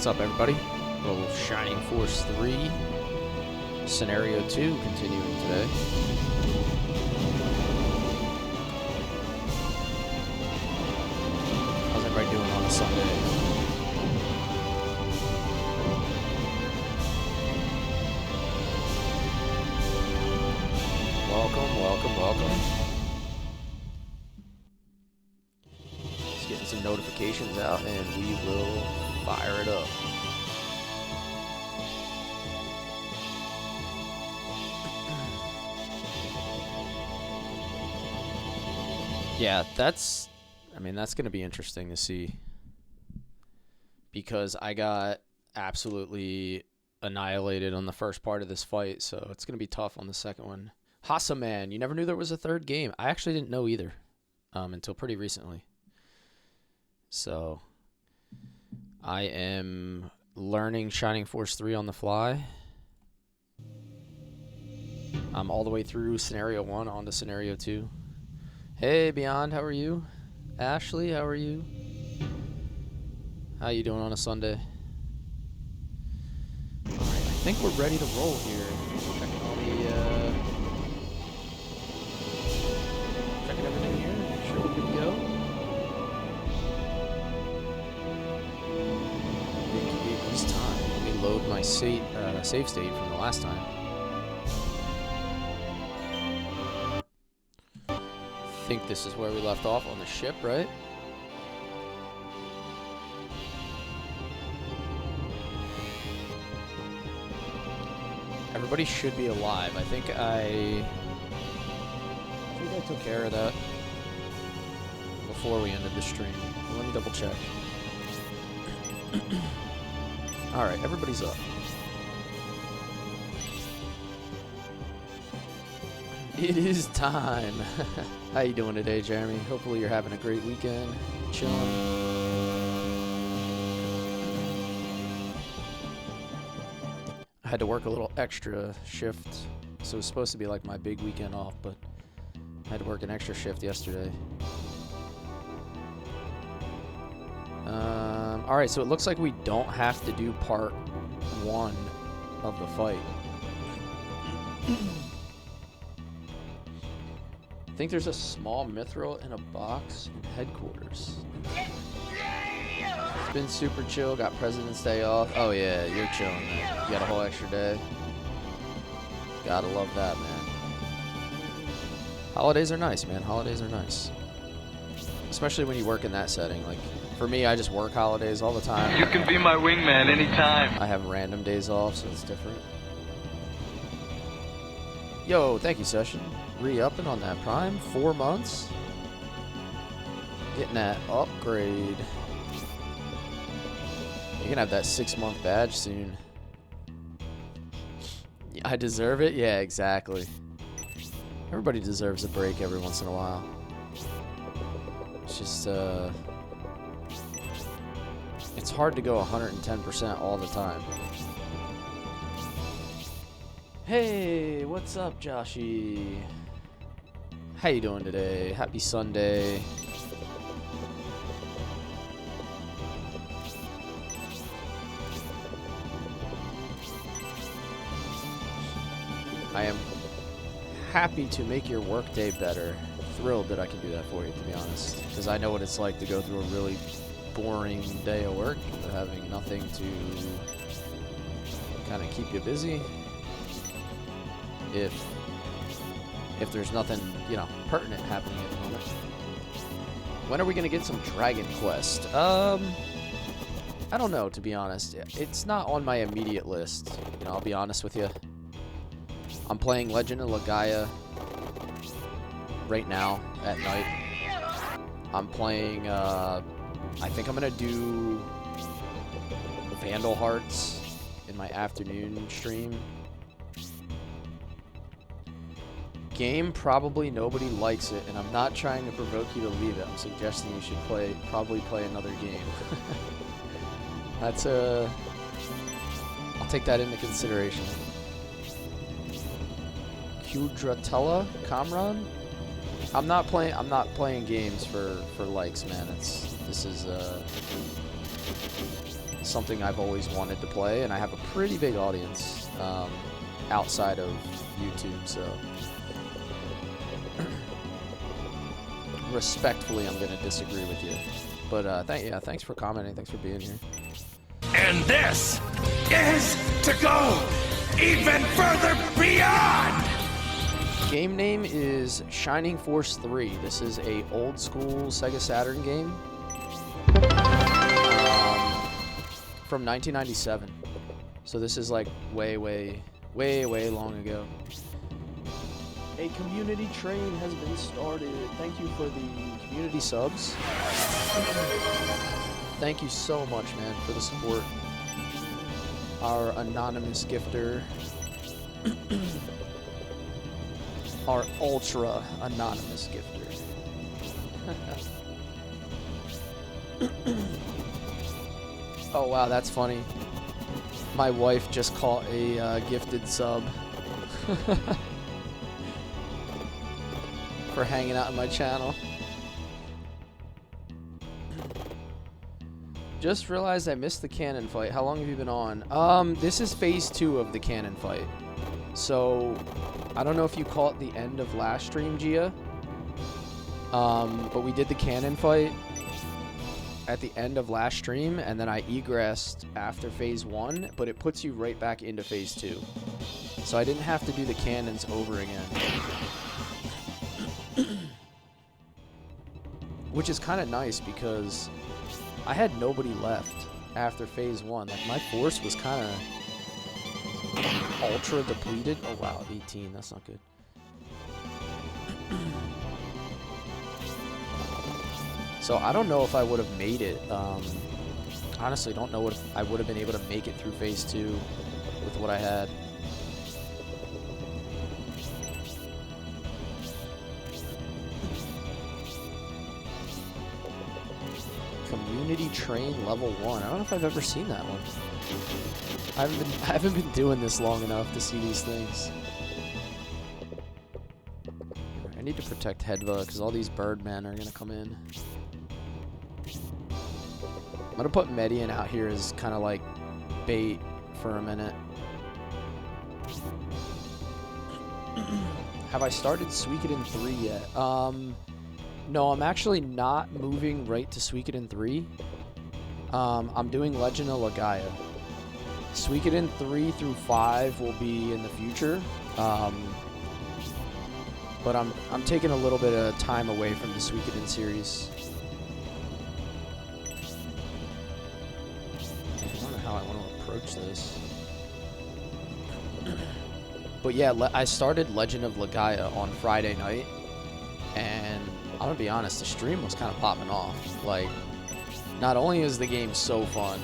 What's up, everybody? Little Shining Force 3 Scenario 2 continuing today. How's everybody doing on a Sunday? Welcome, welcome, welcome. Just getting some notifications out and we will fire it up. Yeah, that's going to be interesting to see. Because I got absolutely annihilated on the first part of this fight, so it's going to be tough on the second one. Hassaman, you never knew there was a third game. I actually didn't know either until pretty recently. So I am learning Shining Force 3 on the fly. I'm all the way through Scenario 1 on to Scenario 2. Hey, Beyond, how are you? Ashley, how are you? How you doing on a Sunday? Alright, I think we're ready to roll here. Checking all the, checking everything here. Make sure we're good to go. It is time. Let me load my save state from the last time. I think this is where we left off on the ship, right? Everybody should be alive. I think I took care of that before we ended the stream. Let me double check. Alright, everybody's up. It is time. How you doing today, Jeremy? Hopefully you're having a great weekend. Chilling. I had to work a little extra shift, so it was supposed to be like my big weekend off, but I had to work an extra shift yesterday. Alright, so it looks like we don't have to do part 1 of the fight. I think there's a small mithril in a box in headquarters. It's been super chill. Got President's Day off. Oh yeah, you're chilling, man. You got a whole extra day. Gotta love that, man. Holidays are nice, man. Holidays are nice. Especially when you work in that setting. Like, for me, I just work holidays all the time. You can be my wingman anytime. I have random days off, so it's different. Yo, thank you, Session. Re-upping on that Prime. 4 months. Getting that upgrade. You're gonna have that 6-month badge soon. I deserve it? Yeah, exactly. Everybody deserves a break every once in a while. It's just, it's hard to go 110% all the time. Hey, what's up, Joshy? How you doing today? Happy Sunday. I am happy to make your workday better. Thrilled that I can do that for you, to be honest. Because I know what it's like to go through a really boring day of work, having nothing to kind of keep you busy. If there's nothing, you know, pertinent happening at the moment. When are we going to get some Dragon Quest? I don't know, to be honest. It's not on my immediate list. You know, I'll be honest with you. I'm playing Legend of Legaia right now at night. I'm playing, I think I'm going to do Vandal Hearts in my afternoon stream. Game, probably nobody likes it, and I'm not trying to provoke you to leave it. I'm suggesting you should probably play another game. That's I'll take that into consideration. Kudratella, Kamran? I'm not playing games for likes, man. This is something I've always wanted to play, and I have a pretty big audience outside of YouTube, so respectfully, I'm gonna disagree with you. But thanks for commenting. Thanks for being here. And this is to go even further beyond. game name is Shining Force 3. This is a old school Sega Saturn game from 1997. So this is like way long ago. A community train has been started. Thank you for the community subs. Thank you so much, man, for the support. Our anonymous gifter. Our ultra anonymous gifter. Oh wow, that's funny. My wife just caught a gifted sub for hanging out in my channel. Just realized I missed the cannon fight. How long have you been on? This is phase 2 of the cannon fight. So, I don't know if you caught the end of last stream, Gia. But we did the cannon fight at the end of last stream, and then I egressed after phase 1, but it puts you right back into phase 2. So I didn't have to do the cannons over again. Which is kind of nice because I had nobody left after phase 1. Like, my force was kind of ultra depleted. Oh wow, 18, that's not good. So I don't know if I would have made it. Honestly, don't know if I would have been able to make it through phase 2 with what I had. Community Train Level 1. I don't know if I've ever seen that one. I haven't been doing this long enough to see these things. I need to protect Hedva because all these birdmen are gonna come in. I'm gonna put Median out here as kind of like bait for a minute. Have I started Suikoden 3 yet? No, I'm actually not moving right to Suikoden 3. I'm doing Legend of Legaia. Suikoden 3 through 5 will be in the future. But I'm taking a little bit of time away from the Suikoden series. I don't know how I want to approach this. But yeah, I started Legend of Legaia on Friday night, and I'm gonna be honest, the stream was kind of popping off. Like, not only is the game so fun,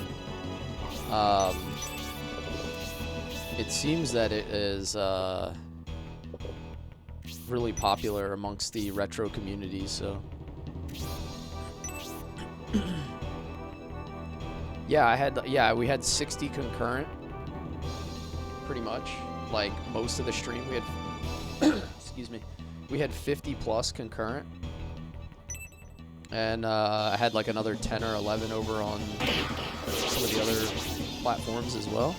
it seems that it is really popular amongst the retro community, so yeah, we had 60 concurrent pretty much. Like, most of the stream we had excuse me, we had 50 plus concurrent, and I had like another 10 or 11 over on some of the other platforms as well.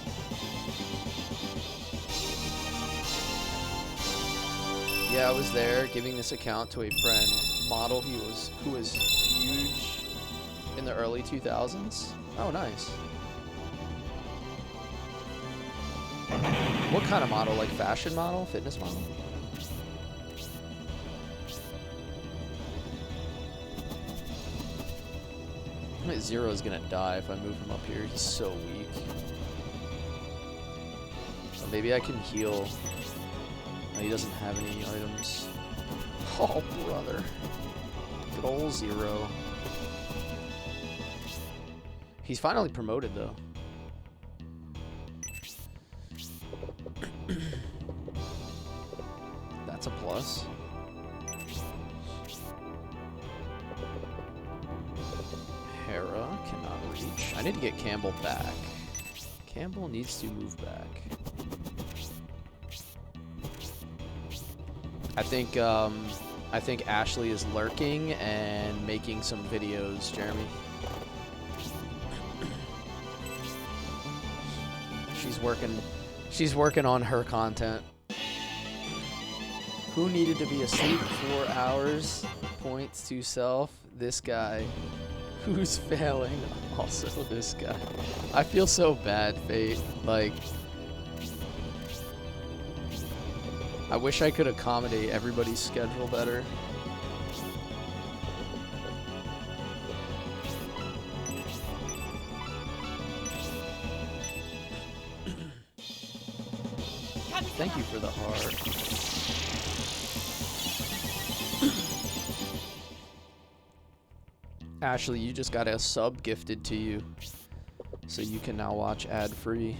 Yeah, I was there giving this account to a friend, model who was huge in the early 2000s. Oh, nice. What kind of model? Like fashion model? Fitness model? Zero's gonna die if I move him up here. He's so weak. So maybe I can heal. He doesn't have any items. Oh, brother. Good old Zero. He's finally promoted, though. That's a plus. Hera cannot reach. I need to get Campbell back. Campbell needs to move back. I think Ashley is lurking and making some videos, Jeremy. She's working on her content. Who needed to be asleep 4 hours? Points to self. This guy. Who's failing? Also this guy. I feel so bad, Fate. Like, I wish I could accommodate everybody's schedule better. Thank you for the heart. Ashley, you just got a sub gifted to you, so you can now watch ad-free.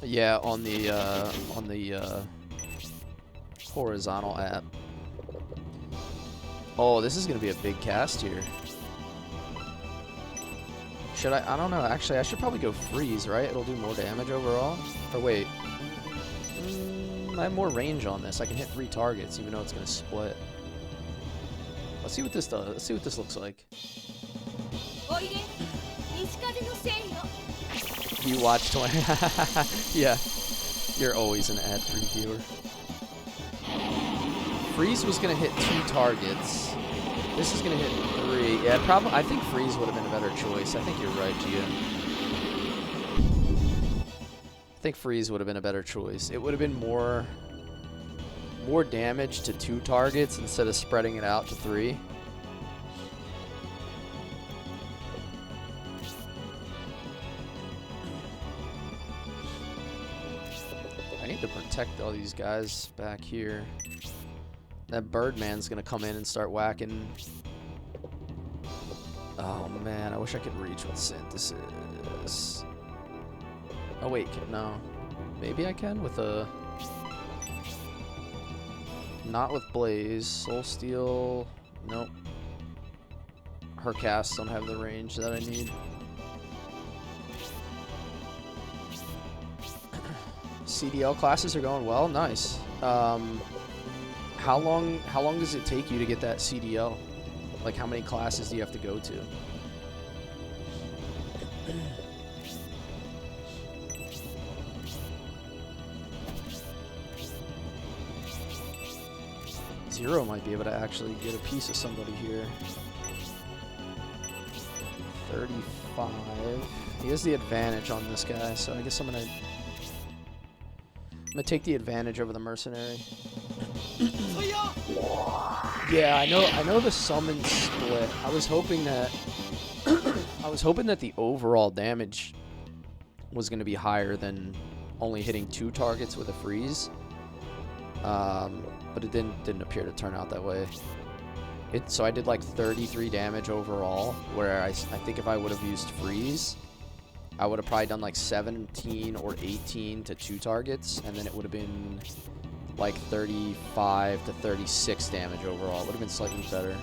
Yeah, on the horizontal app. Oh, this is gonna be a big cast here. Should I don't know. Actually, I should probably go freeze, right? It'll do more damage overall. Or wait. I have more range on this. I can hit 3 targets, even though it's gonna split. Let's see what this does. Let's see what this looks like. You watch 20. Yeah. You're always an ad-free viewer. Freeze was gonna hit 2 targets. This is gonna hit 3. Yeah, probably. I think freeze would have been a better choice. I think you're right, Gia. I think freeze would have been a better choice. It would have been more damage to 2 targets instead of spreading it out to 3. I need to protect all these guys back here. That Birdman's gonna come in and start whacking. Oh man, I wish I could reach what synth this is. Oh wait, no. Maybe I can with a... Not with Blaze. Soul Steel... Nope. Her casts don't have the range that I need. CDL classes are going well? Nice. How long does it take you to get that CDL? Like, how many classes do you have to go to? Zero might be able to actually get a piece of somebody here. 35. He has the advantage on this guy, so I guess I'm gonna take the advantage over the mercenary. Yeah, I know the summon split. I was hoping that the overall damage was going to be higher than only hitting 2 targets with a freeze. But it didn't appear to turn out that way. So I did like 33 damage overall, where I think if I would have used freeze, I would have probably done like 17 or 18 to 2 targets, and then it would have been like 35 to 36 damage overall. It would have been slightly better.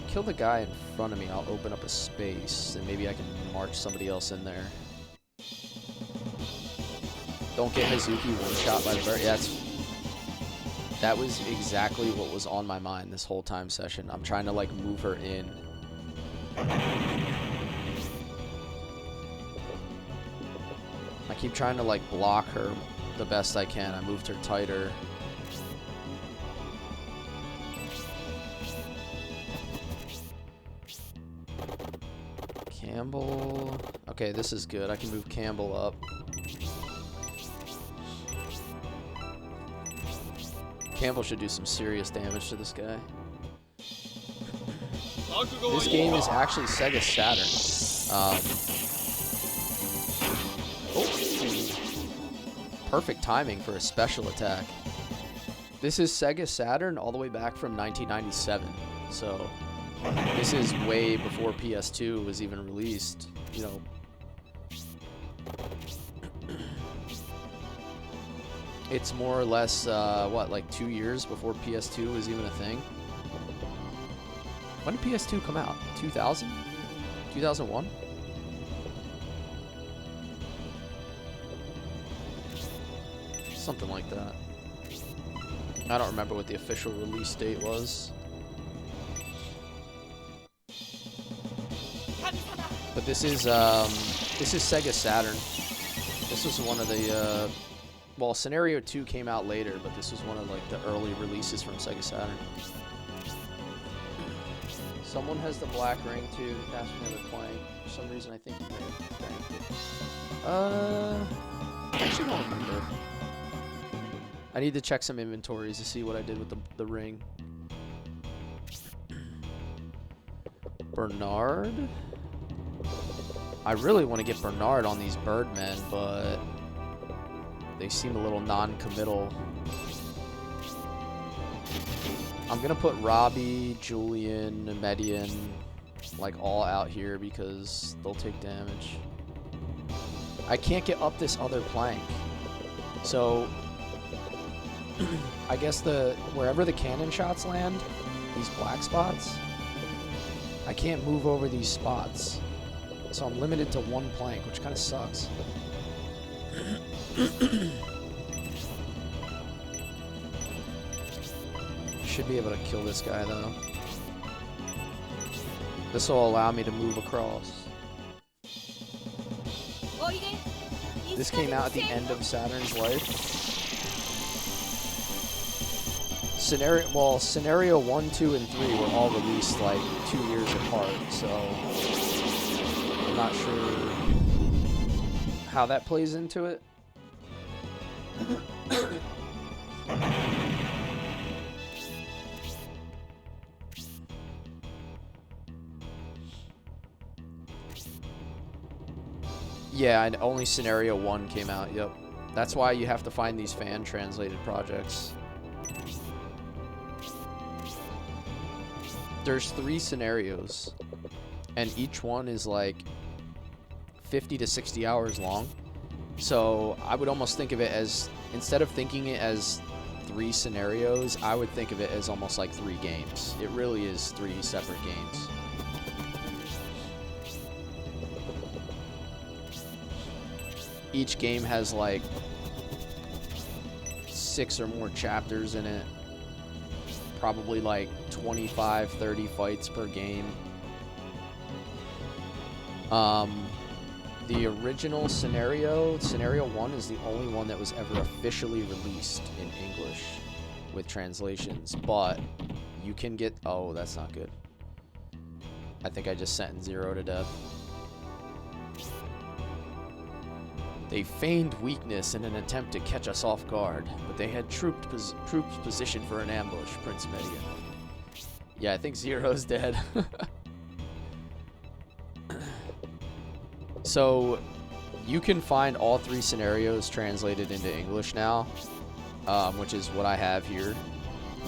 Kill the guy in front of me, I'll open up a space, and maybe I can march somebody else in there. Don't get Hazuki one-shot by the bird. Yeah, that was exactly what was on my mind this whole time session. I'm trying to, like, move her in. I keep trying to, like, block her the best I can. I moved her tighter. Campbell. Okay, this is good. I can move Campbell up. Campbell should do some serious damage to this guy. This game is actually Sega Saturn. Perfect timing for a special attack. This is Sega Saturn all the way back from 1997. So this is way before PS2 was even released, you know. It's more or less, what, like 2 years before PS2 was even a thing? When did PS2 come out? 2000? 2001? Something like that. I don't remember what the official release date was. But this is Sega Saturn. This was one of the, well, Scenario 2 came out later, but this was one of like the early releases from Sega Saturn. Someone has the black ring too. That's another plank. For some reason, I think he may have banked it. I actually don't remember. I need to check some inventories to see what I did with the ring. Bernard? I really want to get Bernard on these Birdmen, but they seem a little non-committal. I'm gonna put Robbie, Julian, Median, like all out here because they'll take damage. I can't get up this other plank. So I guess wherever the cannon shots land, these black spots, I can't move over these spots. So I'm limited to one plank, which kind of sucks. Should be able to kill this guy though. This will allow me to move across. This came out at the end of Saturn's life. Scenario 1, 2, and 3 were all released like 2 years apart, so I'm not sure how that plays into it. Yeah, and only Scenario 1 came out, yep. That's why you have to find these fan-translated projects. There's 3 scenarios, and each one is like 50 to 60 hours long. So I would almost think of it as, instead of thinking it as 3 scenarios, I would think of it as almost like 3 games. It really is 3 separate games. Each game has like 6 or more chapters in it. Probably like 25, 30 fights per game. The original Scenario 1 is the only one that was ever officially released in English with translations, but you can get, oh, that's not good. I think I just sent Zero to death. They feigned weakness in an attempt to catch us off guard, but they had troops positioned for an ambush, Prince Median. Yeah, I think Zero's dead. So, you can find all 3 scenarios translated into English now, which is what I have here.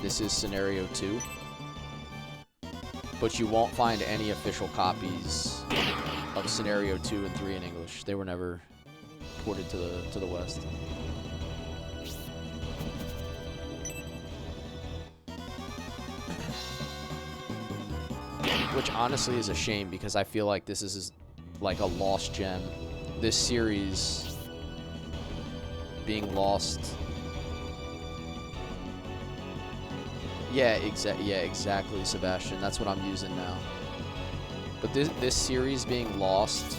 This is Scenario 2. But you won't find any official copies of Scenario 2 and 3 in English. They were never ported to the West. Which honestly is a shame because I feel like this is like a lost gem. This series being lost. Yeah, exactly, Sebastian. That's what I'm using now. But this series being lost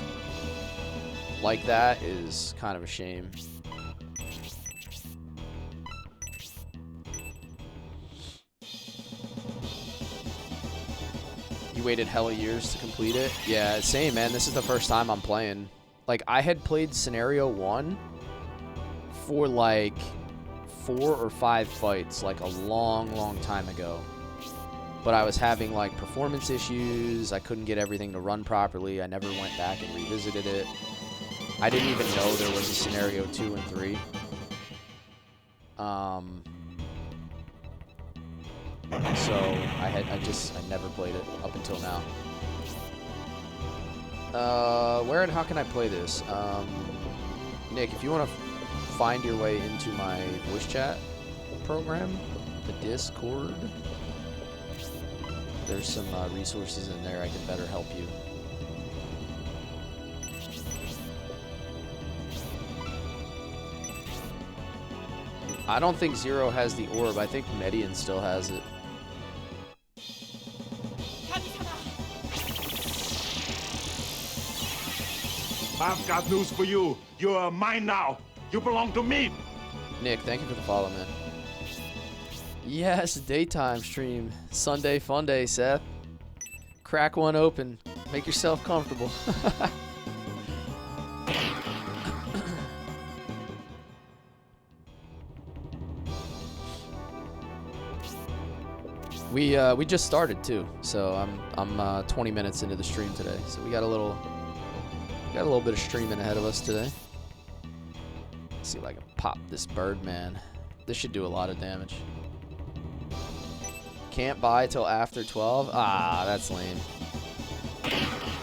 like that is kind of a shame. You waited hella years to complete it? Yeah, same, man. This is the first time I'm playing. Like, I had played Scenario 1 for like 4 or 5 fights, like a long time ago. But I was having like performance issues. I couldn't get everything to run properly. I never went back and revisited it. I didn't even know there was a Scenario 2 and 3. So I never played it up until now. Where and how can I play this? Nick, if you want to find your way into my voice chat program, the Discord, there's some resources in there I can better help you. I don't think Zero has the orb. I think Median still has it. I've got news for you. You're mine now. You belong to me. Nick, thank you for the follow, man. Yes, daytime stream. Sunday fun day, Seth. Crack one open. Make yourself comfortable. We just started too, so I'm 20 minutes into the stream today, so we got a little bit of streaming ahead of us today. Let's see if I can pop this bird, man. This should do a lot of damage. Can't buy till after 12. Ah, that's lame.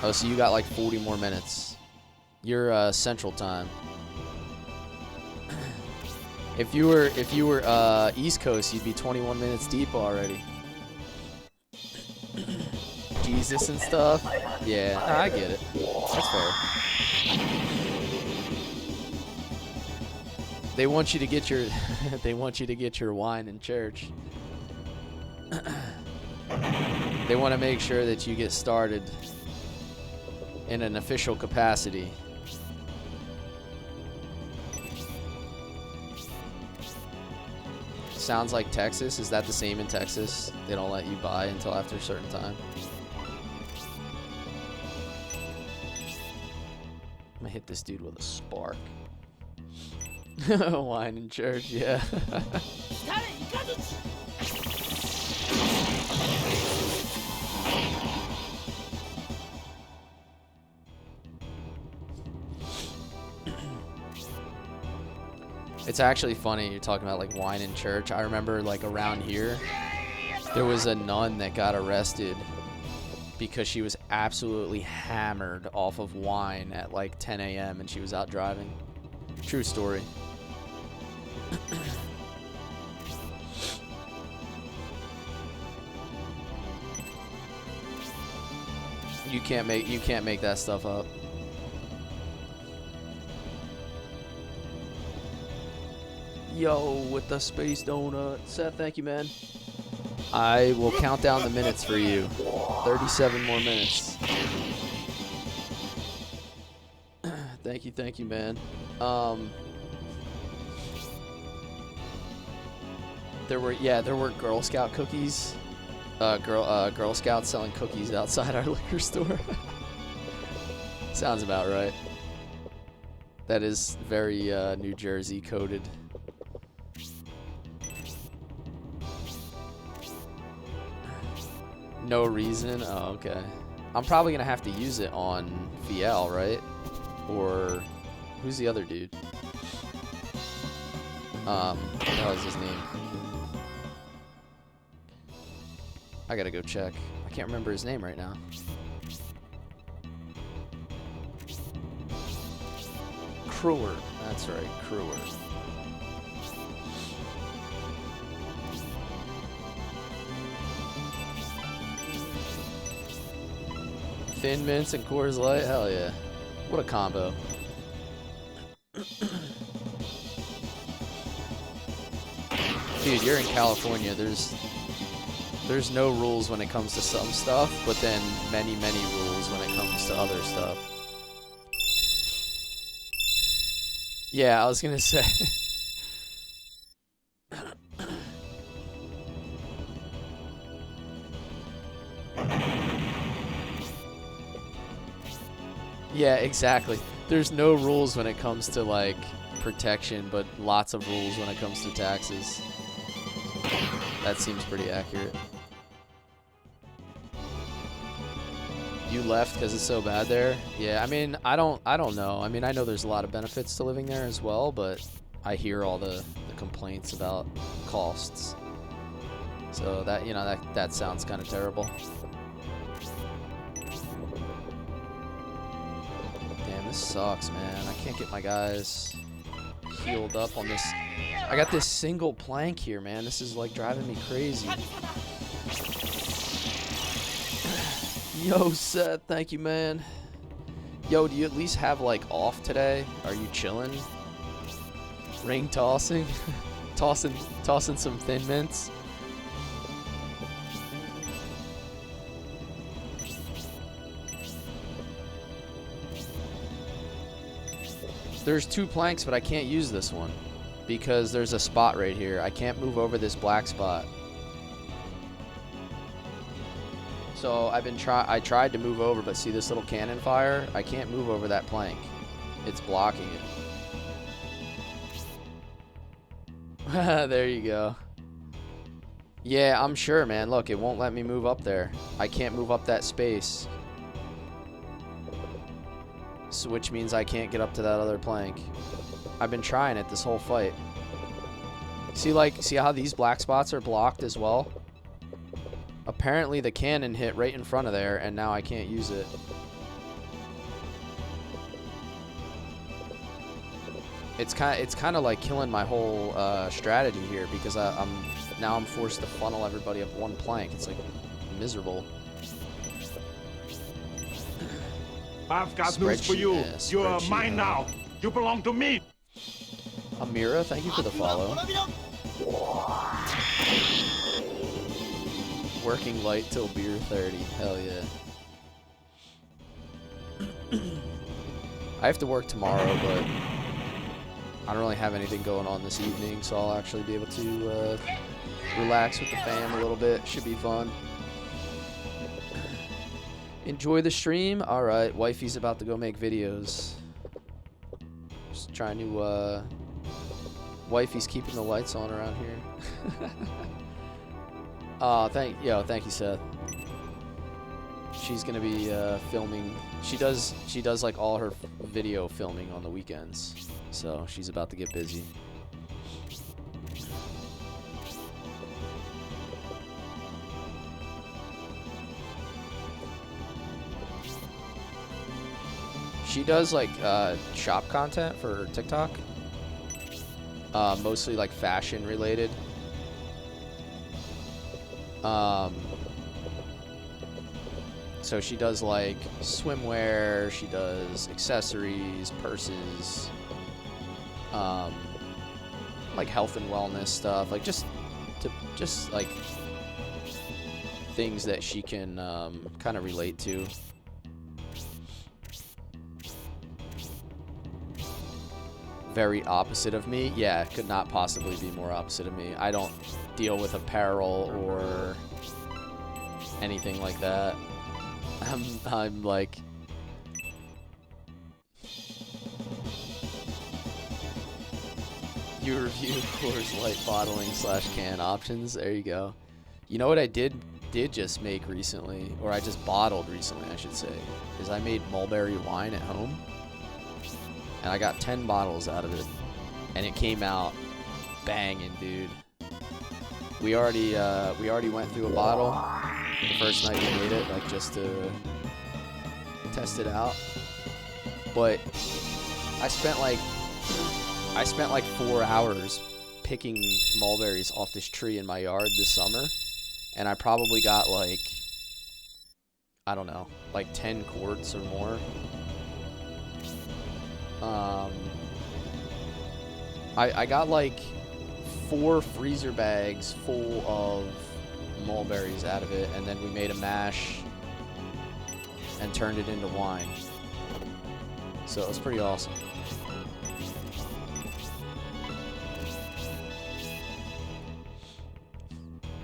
Oh, so you got like 40 more minutes. You're Central Time. If you were East Coast, you'd be 21 minutes deep already. Jesus and stuff. Yeah, I get it. That's fair. They want you to get your they want you to get your wine in church. They want to make sure that you get started in an official capacity. Sounds like Texas. Is that the same in Texas? They don't let you buy until after a certain time. I'm gonna hit this dude with a spark. Wine in church, yeah. It's actually funny you're talking about like wine in church. I remember like around here, there was a nun that got arrested because she was absolutely hammered off of wine at like 10 a.m. and she was out driving. True story. You can't make that stuff up. Yo, with the space donut. Seth, thank you, man. I will count down the minutes for you. 37 more minutes. Thank you, man. There were Girl Scout cookies. Girl Scouts selling cookies outside our liquor store. Sounds about right. That is very New Jersey coded. No reason? Oh, okay. I'm probably gonna have to use it on VL, right? Or who's the other dude? What the hell is his name? I gotta go check. I can't remember his name right now. Crewer. That's right, Crewer. Thin Mints and Coors Light? Hell yeah. What a combo. Dude, you're in California. There's no rules when it comes to some stuff, but then many, many rules when it comes to other stuff. Yeah, I was gonna say. Yeah, exactly. There's no rules when it comes to like protection, but lots of rules when it comes to taxes. That seems pretty accurate. You left because it's so bad there? Yeah, I mean, I don't know. I mean, I know there's a lot of benefits to living there as well, but I hear all the complaints about costs. So that, you know, that sounds kind of terrible. Damn, this sucks, man. I can't get my guys healed up on this. I got this single plank here, man. This is like driving me crazy. Yo, Seth, thank you, man. Yo, do you at least have like off today? Are you chilling? Ring tossing? tossing some Thin Mints? There's 2 planks, but I can't use this one because there's a spot right here. I can't move over this black spot. So I tried to move over, but see this little cannon fire? I can't move over that plank. It's blocking it. There you go. Yeah, I'm sure, man. Look, it won't let me move up there. I can't move up that space. So, which means I can't get up to that other plank. I've been trying it this whole fight. See how these black spots are blocked as well? Apparently the cannon hit right in front of there, and now I can't use it. It's kind of like killing my whole strategy here because I'm forced to funnel everybody up one plank. It's like miserable. I've got news for you. You are mine now. You belong to me. Amira, thank you for the follow. Working light till beer 30. Hell yeah. I have to work tomorrow, but I don't really have anything going on this evening, so I'll actually be able to relax with the fam a little bit. Should be fun. Enjoy the stream. All right, wifey's about to go make videos. Just trying to. Wifey's keeping the lights on around here. Thank you, Seth. She's gonna be filming. She does like all her video filming on the weekends, so she's about to get busy. She does like shop content for TikTok, mostly like fashion related. So she does like swimwear, she does accessories, purses, like health and wellness stuff, like just like things that she can kind of relate to. Very opposite of me. Yeah, could not possibly be more opposite of me. I don't deal with apparel or anything like that. I'm like, you review Coors Light bottling / can options. There you go. You know what I did just make recently, or I just bottled recently, I should say, is I made mulberry wine at home. And I got 10 bottles out of it, and it came out banging, dude. We already went through a bottle the first night we made it, like just to test it out. But I spent like 4 hours picking mulberries off this tree in my yard this summer, and I probably got like, I don't know, like 10 quarts or more. I got like 4 freezer bags full of mulberries out of it, and then we made a mash and turned it into wine. So it was pretty awesome.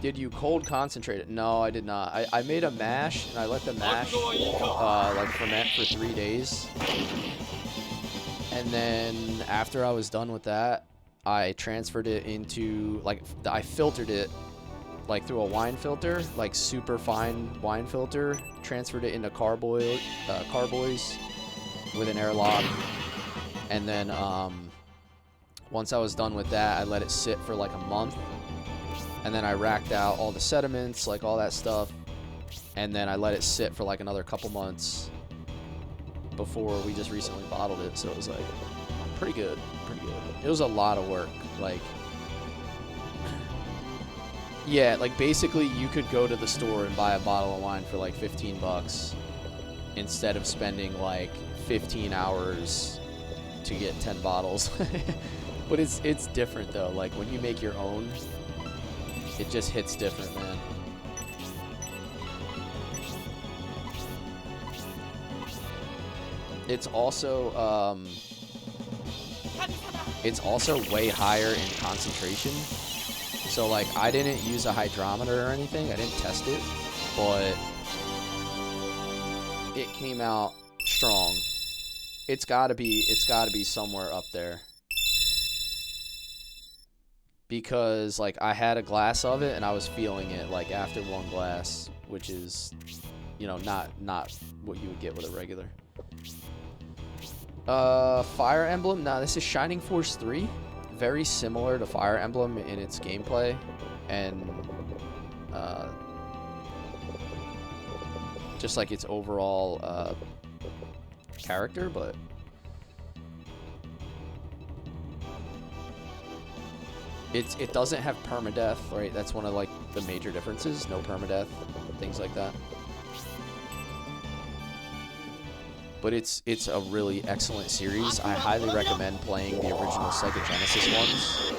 Did you cold concentrate it? No, I did not. I made a mash, and I let the mash like ferment for 3 days. And then after I was done with that, I transferred it into, like, I filtered it, like, through a wine filter, like, super fine wine filter, transferred it into carboys with an airlock. And then once I was done with that, I let it sit for, like, a month. And then I racked out all the sediments, like, all that stuff. And then I let it sit for, like, another couple months before we just recently bottled it, so it was like pretty good. It was a lot of work. Like, yeah, like basically you could go to the store and buy a bottle of wine for like $15 instead of spending like 15 hours to get 10 bottles. But it's different though. Like when you make your own, it just hits different, man. It's also it's also way higher in concentration. So like I didn't use a hydrometer or anything. I didn't test it, but it came out strong. It's gotta be somewhere up there. Because like I had a glass of it and I was feeling it like after one glass, which is, you know, not what you would get with a regular. Fire Emblem. Nah, this is Shining Force 3. Very similar to Fire Emblem in its gameplay and just like its overall character, but it doesn't have permadeath, right? That's one of like the major differences. No permadeath, things like that. But it's a really excellent series. I highly recommend playing the original Sega Genesis ones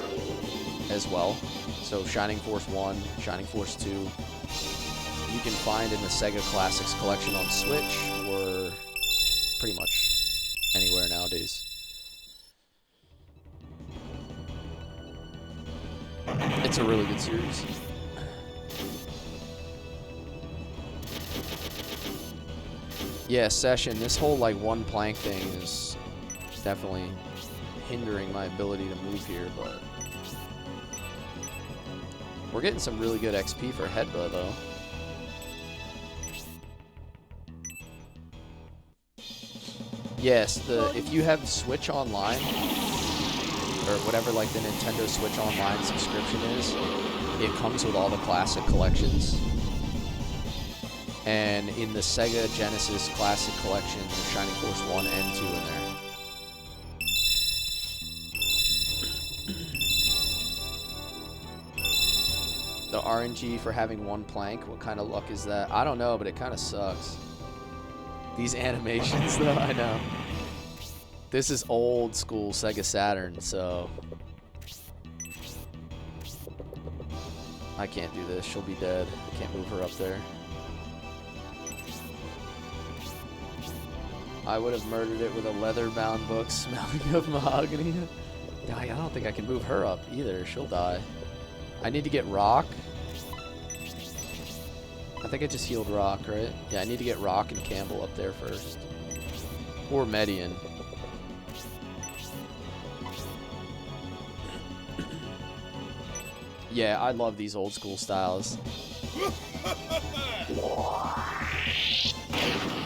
as well. So Shining Force 1, Shining Force 2, you can find in the Sega Classics collection on Switch or pretty much anywhere nowadays. It's a really good series. Yeah, Session, this whole like one plank thing is definitely hindering my ability to move here, but we're getting some really good XP for Hedba though. Yes, if you have Switch Online or whatever like the Nintendo Switch Online subscription is, it comes with all the classic collections. And in the Sega Genesis Classic Collection, there's Shining Force 1 and 2 in there. The RNG for having one plank, what kind of luck is that? I don't know, but it kind of sucks. These animations, though, I know. This is old school Sega Saturn, so I can't do this. She'll be dead. I can't move her up there. I would have murdered it with a leather-bound book smelling of mahogany. I don't think I can move her up either. She'll die. I need to get Rock. I think I just healed Rock, right? Yeah, I need to get Rock and Campbell up there first. Or Median. Yeah, I love these old school styles.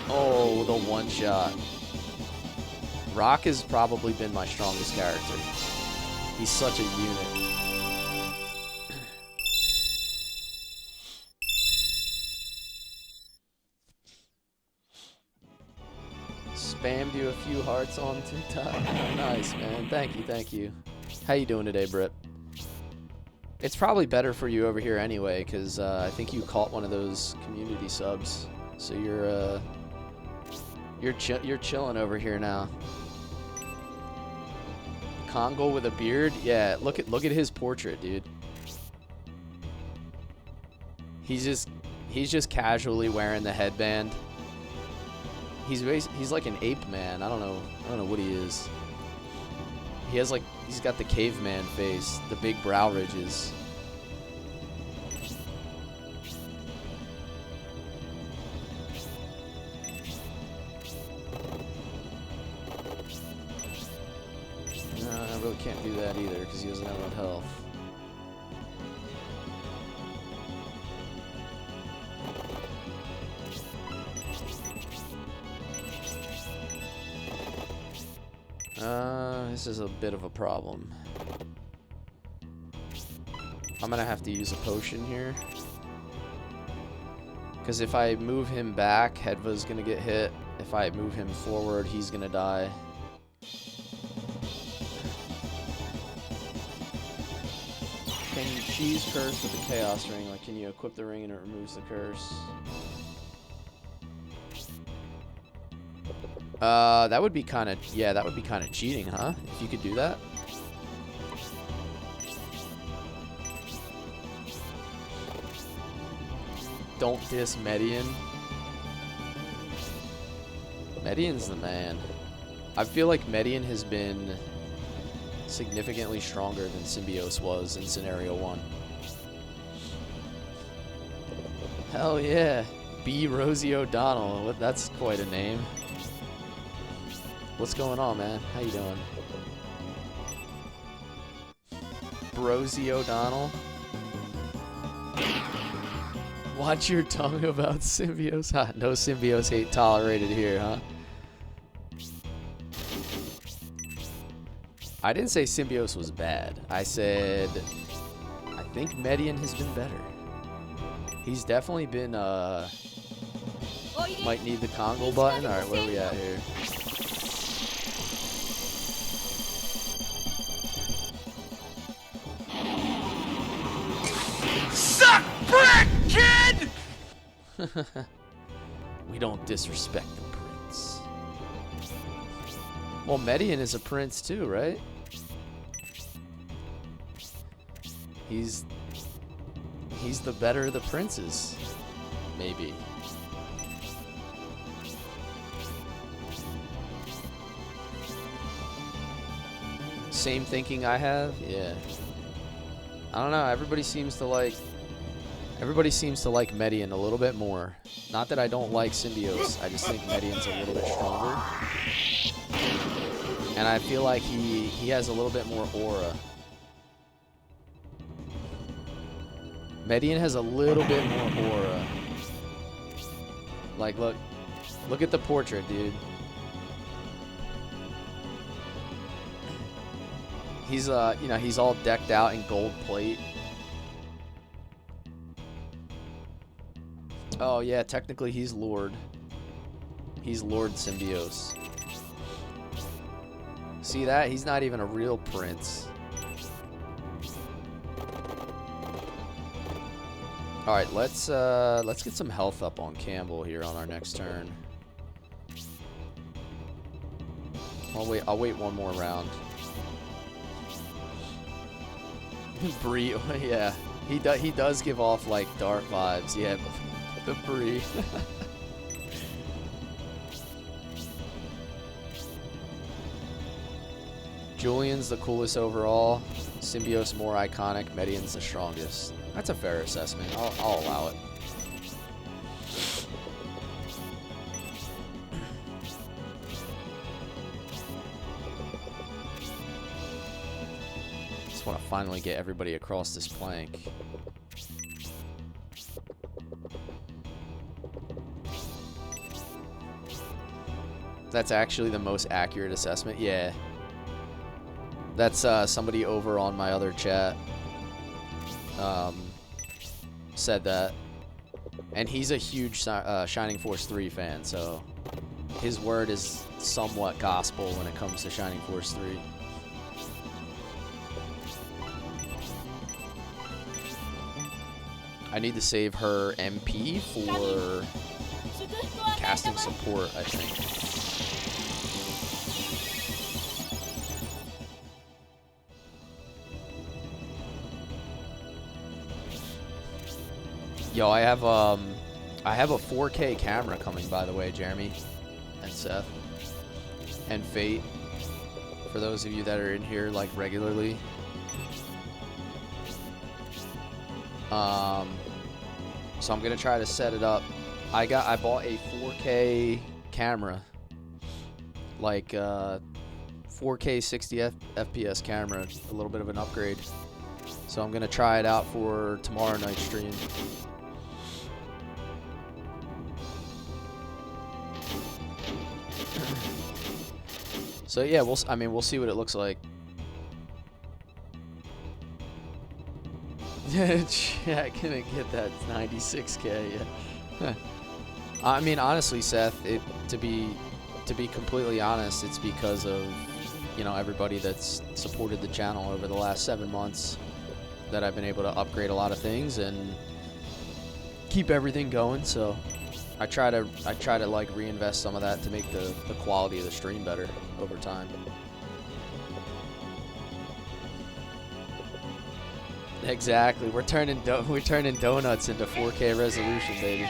Oh, the one shot. Rock has probably been my strongest character. He's such a unit. Spammed you a few hearts on TikTok. Oh, nice, man. Thank you, thank you. How you doing today, Britt? It's probably better for you over here anyway, because I think you caught one of those community subs. So you're chilling over here now. Kongol with a beard? Yeah, look at his portrait, dude. He's just casually wearing the headband. He's like an ape man. I don't know what he is. He's got the caveman face, the big brow ridges. No, I really can't do that either because he doesn't have enough health. This is a bit of a problem. I'm gonna have to use a potion here. Because if I move him back, Hedva's gonna get hit. If I move him forward, he's gonna die. Can you cheese curse with the Chaos Ring? Like, can you equip the ring and it removes the curse? That would be kind of, yeah, that would be kind of cheating, huh? If you could do that. Don't diss Median. Median's the man. I feel like Median has been significantly stronger than Symbios was in Scenario 1. Hell yeah. B. Rosie O'Donnell. That's quite a name. What's going on, man? How you doing? Rosie O'Donnell. Watch your tongue about Symbios. Ha, no Symbios hate tolerated here, huh? I didn't say Symbios was bad. I said I think Median has been better. He's definitely been might need the Congo button. Alright, where are we at here? Suck brick, kid! We don't disrespect the prince. Well, Median is a prince too, right? He's the better of the princes. Maybe. Same thinking I have? Yeah. I don't know, everybody seems to like Median a little bit more. Not that I don't like Symbios, I just think Median's a little bit stronger. And I feel like he has a little bit more aura. Median has a little bit more aura. Like, look at the portrait, dude. He's you know, he's all decked out in gold plate. Oh yeah, technically he's Lord. He's Lord Symbios. See that? He's not even a real prince. All right, let's get some health up on Campbell here on our next turn. I'll wait one more round. Bree, yeah, he does give off like dark vibes. Yeah, the Bree. Julian's the coolest overall. Symbios more iconic. Median's the strongest. That's a fair assessment. I'll allow it. Just want to finally get everybody across this plank. That's actually the most accurate assessment. Yeah. That's somebody over on my other chat said that. And he's a huge Shining Force 3 fan, so his word is somewhat gospel when it comes to Shining Force 3. I need to save her MP for casting support, I think. Yo, I have a 4K camera coming, by the way, Jeremy and Seth and Fate. For those of you that are in here like regularly, so I'm gonna try to set it up. I bought a 4K camera, like 4K 60 FPS camera, a little bit of an upgrade. So I'm gonna try it out for tomorrow night's stream. So yeah, we'll see what it looks like. Yeah, gonna get that 96K. Yeah. I mean, honestly, Seth, to be completely honest, it's because of, you know, everybody that's supported the channel over the last 7 months that I've been able to upgrade a lot of things and keep everything going. So I try to like reinvest some of that to make the quality of the stream better over time. Exactly. We're turning donuts into 4K resolution, baby.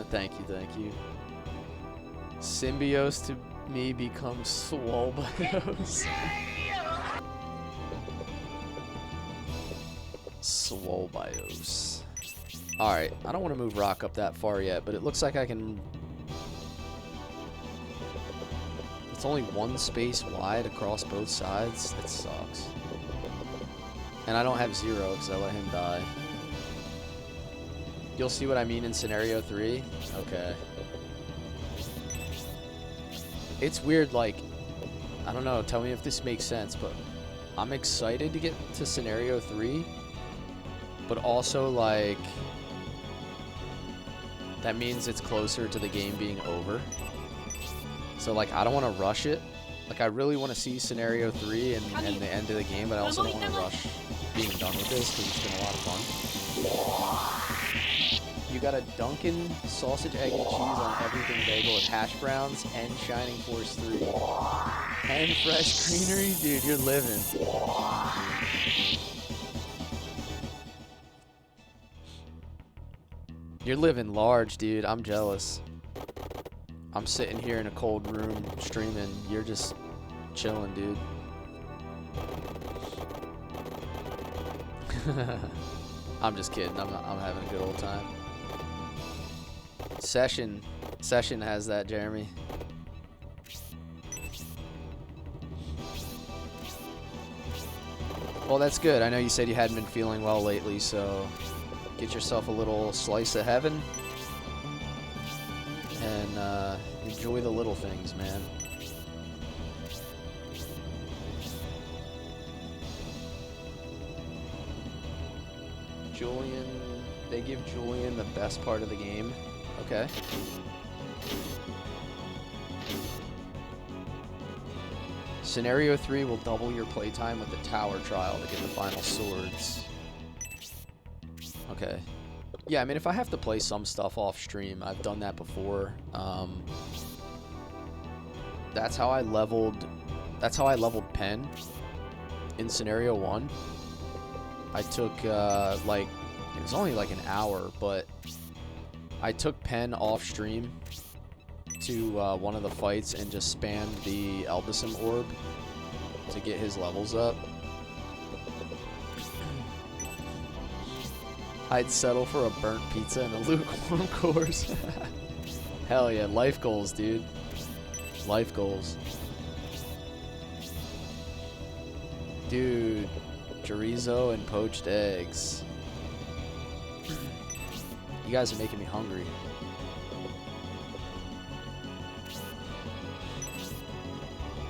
Thank you, thank you. Symbiose to me becomes Swolbios. Swolbios. Alright, I don't want to move rock up that far yet, but it looks like I can... It's only one space wide across both sides. That sucks. And I don't have zero because I let him die. You'll see what I mean in scenario 3? Okay. It's weird, like, I don't know, tell me if this makes sense, but I'm excited to get to scenario 3, but also, like, that means it's closer to the game being over. So, like, I don't want to rush it. Like, I really want to see scenario 3 and the end of the game, but I also don't want to rush being done with this because it's been a lot of fun. You got a Dunkin' sausage, egg, and cheese on everything bagel with hash browns and Shining Force 3. And fresh greenery? Dude, you're living. You're living large, dude. I'm jealous. I'm sitting here in a cold room streaming. You're just chilling, dude. I'm just kidding. I'm having a good old time. Session has that, Jeremy. Well, that's good. I know you said you hadn't been feeling well lately, so get yourself a little slice of heaven and enjoy the little things, man. Julian, they give Julian the best part of the game. Okay. Scenario 3 will double your playtime with the tower trial to get the final swords. Okay. Yeah, I mean, if I have to play some stuff off stream, I've done that before. That's how I leveled Pen in scenario 1. I took like, it was only like an hour, but I took Pen off stream to one of the fights and just spammed the Elbism orb to get his levels up. I'd settle for a burnt pizza and a lukewarm course. Hell yeah, life goals, dude. Life goals. Dude, chorizo and poached eggs. You guys are making me hungry.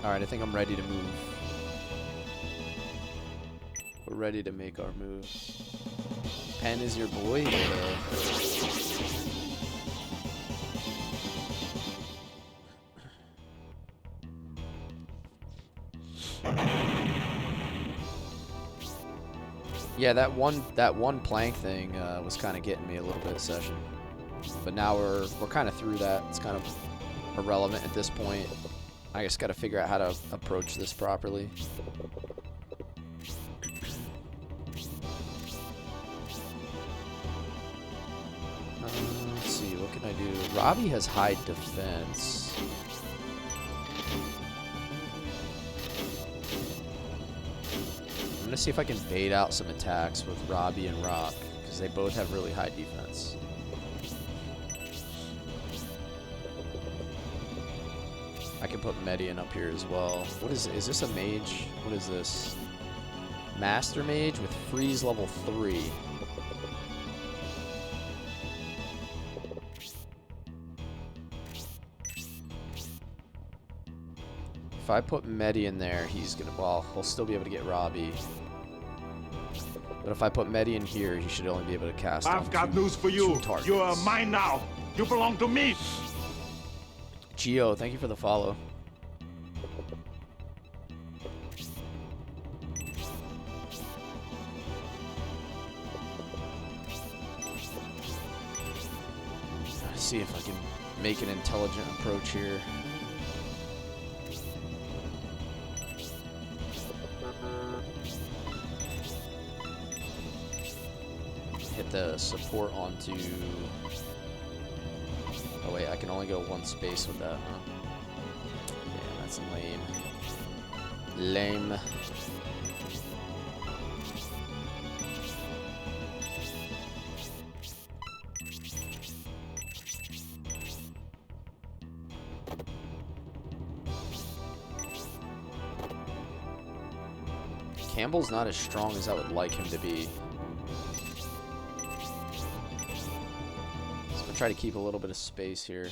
Alright, I think I'm ready to move. We're ready to make our move. Pen is your boy? Yeah, that one plank thing was kind of getting me a little bit, Session. But now we're kind of through that. It's kind of irrelevant at this point. I just got to figure out how to approach this properly. Let's see, what can I do? Robbie has high defense. I'm gonna see if I can bait out some attacks with Robbie and Rock, because they both have really high defense. I can put Median up here as well. What is this a mage? What is this? Master Mage with freeze level 3. If I put Medi in there, he's gonna, well, he'll still be able to get Robbie. But if I put Medi in here, he should only be able to cast on I've got news for you. You are mine now. You belong to me. Geo, thank you for the follow. Let's see if I can make an intelligent approach here. Hit the support onto Oh wait, I can only go one space with that, huh? Yeah, that's lame. Lame. Campbell's not as strong as I would like him to be. So I'm try to keep a little bit of space here.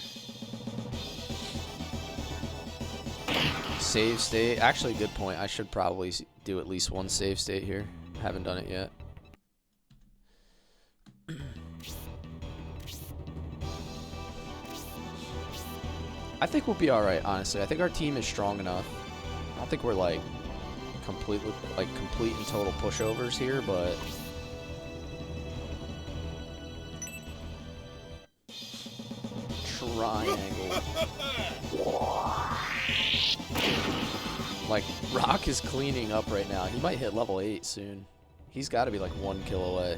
Save state. Actually, good point. I should probably do at least one save state here. Haven't done it yet. I think we'll be alright, honestly. I think our team is strong enough. I don't think we're like complete and total pushovers here, but triangle. Like, Rock is cleaning up right now. He might hit level 8 soon. He's got to be like 1 kill away.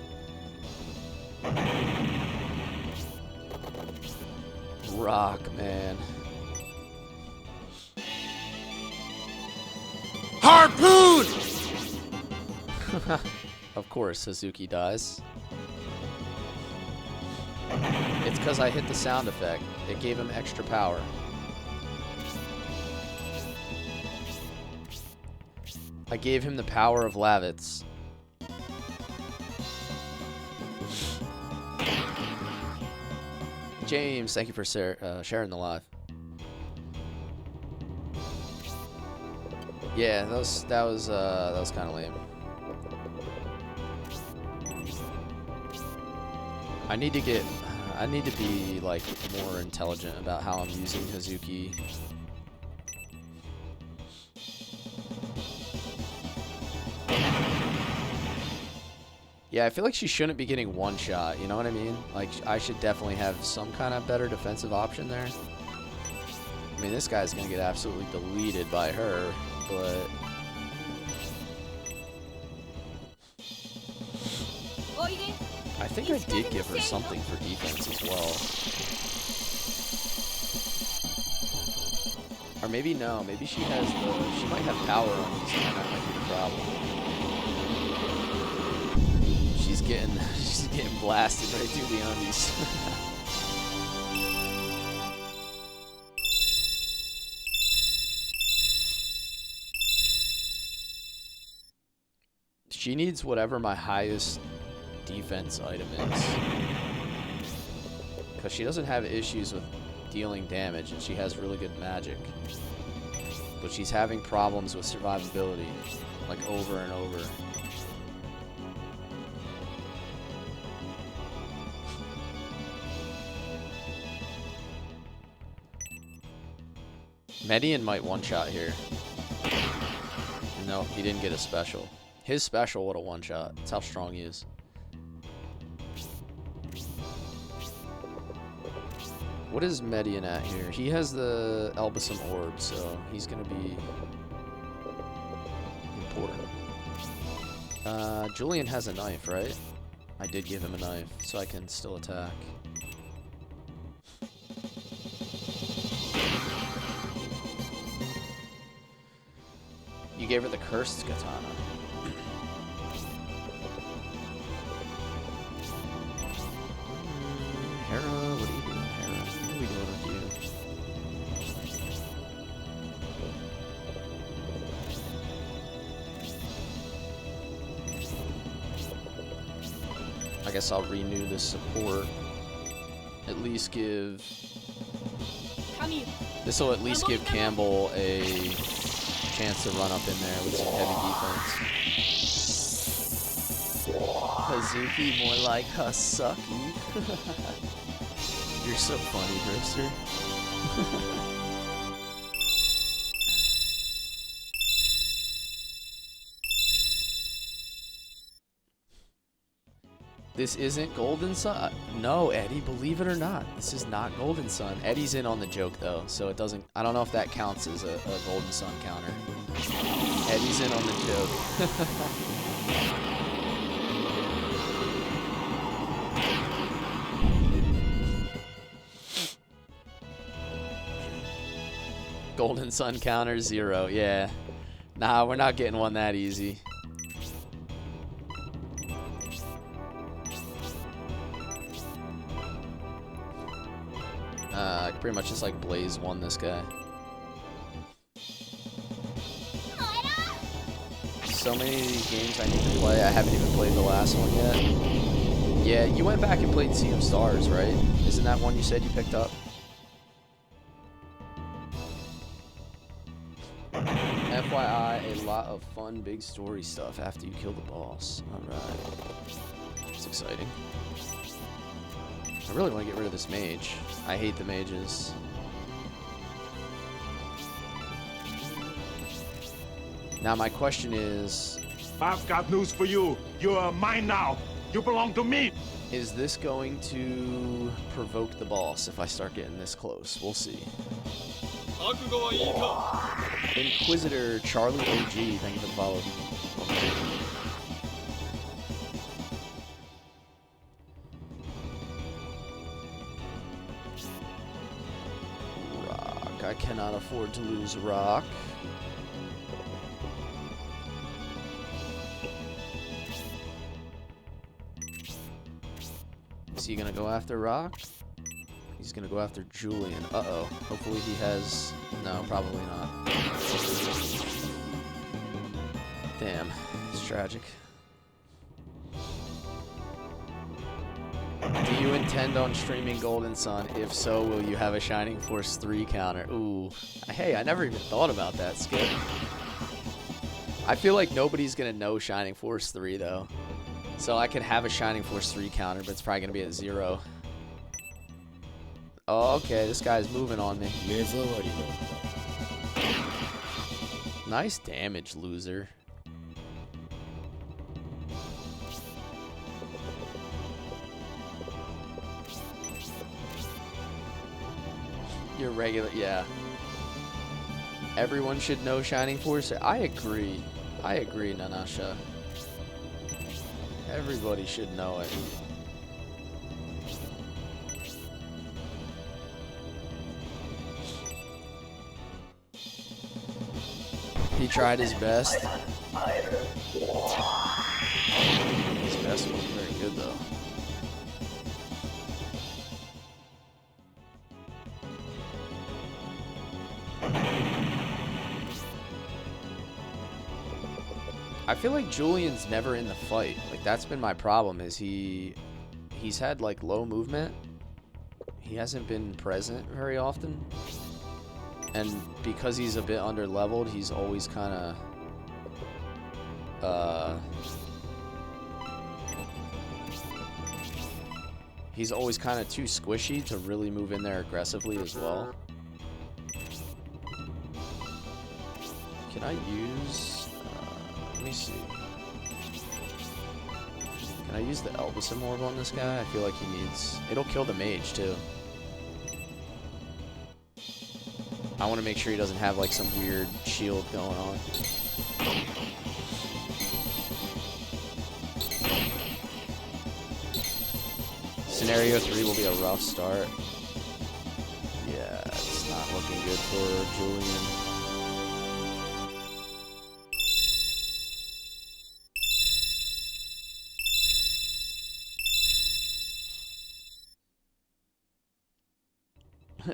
Rock, man. Harpoon! Of course, Suzuki dies. It's because I hit the sound effect. It gave him extra power. I gave him the power of Lavitz. James, thank you for sharing the live. Yeah, that was kind of lame. I need to be like more intelligent about how I'm using Hazuki. Yeah, I feel like she shouldn't be getting one shot, you know what I mean? Like, I should definitely have some kind of better defensive option there. I mean, this guy's gonna get absolutely deleted by her, but... I think I did give her something for defense as well. Or maybe no, maybe she has she might have power on these, and that might be the problem. She's getting blasted right through the undies. She needs whatever my highest defense item is. Because she doesn't have issues with dealing damage, and she has really good magic. But she's having problems with survivability, like over and over. Median might one-shot here. No, he didn't get a special. His special would have one-shot. That's how strong he is. What is Median at here? He has the Elbasum Orb, so he's going to be important. Julian has a knife, right? I did give him a knife, so I can still attack. You gave her the Cursed Katana. Hera, what are you doing, Hera? What are we doing with you? I guess I'll renew this support. At least give... This will at least give Campbell a chance to run up in there with some heavy defense. Hazuki, more like Hasuki. You're so funny, Brewster. This isn't Golden Sun. No, Eddie, believe it or not, this is not Golden Sun. Eddie's in on the joke though, so it doesn't. I don't know if that counts as a Golden Sun counter. Eddie's in on the joke. Golden Sun counter 0. Yeah. Nah, we're not getting one that easy. I pretty much just like Blaze won this guy. So many of these games I need to play. I haven't even played the last one yet. Yeah, you went back and played Sea of Stars, right? Isn't that one you said you picked up? FYI, a lot of fun, big story stuff after you kill the boss. Alright. It's exciting. I really want to get rid of this mage. I hate the mages. Now my question is... I've got news for you. You're mine now. You belong to me. Is this going to provoke the boss if I start getting this close? We'll see. Inquisitor Charlie OG, thank you for the follow. Rock. I cannot afford to lose Rock. Is he gonna go after Rock? He's gonna go after Julian. Uh-oh. Hopefully he has... No, probably not. Damn. It's tragic. Do you intend on streaming Golden Sun? If so, will you have a Shining Force 3 counter? Ooh. Hey, I never even thought about that, Skip. I feel like nobody's gonna know Shining Force 3, though. So I could have a Shining Force 3 counter, but it's probably gonna be at 0. Oh, okay, this guy's moving on me. Nice damage, loser. You're regular, yeah. Everyone should know Shining Force. I agree. I agree, Nanasha. Everybody should know it. He tried his best. His best wasn't very good, though. I feel like Julian's never in the fight. Like, that's been my problem, is he's had like low movement. He hasn't been present very often. And because he's a bit under leveled, he's always kind of he's always kind of too squishy to really move in there aggressively as well. Can I use let me see. Can I use the Elbison Orb on this guy? I feel like he needs... It'll kill the mage, too. I want to make sure he doesn't have, like, some weird shield going on. Scenario 3 will be a rough start. Yeah, it's not looking good for Julian.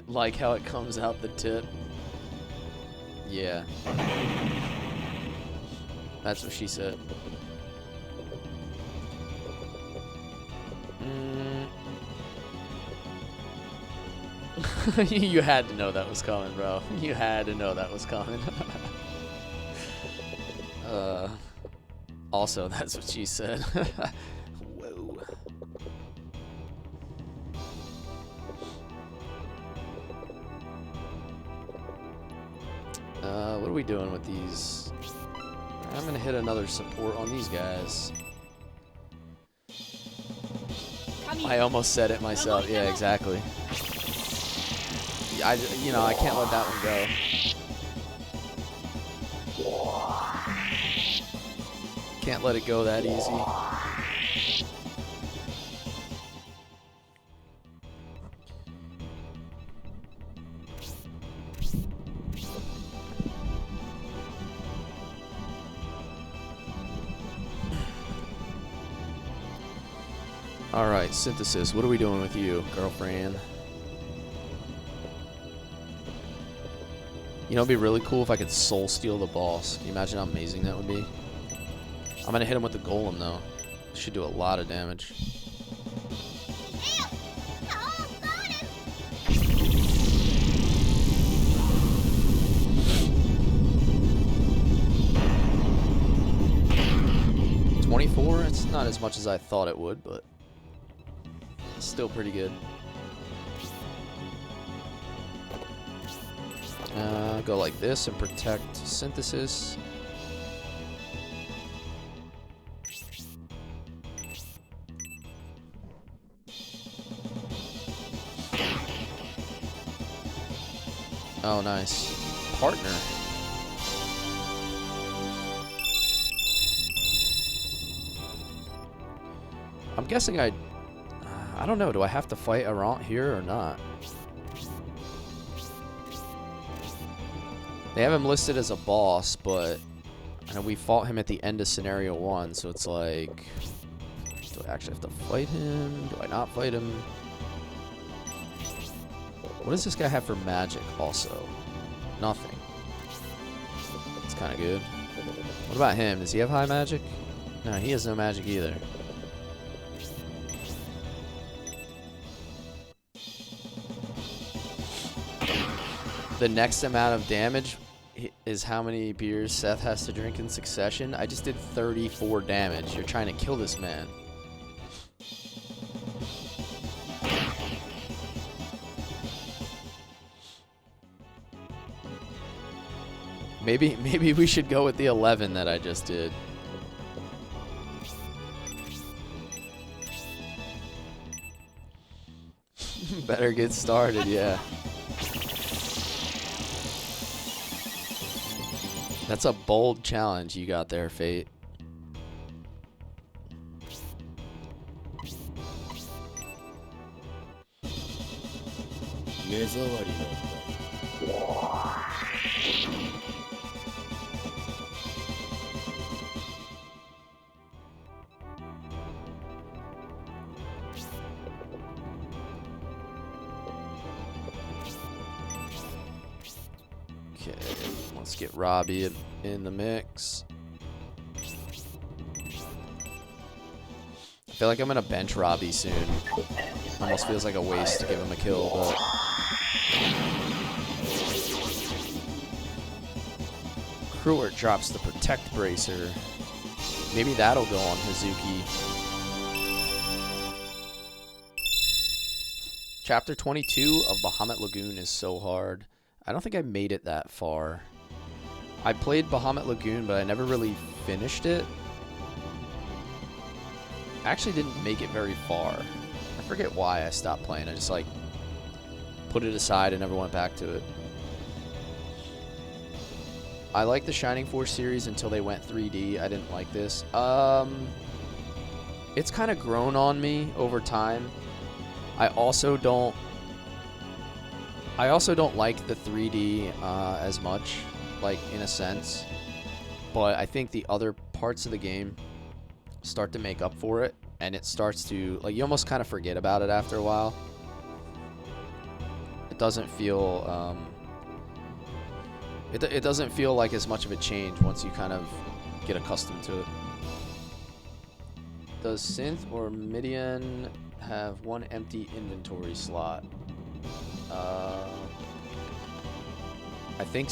Like how it comes out the tip. Yeah. That's what she said. You had to know that was coming, bro. You had to know that was coming. Also, that's what she said. Whoa. What are we doing with these? I'm gonna hit another support on these guys. I almost said it myself. Yeah, exactly. You know, I can't let that one go. Can't let it go that easy. Alright, synthesis. What are we doing with you, girlfriend? You know, it'd be really cool if I could soul steal the boss. Can you imagine how amazing that would be? I'm gonna hit him with the golem, though. Should do a lot of damage. It's not as much as I thought it would, but still pretty good. Go like this and protect synthesis. Oh, nice. Partner. I'm guessing I don't know. Do I have to fight Arant here or not? They have him listed as a boss, but I know we fought him at the end of Scenario 1, so it's like... Do I actually have to fight him? Do I not fight him? What does this guy have for magic also? Nothing. That's kind of good. What about him? Does he have high magic? No, he has no magic either. The next amount of damage is how many beers Seth has to drink in succession. I just did 34 damage. You're trying to kill this man. Maybe we should go with the 11 that I just did. Better get started, yeah. That's a bold challenge you got there, Fate. Okay, let's get Robbie in the mix. I feel like I'm gonna bench Robbie soon. Almost feels like a waste to give him a kill, but Cruert drops the Protect Bracer. Maybe that'll go on Hazuki. Chapter 22 of Bahamut Lagoon is so hard. I don't think I made it that far. I played Bahamut Lagoon, but I never really finished it. I actually didn't make it very far. I forget why I stopped playing. I just like put it aside and never went back to it. I like the Shining Force series until they went 3D. I didn't like this. It's kind of grown on me over time. I also don't like the 3D as much, like in a sense. But I think the other parts of the game start to make up for it, and it starts to, like, you almost kind of forget about it after a while. It doesn't feel it doesn't feel like as much of a change once you kind of get accustomed to it. Does Synth or Midian have one empty inventory slot? I think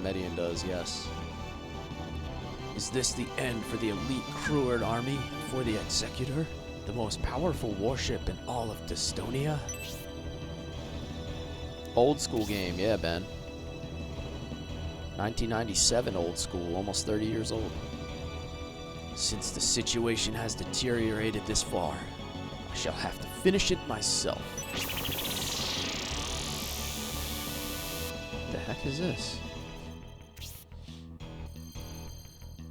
Median does, yes. Is this the end for the elite Cruard army? For the Executor? The most powerful warship in all of Dystonia? Old school game, yeah, Ben. 1997 old school, almost 30 years old. Since the situation has deteriorated this far, I shall have to finish it myself. What the heck is this?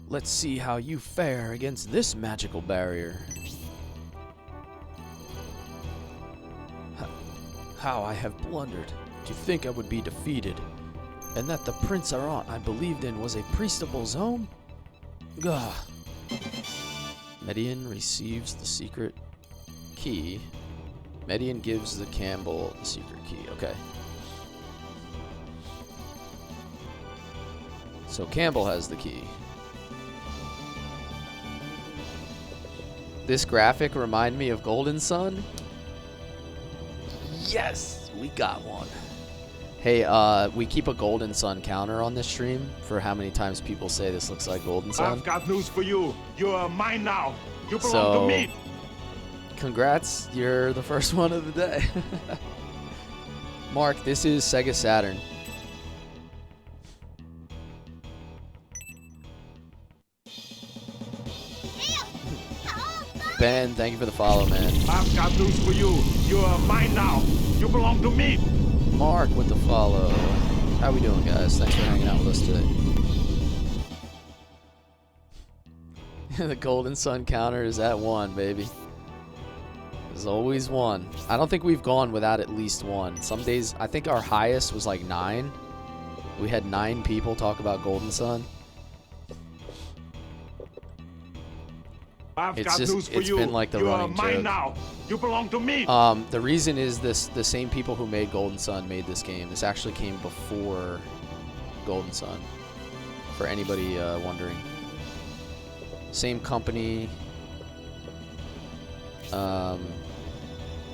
Let's see how you fare against this magical barrier. How I have blundered to think I would be defeated, and that the Prince Arant I believed in was a priest of Bolzome? Gah. Median receives the secret key. Median gives the Campbell the secret key. Okay. So Campbell has the key. This graphic remind me of Golden Sun. Yes, we got one. Hey, we keep a Golden Sun counter on this stream for how many times people say this looks like Golden Sun. I've got news for you. You're mine now. You belong to me. Congrats, you're the first one of the day. Mark, this is Sega Saturn. Ben, thank you for the follow, man. I've got news for you. You're mine now. You belong to me. Mark with the follow. How we doing, guys? Thanks for hanging out with us today. The Golden Sun counter is at 1, baby. There's always 1. I don't think we've gone without at least 1. Some days, I think our highest was like 9. We had 9 people talk about Golden Sun. It's been like the running joke. Now. You belong to me. The reason is the same people who made Golden Sun made this game. This actually came before Golden Sun, for anybody wondering. Same company.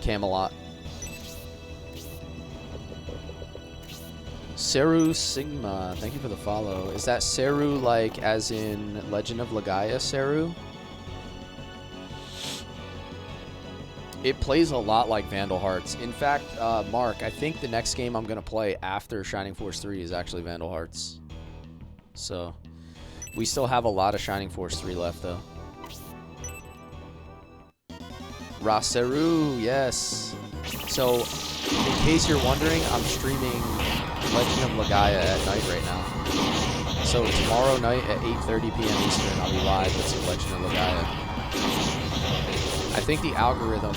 Camelot. Seru Sigma, thank you for the follow. Is that Seru like as in Legend of Legaia Seru? It plays a lot like Vandal Hearts. In fact, Mark, I think the next game I'm going to play after Shining Force 3 is actually Vandal Hearts. So, we still have a lot of Shining Force 3 left, though. Raseru, yes. So, in case you're wondering, I'm streaming Legend of Legaia at night right now. So, tomorrow night at 8:30 p.m. Eastern, I'll be live with some Legend of Legaia. I think the algorithm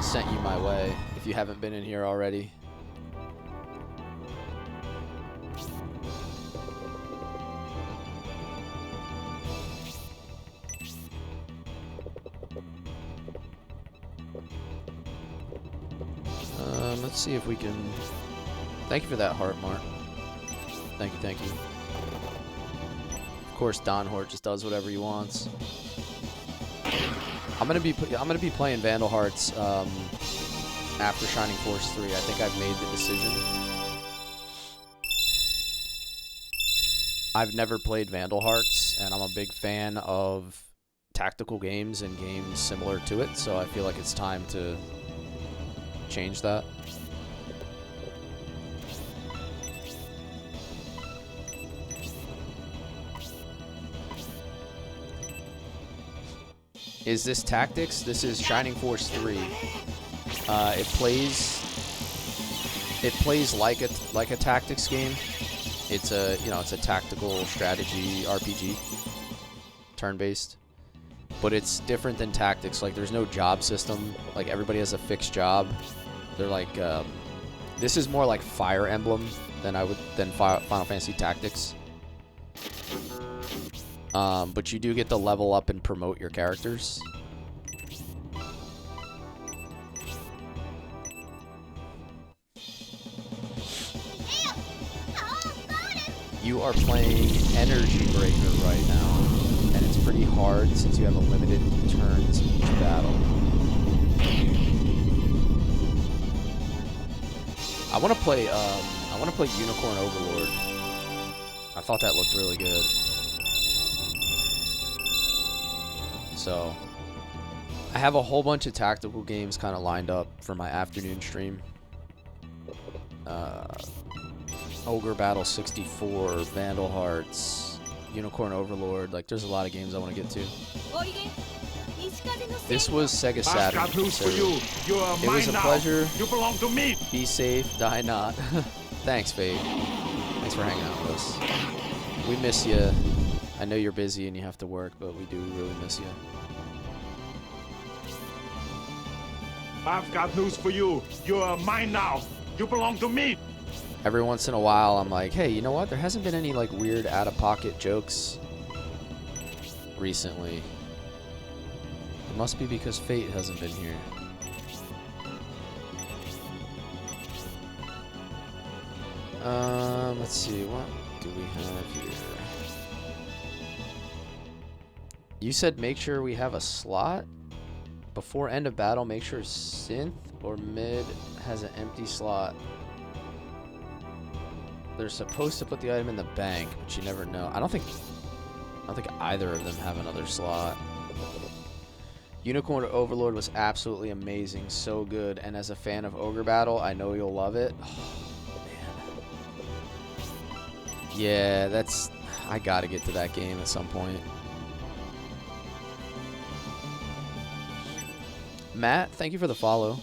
sent you my way, if you haven't been in here already. Let's see if we can... Thank you for that heart, Mark. Thank you, thank you. Of course, Don Hort just does whatever he wants. I'm gonna be playing Vandal Hearts after Shining Force 3. I think I've made the decision. I've never played Vandal Hearts, and I'm a big fan of tactical games and games similar to it, so I feel like it's time to change that. Is this Tactics? This is Shining Force 3. It plays like a Tactics game. It's a tactical strategy RPG, turn-based. But it's different than Tactics. Like, there's no job system. Like, everybody has a fixed job. They're like this is more like Fire Emblem than Final Fantasy Tactics. But you do get to level up and promote your characters. You are playing Energy Breaker right now, and it's pretty hard since you have a limited turns in each battle. I want to play Unicorn Overlord. I thought that looked really good. So, I have a whole bunch of tactical games kind of lined up for my afternoon stream. Ogre Battle 64, Vandal Hearts, Unicorn Overlord. Like, there's a lot of games I want to get to. This was Sega Saturn. I've got news for you. You are it was a pleasure. You belong to me. Be safe, die not. Thanks, Fade. Thanks for hanging out with us. We miss you. I know you're busy and you have to work, but we do really miss you. I've got news for you. You are mine now. You belong to me. Every once in a while, I'm like, hey, you know what? There hasn't been any like weird out-of-pocket jokes recently. And must be because Fate hasn't been here. Let's see, what do we have here? You said make sure we have a slot? Before end of battle, make sure synth or mid has an empty slot. They're supposed to put the item in the bank, but you never know. I don't think either of them have another slot. Unicorn Overlord was absolutely amazing, so good, and as a fan of Ogre Battle, I know you'll love it. Oh, man. Yeah, I gotta get to that game at some point. Matt, thank you for the follow.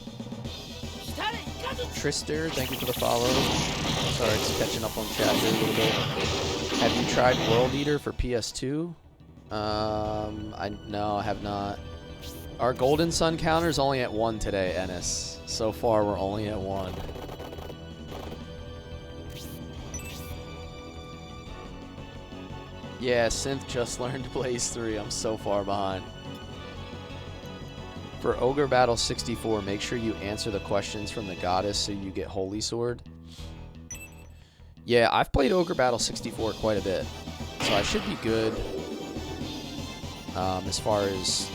Trister, thank you for the follow. Sorry, just catching up on chat here a little bit. Have you tried World Eater for PS2? No, I have not. Our Golden Sun counter is only at 1 today, Ennis. So far, we're only at 1. Yeah, Synth just learned Blaze 3. I'm so far behind. For Ogre Battle 64, make sure you answer the questions from the goddess so you get Holy Sword. Yeah, I've played Ogre Battle 64 quite a bit, so I should be good as far as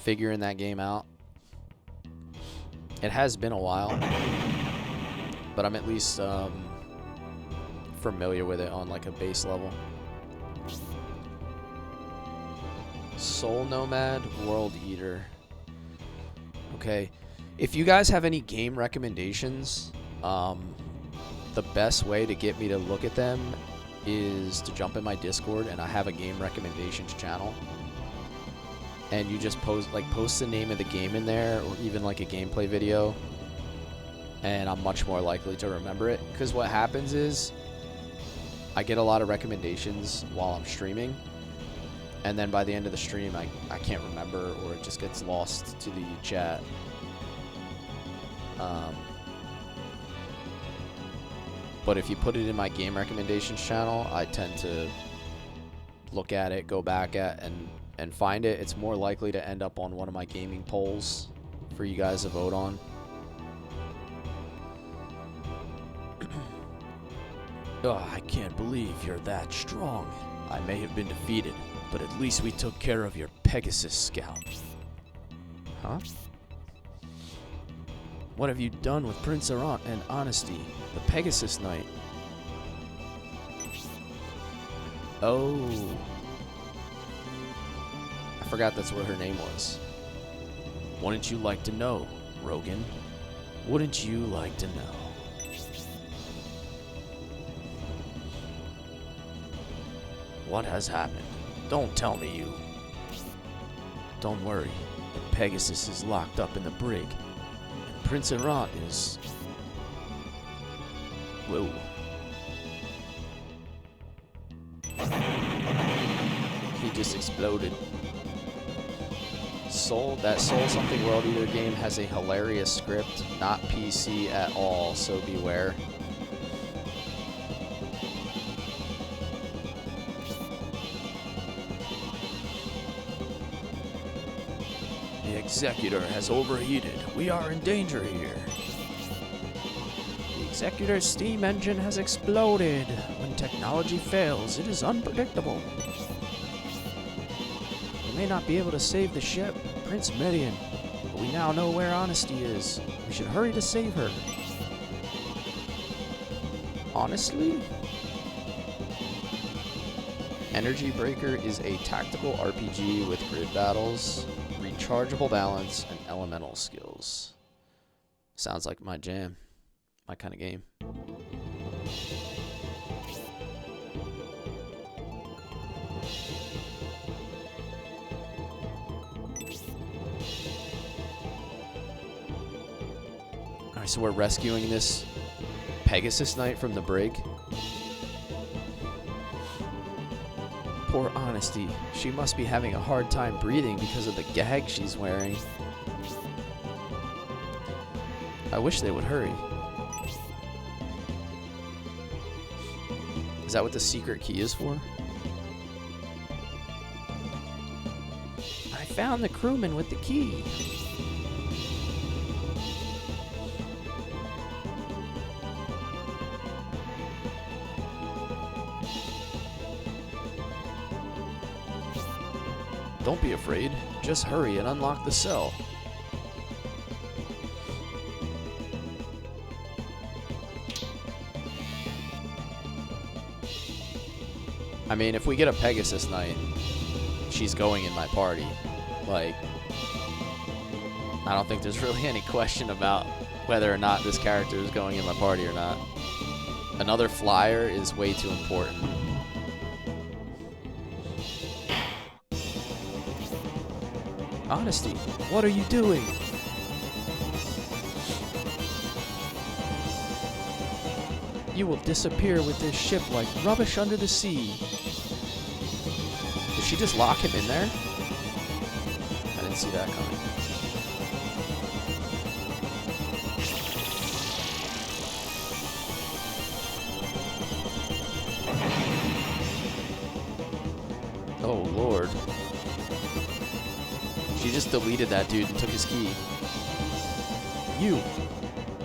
figuring that game out. It has been a while, but I'm at least familiar with it on like a base level. Soul Nomad, World Eater. Okay, if you guys have any game recommendations, the best way to get me to look at them is to jump in my Discord, and I have a game recommendations channel. And you just post the name of the game in there, or even like a gameplay video, and I'm much more likely to remember it. Because what happens is I get a lot of recommendations while I'm streaming, and then by the end of the stream I can't remember, or it just gets lost to the chat. But if you put it in my game recommendations channel, I tend to look at it, go back at, and find it. It's more likely to end up on one of my gaming polls for you guys to vote on. Oh, I can't believe you're that strong. I may have been defeated, but at least we took care of your Pegasus scout. Huh? What have you done with Prince Arant and Honesty, the Pegasus Knight? Oh. I forgot that's what her name was. Wouldn't you like to know, Rogan? Wouldn't you like to know? What has happened? Don't tell me you. Don't worry. The Pegasus is locked up in the brig. And Prince Arant is... Whoa. He just exploded. That Soul Something World Eater game has a hilarious script, not PC at all, so beware. The Executor has overheated. We are in danger here. The Executor's steam engine has exploded. When technology fails, it is unpredictable. We may not be able to save the ship, Prince Meridian, but we now know where Honesty is. We should hurry to save her. Honestly? Energy Breaker is a tactical RPG with grid battles, rechargeable balance, and elemental skills. Sounds like my jam. My kind of game. Alright, so we're rescuing this Pegasus Knight from the brig. Poor Honesty. She must be having a hard time breathing because of the gag she's wearing. I wish they would hurry. Is that what the secret key is for? I found the crewman with the key. Don't be afraid. Just hurry and unlock the cell. I mean, if we get a Pegasus Knight, she's going in my party. Like, I don't think there's really any question about whether or not this character is going in my party or not. Another flyer is way too important. Honesty, what are you doing? You will disappear with this ship like rubbish under the sea. Did she just lock him in there? I didn't see that coming. Oh, Lord. She just deleted that dude and took his key.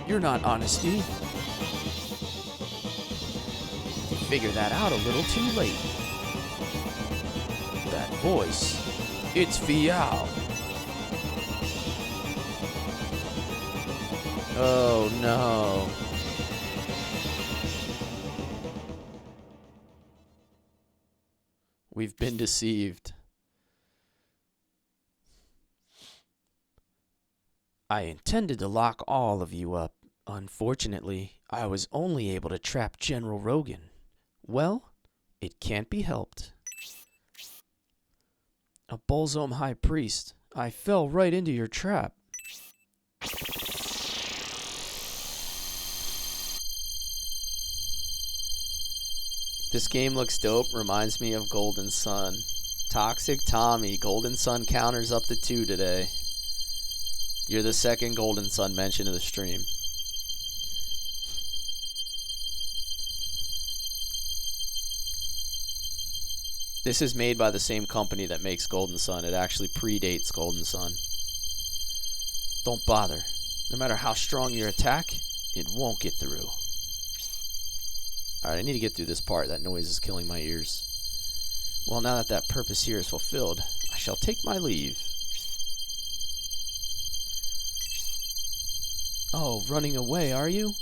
You're not Honesty. Figure that out a little too late. That voice, it's Vial. Oh no. We've been deceived. I intended to lock all of you up. Unfortunately, I was only able to trap General Rogan. Well, it can't be helped. A Bolzome High Priest, I fell right into your trap. This game looks dope, reminds me of Golden Sun. Toxic Tommy, Golden Sun counters up to 2 today. You're the second Golden Sun mention of the stream. This is made by the same company that makes Golden Sun. It actually predates Golden Sun. Don't bother. No matter how strong your attack, it won't get through. Alright, I need to get through this part. That noise is killing my ears. Well, now that that purpose here is fulfilled, I shall take my leave. Oh, running away, are you?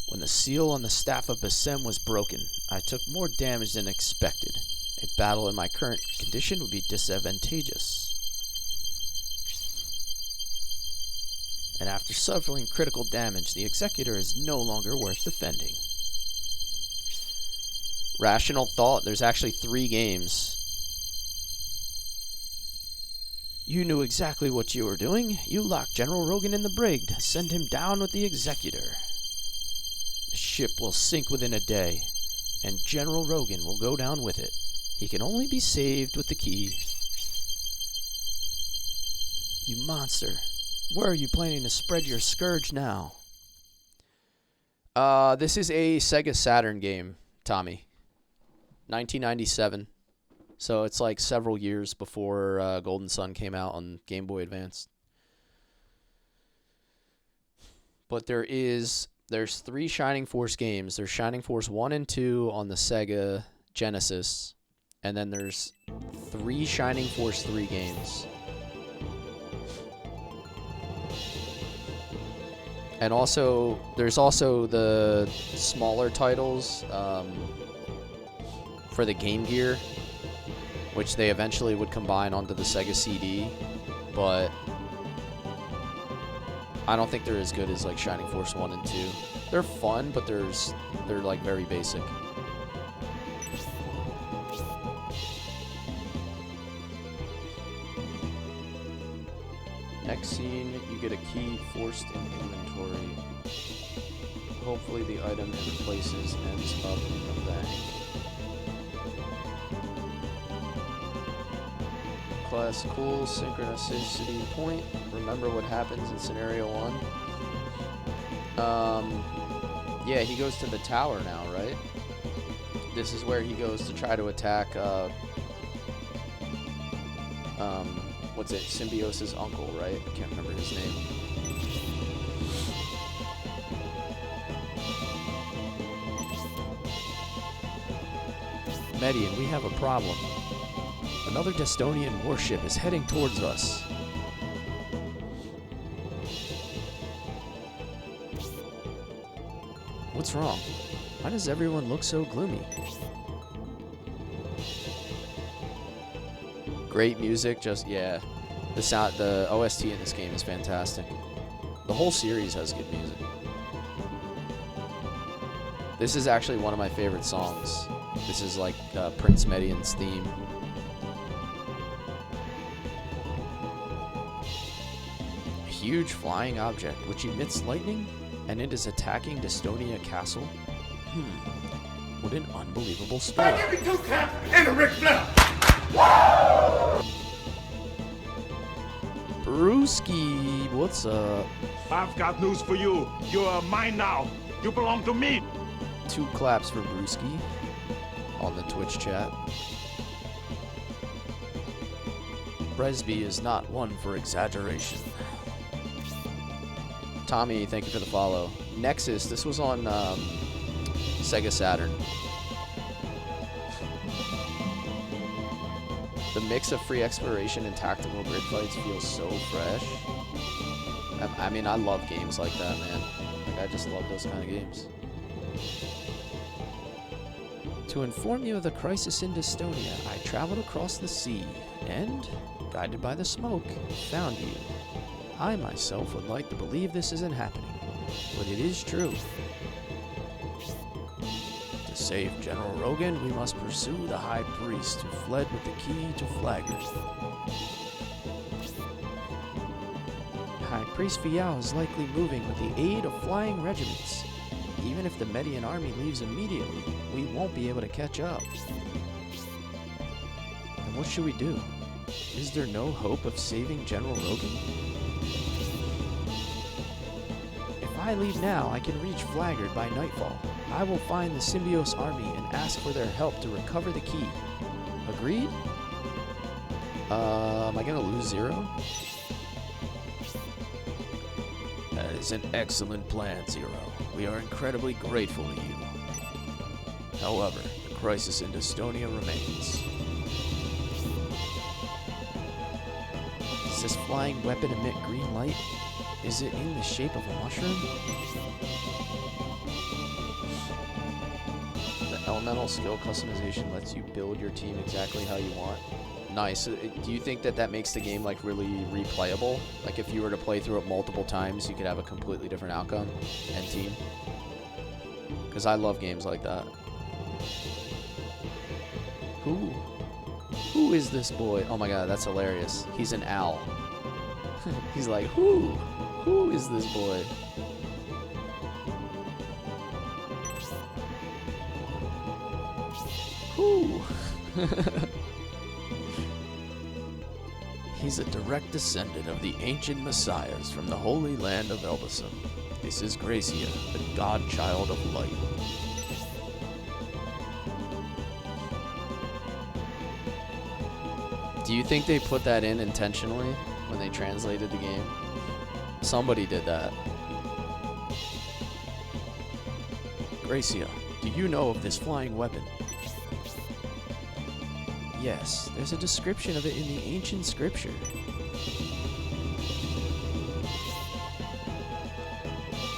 When the seal on the staff of Bassem was broken, I took more damage than expected. A battle in my current condition would be disadvantageous. And after suffering critical damage, the Executor is no longer worth defending. Rational Thought, there's actually 3 games. You knew exactly what you were doing. You locked General Rogan in the brig to send him down with the Executor. The ship will sink within a day, and General Rogan will go down with it. He can only be saved with the key. You monster. Where are you planning to spread your scourge now? This is a Sega Saturn game, Tommy. 1997. So it's like several years before Golden Sun came out on Game Boy Advance. But there's 3 Shining Force games. There's Shining Force 1 and 2 on the Sega Genesis. And then there's 3 Shining Force 3 games. And also, there's also the smaller titles for the Game Gear, which they eventually would combine onto the Sega CD, but I don't think they're as good as like Shining Force 1 and 2. They're fun, but they're like very basic. Next scene, you get a key forced in inventory. Hopefully the item it replaces ends up in the bank. Cless, cool, synchronicity point. Remember what happens in scenario 1? Yeah, he goes to the tower now, right? This is where he goes to try to attack, what's it, Symbios's uncle, right? I can't remember his name. Median, we have a problem. Another Destonian warship is heading towards us. What's wrong? Why does everyone look so gloomy? Great music, just, yeah. The OST in this game is fantastic. The whole series has good music. This is actually one of my favorite songs. This is like Prince Median's theme. A huge flying object which emits lightning and it is attacking Destonia Castle. What an unbelievable spell. Give me 2 claps and a Ric Flair. Brewski, what's up? I've got news for you. You're mine now. You belong to me. 2 claps for Brewski on the Twitch chat. Bresby is not one for exaggeration. Tommy, thank you for the follow. Nexus, this was on Sega Saturn. The mix of free exploration and tactical grid fights feels so fresh. I mean, I love games like that, man. Like, I just love those kind of games. To inform you of the crisis in Destonia, I traveled across the sea and, guided by the smoke, found you. I myself would like to believe this isn't happening, but it is true. To save General Rogan, we must pursue the High Priest who fled with the key to Flagger. High Priest Fiao is likely moving with the aid of flying regiments. Even if the Median army leaves immediately, we won't be able to catch up. And what should we do? Is there no hope of saving General Rogan? If I leave now, I can reach Flaggard by nightfall. I will find the Symbios army and ask for their help to recover the key. Agreed? Am I gonna lose 0? That is an excellent plan, Zero. We are incredibly grateful to you. However, the crisis in Destonia remains. Does this flying weapon emit green light? Is it in the shape of a mushroom? The elemental skill customization lets you build your team exactly how you want. Nice. Do you think that that makes the game like really replayable? Like if you were to play through it multiple times, you could have a completely different outcome and team? Because I love games like that. Who is this boy? Oh my god, that's hilarious. He's an owl. He's like, who is this boy? Who? He's a direct descendant of the ancient messiahs from the holy land of Elbasum. This is Gracia, the godchild of light. Do you think they put that in intentionally when they translated the game? Somebody did that. Gracia, do you know of this flying weapon? Yes, there's a description of it in the ancient scripture.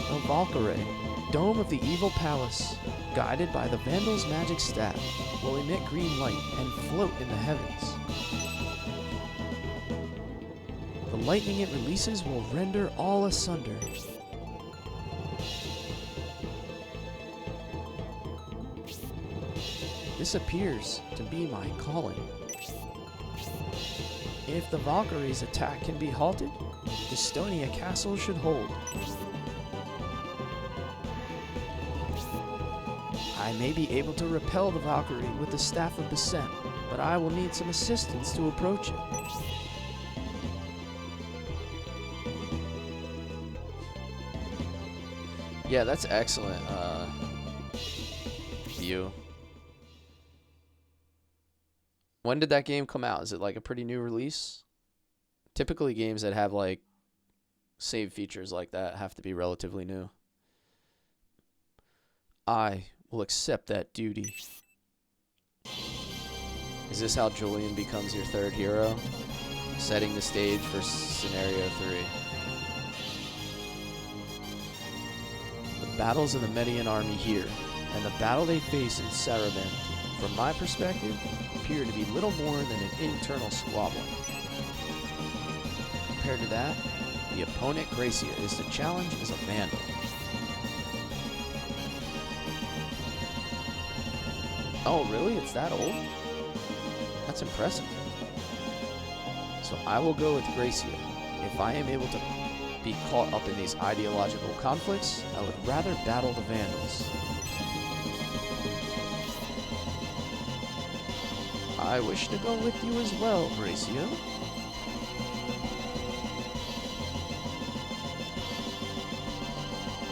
The Valkyrie, dome of the evil palace, guided by the Vandal's magic staff, will emit green light and float in the heavens. The lightning it releases will render all asunder. This appears to be my calling. If the Valkyrie's attack can be halted, Destonia Castle should hold. I may be able to repel the Valkyrie with the Staff of Descent, but I will need some assistance to approach it. Yeah, that's excellent, view. When did that game come out? Is it like a pretty new release? Typically games that have like save features like that have to be relatively new. I will accept that duty. Is this how Julian becomes your third hero? Setting the stage for scenario 3. The battles of the Median army here, and the battle they face in Saraband, from my perspective, appear to be little more than an internal squabble. Compared to that, the opponent Gracia is to challenge as a vandal. Oh, really? It's that old? That's impressive. So I will go with Gracia. If I am able to be caught up in these ideological conflicts, I would rather battle the Vandals. I wish to go with you as well, Gracia.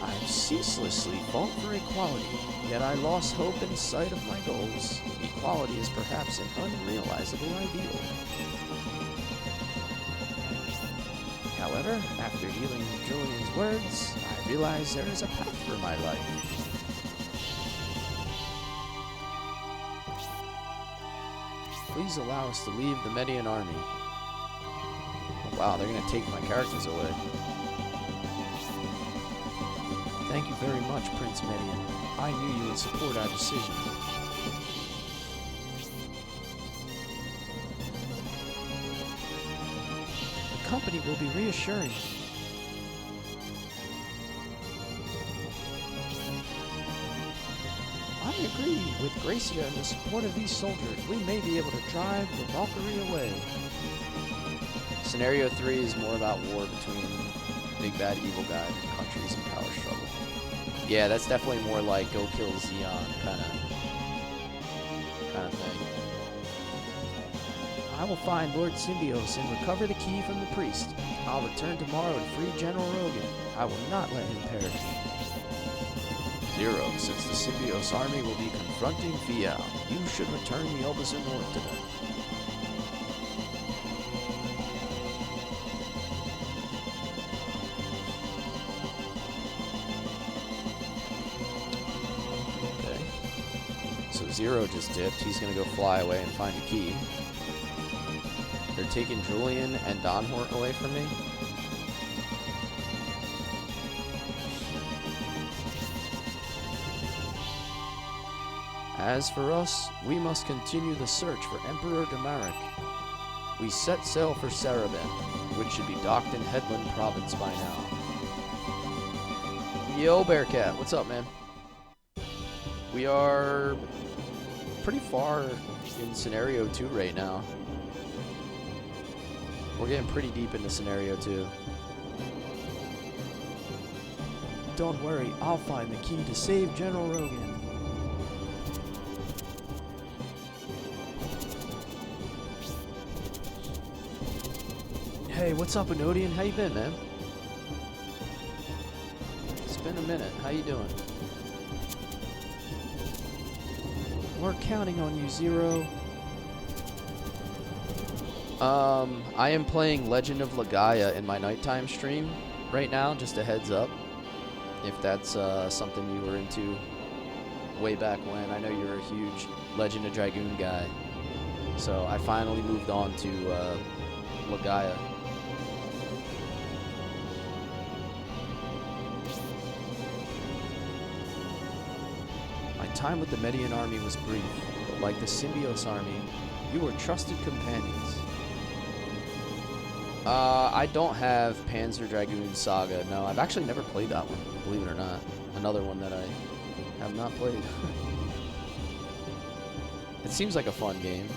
I've ceaselessly fought for equality, yet I lost hope in sight of my goals. Equality is perhaps an unrealizable ideal. However, after hearing Julian's words, I realize there is a path for my life. Please allow us to leave the Median army. Oh, wow, they're going to take my characters away. Thank you very much, Prince Median. I knew you would support our decision. The company will be reassuring. I agree with Gracia in the support of these soldiers. We may be able to drive the Valkyrie away. Scenario 3 is more about war between big bad evil guy and countries in power struggle. Yeah, that's definitely more like go kill Xeon kind of thing. I will find Lord Symbios and recover the key from the priest. I'll return tomorrow and free General Rogan. I will not let him perish. 0, since the Symbios army will be confronting Fial, you should return the Elbasan North to them. Okay. So 0 just dipped. He's going to go fly away and find a key. They're taking Julian and Donhort away from me. As for us, we must continue the search for Emperor Demarik. We set sail for Saraband, which should be docked in Headland Province by now. Yo, Bearcat, what's up, man? We are pretty far in Scenario 2 right now. We're getting pretty deep into Scenario 2. Don't worry, I'll find the key to save General Rogan. Hey, what's up, Anodian? How you been, man? It's been a minute. How you doing? We're counting on you, 0. I am playing Legend of Legaia in my nighttime stream right now, just a heads up. If that's something you were into way back when. I know you're a huge Legend of Dragoon guy. So I finally moved on to Legaia. My time with the Median army was brief, but like the Symbios army, you were trusted companions. I don't have Panzer Dragoon Saga. No, I've actually never played that one, believe it or not. Another one that I have not played. It seems like a fun game.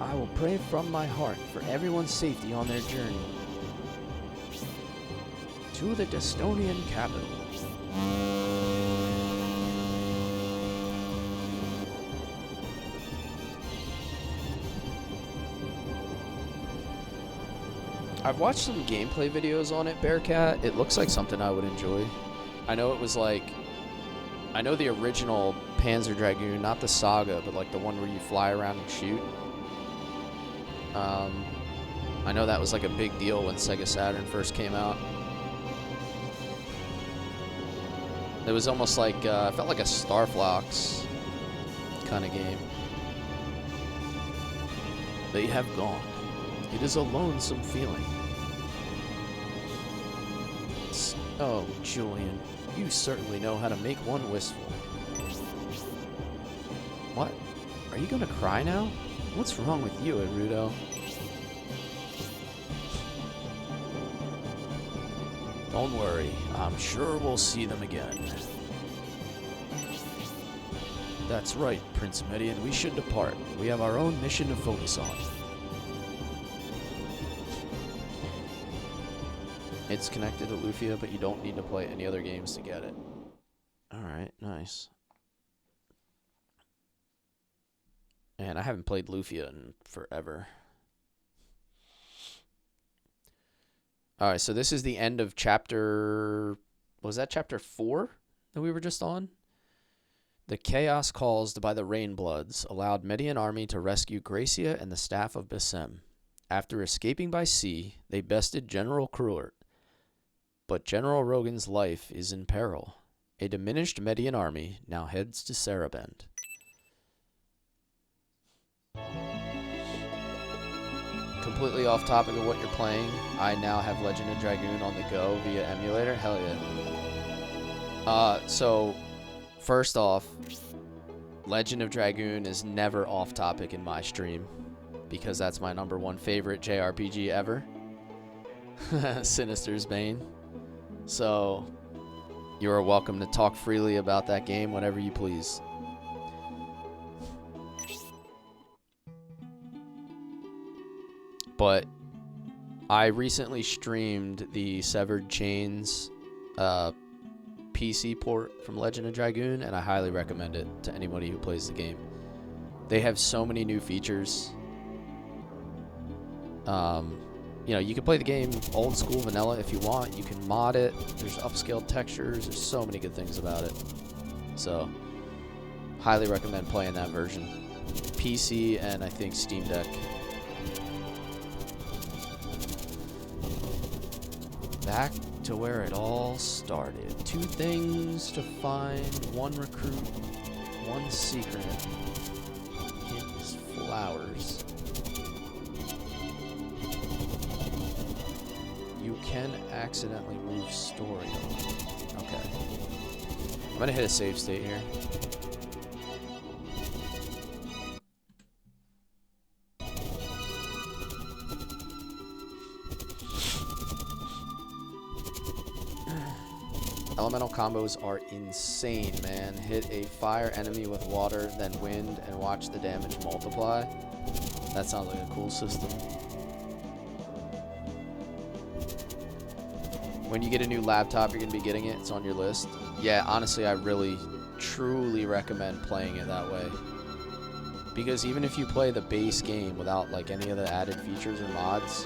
I will pray from my heart for everyone's safety on their journey to the Destonian capital. I've watched some gameplay videos on it, Bearcat. It looks like something I would enjoy. I know I know the original Panzer Dragoon, not the Saga, but like the one where you fly around and shoot. I know that was like a big deal when Sega Saturn first came out. It was almost like, it felt like a Star Fox kind of game. They have gone. It is a lonesome feeling. Oh, Julian, you certainly know how to make one wistful. What? Are you gonna cry now? What's wrong with you, Erudo? Don't worry, I'm sure we'll see them again. That's right, Prince Median, we should depart. We have our own mission to focus on. It's connected to Lufia, but you don't need to play any other games to get it. Alright, nice. And I haven't played Lufia in forever. Alright, so this is the end of chapter... Was that chapter 4 that we were just on? The chaos caused by the Rainbloods allowed Median army to rescue Gracia and the staff of Bassem. After escaping by sea, they bested General Cruert. But General Rogan's life is in peril. A diminished Median army now heads to Sarabend. Completely off topic of what you're playing, I now have Legend of Dragoon on the go via emulator. Hell yeah. So, first off, Legend of Dragoon is never off topic in my stream, because that's my #1 favorite JRPG ever. Sinister's Bane. So, you are welcome to talk freely about that game whenever you please. But I recently streamed the Severed Chains PC port from Legend of Dragoon, and I highly recommend it to anybody who plays the game. They have so many new features. You know, you can play the game old school vanilla if you want. You can mod it. There's upscaled textures. There's so many good things about it. So, highly recommend playing that version. PC and I think Steam Deck. Back to where it all started. 2 things to find, 1 recruit, 1 secret. His flowers. You can accidentally move story. Okay. I'm gonna hit a save state here. Elemental combos are insane, man. Hit a fire enemy with water, then wind, and watch the damage multiply. That sounds like a cool system. When you get a new laptop, you're going to be getting it. It's on your list. Yeah, honestly, I really, truly recommend playing it that way. Because even if you play the base game without like any of the added features or mods,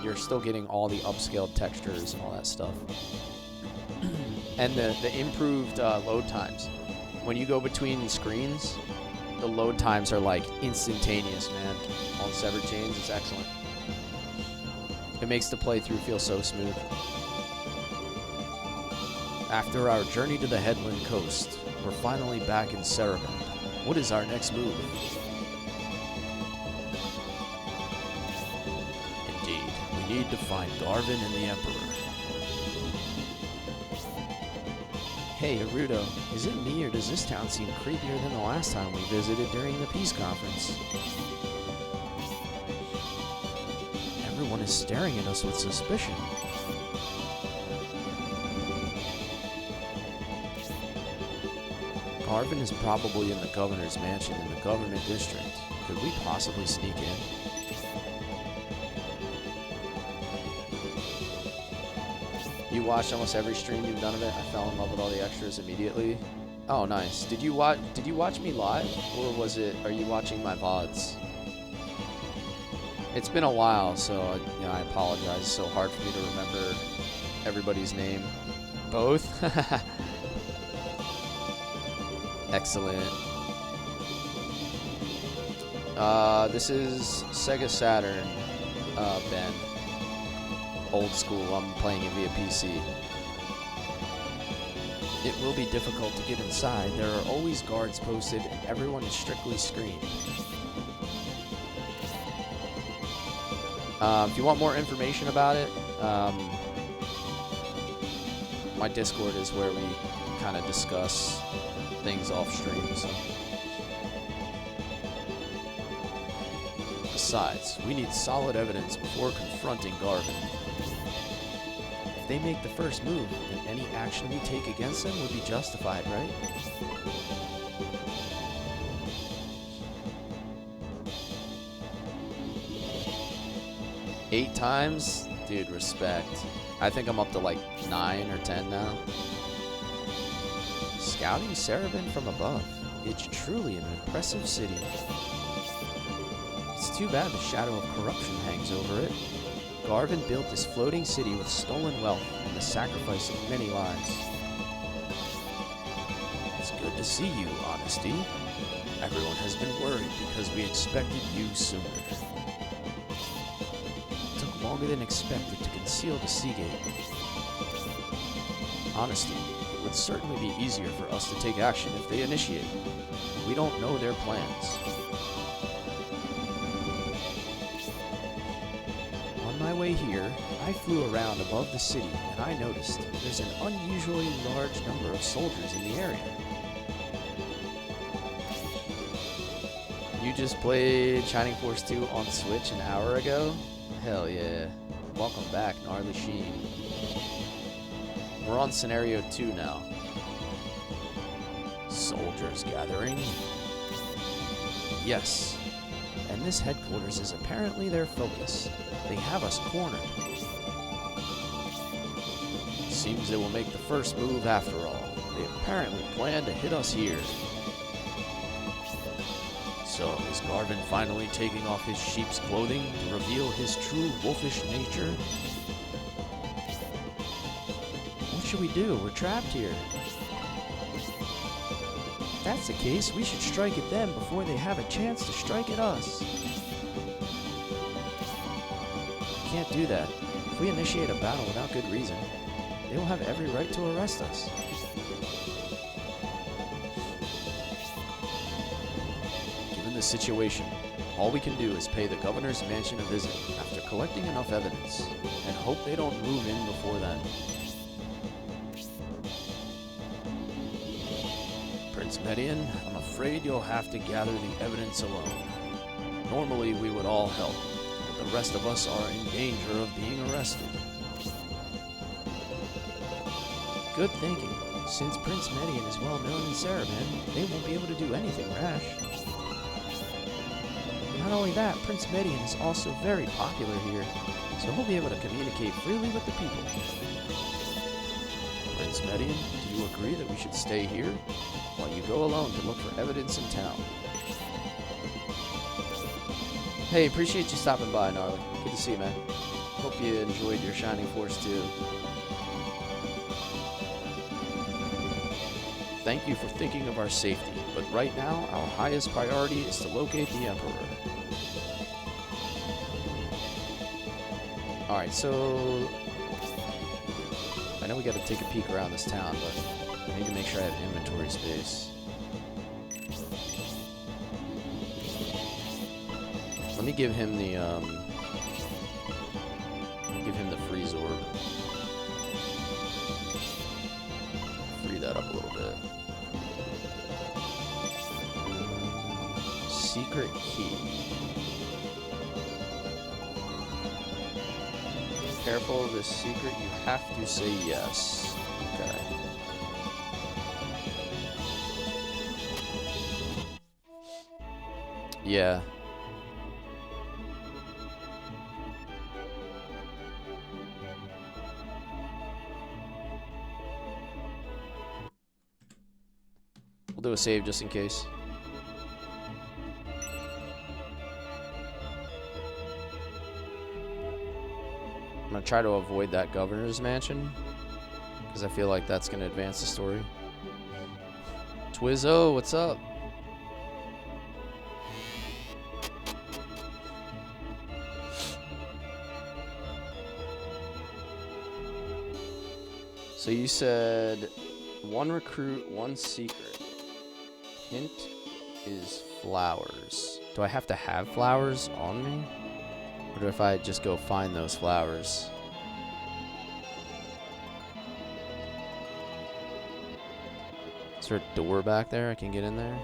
you're still getting all the upscaled textures and all that stuff. And the improved load times. When you go between screens, the load times are like instantaneous, man. On Severed Chains, it's excellent. It makes the playthrough feel so smooth. After our journey to the Headland Coast, we're finally back in Saraband. What is our next move? Indeed, we need to find Garvin and the Emperor. Hey, Erudo, is it me or does this town seem creepier than the last time we visited during the peace conference? Everyone is staring at us with suspicion. Garvin is probably in the governor's mansion in the government district. Could we possibly sneak in? You watched almost every stream you've done of it. I fell in love with all the extras immediately. Oh, nice. Did you watch me live, or are you watching my VODs? It's been a while, so I apologize. It's so hard for me to remember everybody's name. Both? Excellent. This is Sega Saturn, Ben. Old school, I'm playing it via PC. It will be difficult to get inside. There are always guards posted and everyone is strictly screened. If you want more information about it, my Discord is where we kind of discuss things off stream. So. Besides, we need solid evidence before confronting Garvin. If they make the first move, then any action we take against them would be justified, right? Eight times? Dude, respect. I think I'm up to like 9 or 10 now. Scouting Sarabin from above. It's truly an impressive city. It's too bad the shadow of corruption hangs over it. Garvin built this floating city with stolen wealth and the sacrifice of many lives. It's good to see you, Honesty. Everyone has been worried because we expected you sooner. It took longer than expected to conceal the Seagate. Honesty, it would certainly be easier for us to take action if they initiate. We don't know their plans. On my way here, I flew around above the city and I noticed there's an unusually large number of soldiers in the area. You just played Shining Force 2 on Switch an hour ago? Hell yeah. Welcome back, Gnarly Sheen. We're on scenario 2 now. Soldiers gathering? Yes. And this headquarters is apparently their focus. They have us cornered. Seems they will make the first move after all. They apparently plan to hit us here. So, is Garvin finally taking off his sheep's clothing to reveal his true wolfish nature? What should we do? We're trapped here. If that's the case, we should strike at them before they have a chance to strike at us. We can't do that. If we initiate a battle without good reason, they will have every right to arrest us. The situation, all we can do is pay the governor's mansion a visit after collecting enough evidence, and hope they don't move in before then. Prince Median, I'm afraid you'll have to gather the evidence alone. Normally we would all help, but the rest of us are in danger of being arrested. Good thinking. Since Prince Median is well known in Sarabin, they won't be able to do anything rash. Not only that, Prince Median is also very popular here, so he'll be able to communicate freely with the people. Prince Median, do you agree that we should stay here, while you go alone to look for evidence in town? Hey, appreciate you stopping by, Gnarly. Good to see you, man. Hope you enjoyed your Shining Force 2. Thank you for thinking of our safety, but right now, our highest priority is to locate the Emperor. Alright, so I know we gotta take a peek around this town, but I need to make sure I have inventory space. Let me give him the freeze orb. Free that up a little bit. Secret key. Careful of this secret, you have to say yes. Okay. Yeah. We'll do a save just in case. I'm going to try to avoid that governor's mansion, because I feel like that's going to advance the story. Twizzo, what's up? So you said 1 recruit, 1 secret. Hint is flowers. Do I have to have flowers on me? Or do if I just go find those flowers? Is there a door back there I can get in there?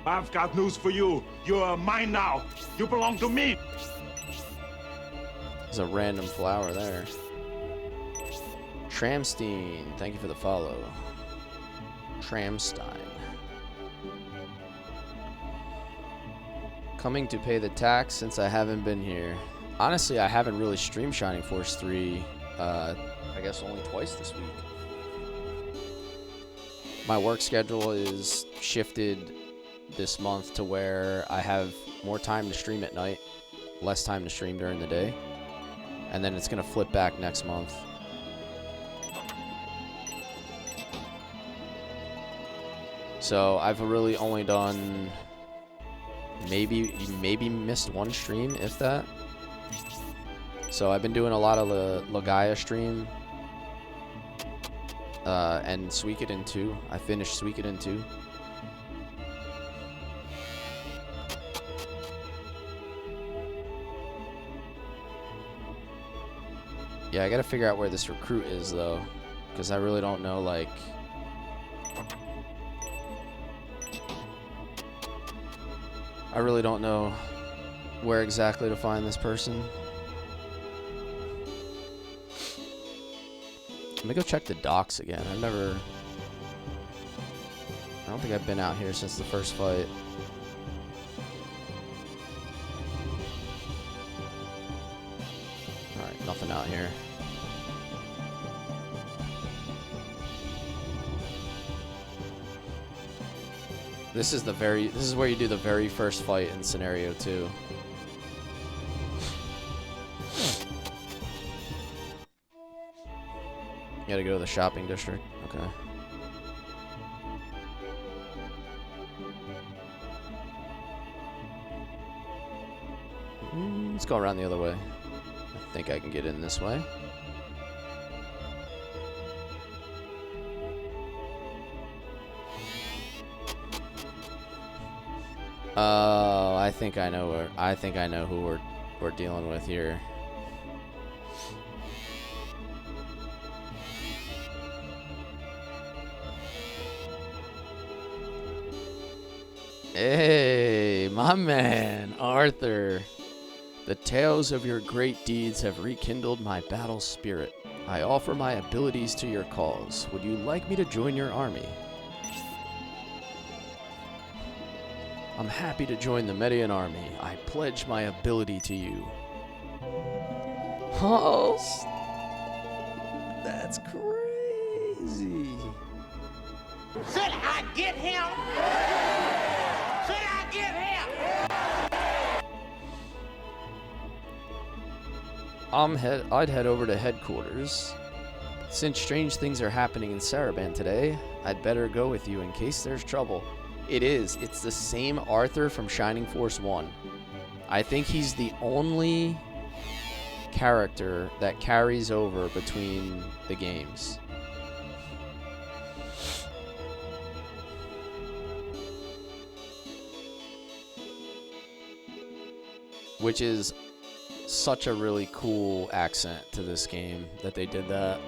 I've got news for you. You're mine now. You belong to me. There's a random flower there. Tramstein, thank you for the follow. Tramstein. Coming to pay the tax since I haven't been here. Honestly, I haven't really streamed Shining Force 3, I guess only twice this week. My work schedule is shifted this month to where I have more time to stream at night, less time to stream during the day, and then it's gonna flip back next month. So I've really only done maybe missed 1 stream, if that. So I've been doing a lot of Legaia stream and Suikoden 2. I finished Suikoden 2. Yeah, I gotta figure out where this recruit is, though, because I really don't know, like... I really don't know where exactly to find this person. Let me go check the docks again. I don't think I've been out here since the first fight. Alright, nothing out here. This is where you do the very first fight in scenario 2. You gotta go to the shopping district. Okay. Let's go around the other way. I think I can get in this way. Oh, I think I know who we're dealing with here. Hey, my man, Arthur. The tales of your great deeds have rekindled my battle spirit. I offer my abilities to your cause. Would you like me to join your army? I'm happy to join the Median army. I pledge my ability to you. Oh, that's crazy. Should I get him? Should I get him? I'd head over to headquarters. Since strange things are happening in Saraban today, I'd better go with you in case there's trouble. It is. It's the same Arthur from Shining Force 1. I think he's the only character that carries over between the games. Which is such a really cool accent to this game that they did that.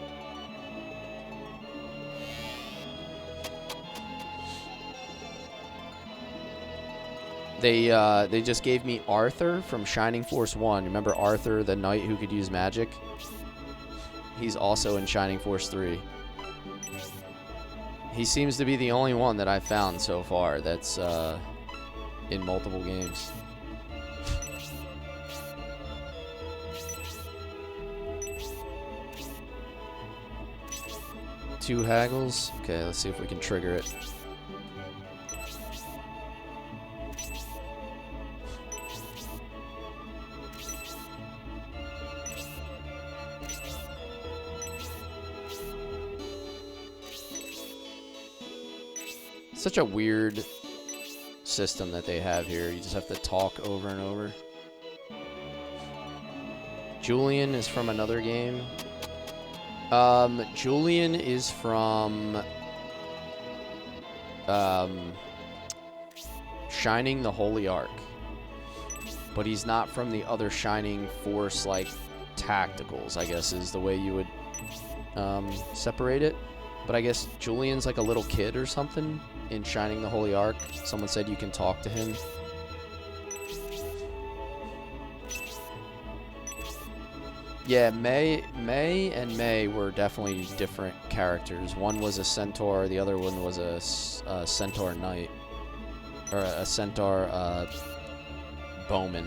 They just gave me Arthur from Shining Force 1. Remember Arthur, the knight who could use magic? He's also in Shining Force 3. He seems to be the only one that I've found so far that's in multiple games. Two haggles. Okay, let's see if we can trigger it. Such a weird system that they have here. You just have to talk over and over. Julian is from another game. Julian is from Shining the Holy Ark. But he's not from the other Shining Force, like, tacticals, I guess is the way you would separate it. But I guess Julian's like a little kid or something in Shining the Holy Ark. Someone said you can talk to him. Yeah, May and May were definitely different characters. One was a centaur, the other one was a centaur knight. Or a centaur bowman.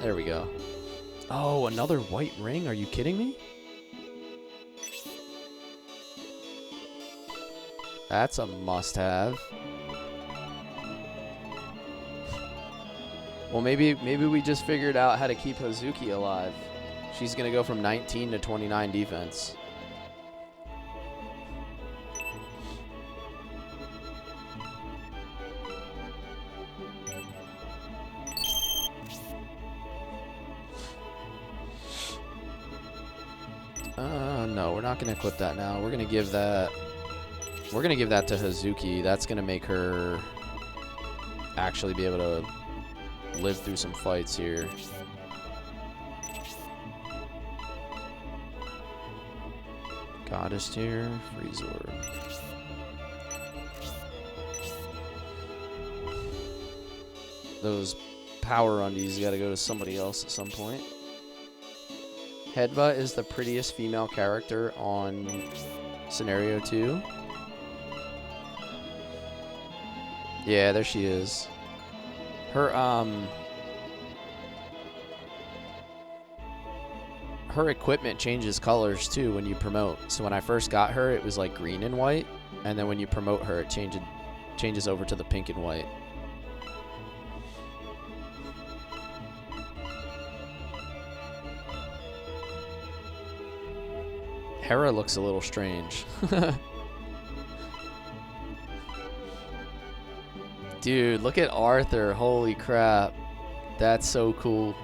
There we go. Oh, another white ring? Are you kidding me? That's a must-have. Well, maybe we just figured out how to keep Hazuki alive. She's gonna go from 19 to 29 defense. No, we're not gonna equip that now. We're gonna give that to Hazuki. That's gonna make her actually be able to live through some fights here. Goddess tier, freeze orb. Those power undies gotta go to somebody else at some point. Hedva is the prettiest female character on Scenario 2. Yeah, there she is. Her equipment changes colors too when you promote. So when I first got her, it was like green and white, and then when you promote her, it changes over to the pink and white. Hera looks a little strange. Dude, look at Arthur. Holy crap. That's so cool.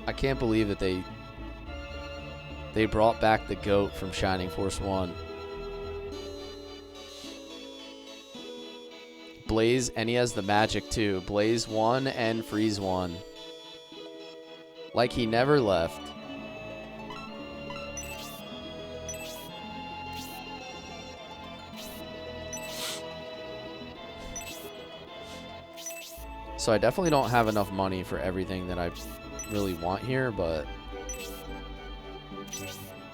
I can't believe that they brought back the GOAT from Shining Force 1. Blaze, and he has the magic too. Blaze 1 and Freeze 1. Like he never left. So I definitely don't have enough money for everything that I really want here, but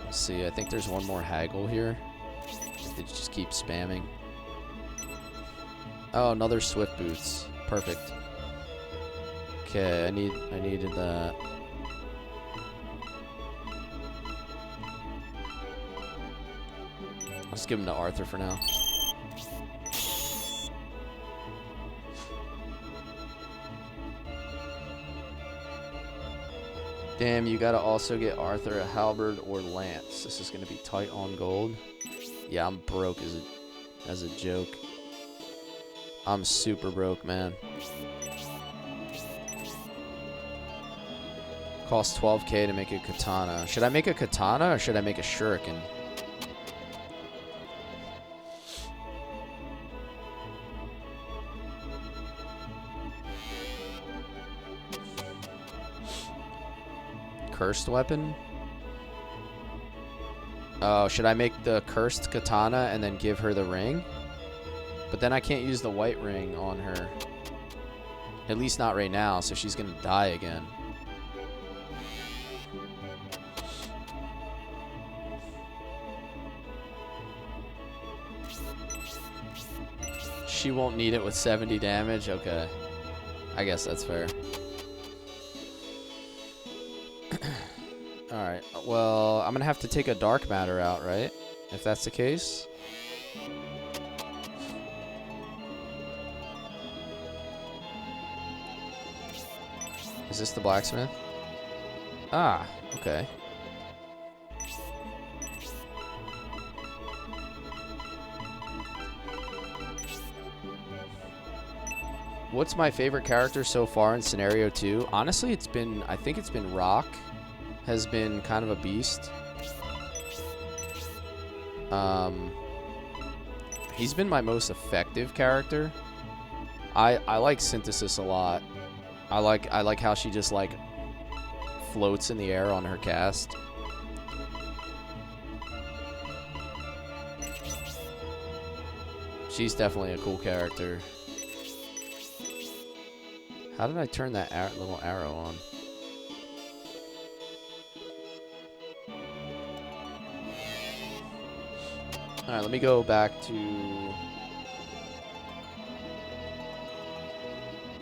let's see. I think there's one more haggle here. They just keep spamming. Oh, another Swift Boots. Perfect. Okay, I needed that. Let's give him to Arthur for now. Damn, you gotta also get Arthur a halberd or lance. This is gonna be tight on gold. Yeah, I'm broke as a joke. I'm super broke, man. Costs 12k to make a katana. Should I make a katana or should I make a shuriken? Cursed weapon? Oh, should I make the cursed katana and then give her the ring? But then I can't use the white ring on her. At least not right now, so she's gonna die again. She won't need it with 70 damage? Okay. I guess that's fair. Alright, well, I'm gonna have to take a dark matter out, right? If that's the case. Is this the blacksmith? Ah, okay. What's my favorite character so far in Scenario 2? Honestly, I think it's been Rock. Has been kind of a beast. He's been my most effective character. I like Synthesis a lot. I like how she just like floats in the air on her cast. She's definitely a cool character. How did I turn that little arrow on? Alright, let me go back to...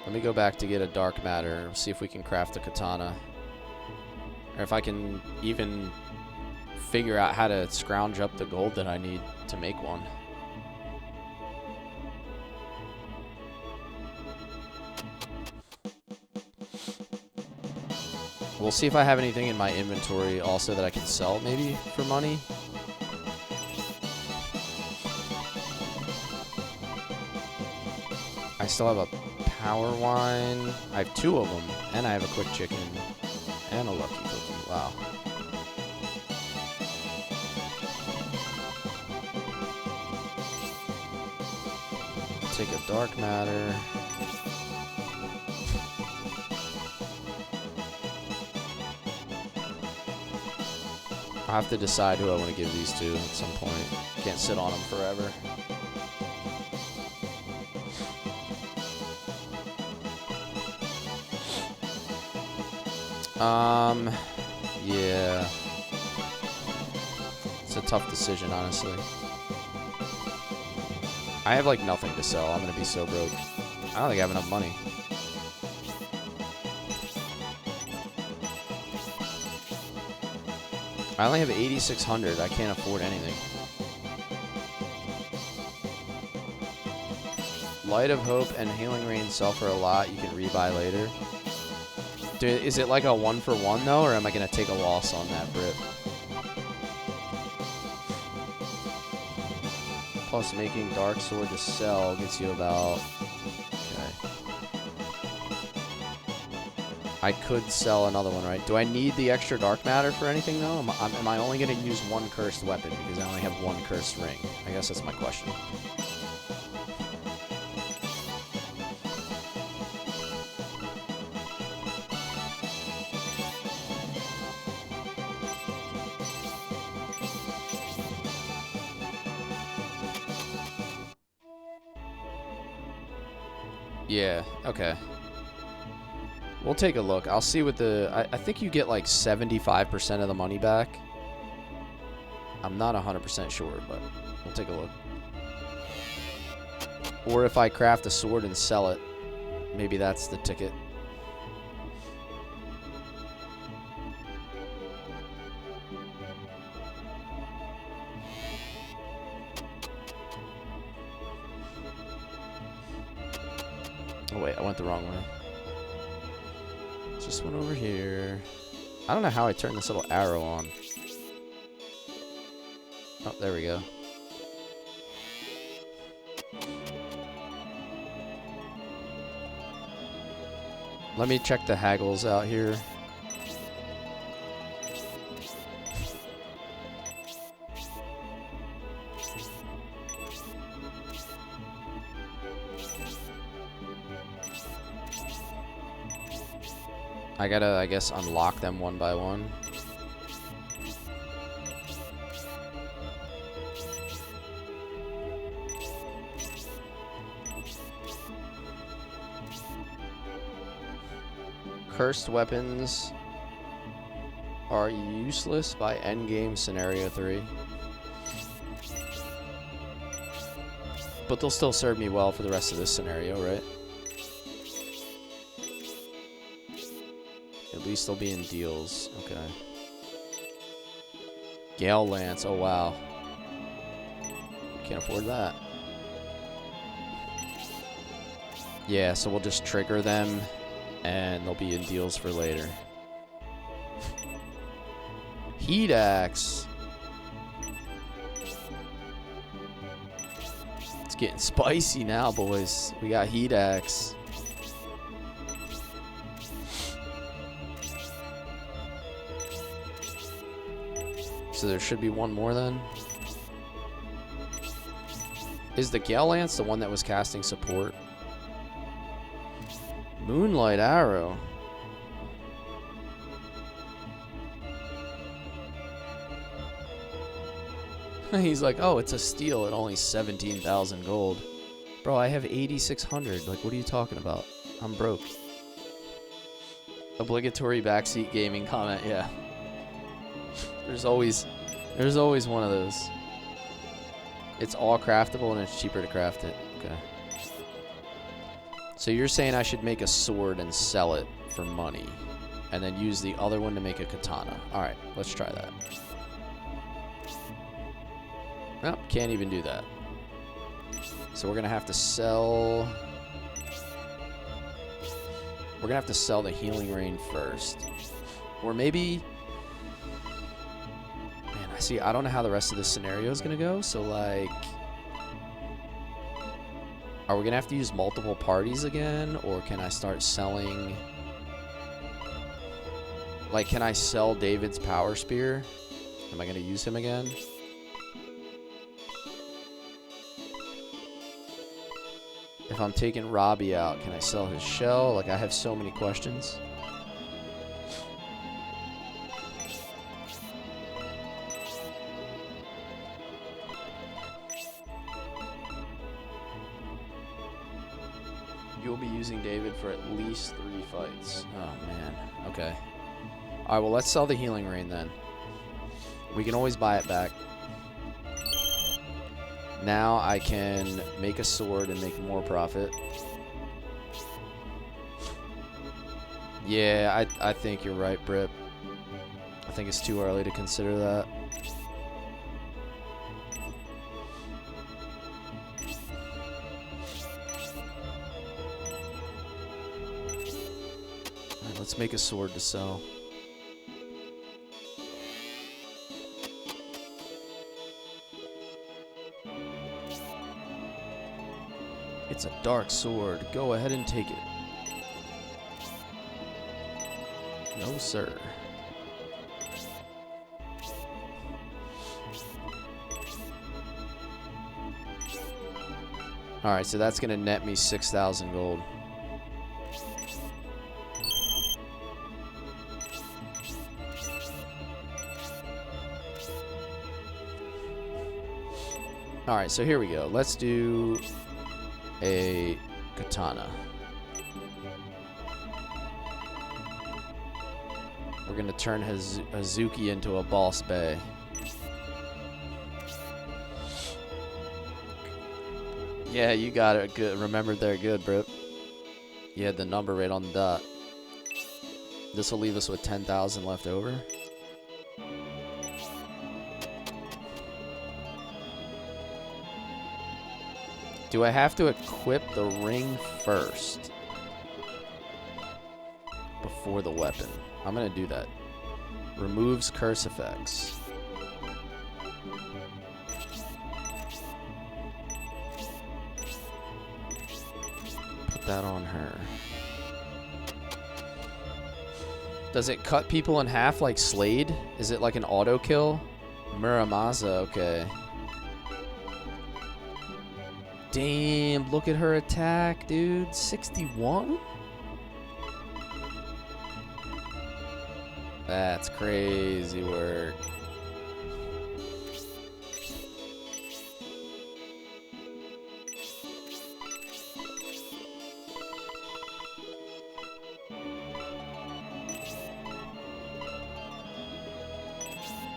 Let me go back to get a dark matter. See if we can craft a katana. Or if I can even figure out how to scrounge up the gold that I need to make one. We'll see if I have anything in my inventory also that I can sell maybe for money. I still have a power wine. I have 2 of them, and I have a quick chicken and a lucky cookie. Wow. Take a dark matter. I have to decide who I want to give these to at some point. Can't sit on them forever. Yeah. It's a tough decision, honestly. I have, like, nothing to sell. I'm gonna be so broke. I don't think I have enough money. I only have 8,600. I can't afford anything. Light of Hope and Healing Rain sell for a lot. You can rebuy later. Dude, is it like a 1-for-1 though, or am I gonna take a loss on that Brit? Plus, making Dark Sword to sell gets you about... Okay. I could sell another one, right? Do I need the extra dark matter for anything though? Am I only gonna use 1 cursed weapon because I only have 1 cursed ring? I guess that's my question. Yeah, okay. We'll take a look. I'll see what the... I think you get like 75% of the money back. I'm not 100% sure, but we'll take a look. Or if I craft a sword and sell it, maybe that's the ticket. Oh wait, I went the wrong way. Just went over here. I don't know how I turned this little arrow on. Oh, there we go. Let me check the haggles out here. I gotta, I guess, unlock them one by one. Cursed weapons are useless by endgame scenario 3. But they'll still serve me well for the rest of this scenario, right? At least they'll be in deals. Okay. Gale Lance. Oh, wow. Can't afford that. Yeah, so we'll just trigger them, and they'll be in deals for later. Heat Axe. It's getting spicy now, boys. We got Heat Axe. So there should be one more then. Is the Gale Lance the one that was casting support? Moonlight Arrow. He's like, oh, it's a steal at only 17,000 gold. Bro, I have 8,600. Like, what are you talking about? I'm broke. Obligatory backseat gaming comment, yeah. There's always one of those. It's all craftable and it's cheaper to craft it. Okay. So you're saying I should make a sword and sell it for money, and then use the other one to make a katana. All right, let's try that. Nope, can't even do that. So we're gonna have to sell. We're gonna have to sell the healing rain first, or maybe. Man, I don't know how the rest of the scenario is gonna go. So like, are we gonna have to use multiple parties again, or can I start selling? Like, can I sell David's power spear? Am I gonna use him again? If I'm taking Robbie out, can I sell his shell? Like, I have so many questions. You'll be using David for at least 3 fights. Oh, man. Okay. All right, well, let's sell the healing rain then. We can always buy it back. Now I can make a sword and make more profit. Yeah, I think you're right, Britt. I think it's too early to consider that. All right, let's make a sword to sell. It's a dark sword. Go ahead and take it. No, sir. Alright, so that's going to net me 6,000 gold. Alright, so here we go. Let's do a katana. We're gonna turn Hazuki into a boss bay. Yeah, you got it. Good. Remembered there. Good, bro. You had the number right on the dot. This will leave us with 10,000 left over. Do I have to equip the ring first before the weapon? I'm going to do that. Removes curse effects. Put that on her. Does it cut people in half like Slade? Is it like an auto kill? Muramasa, okay. Damn, look at her attack, dude. 61? That's crazy work.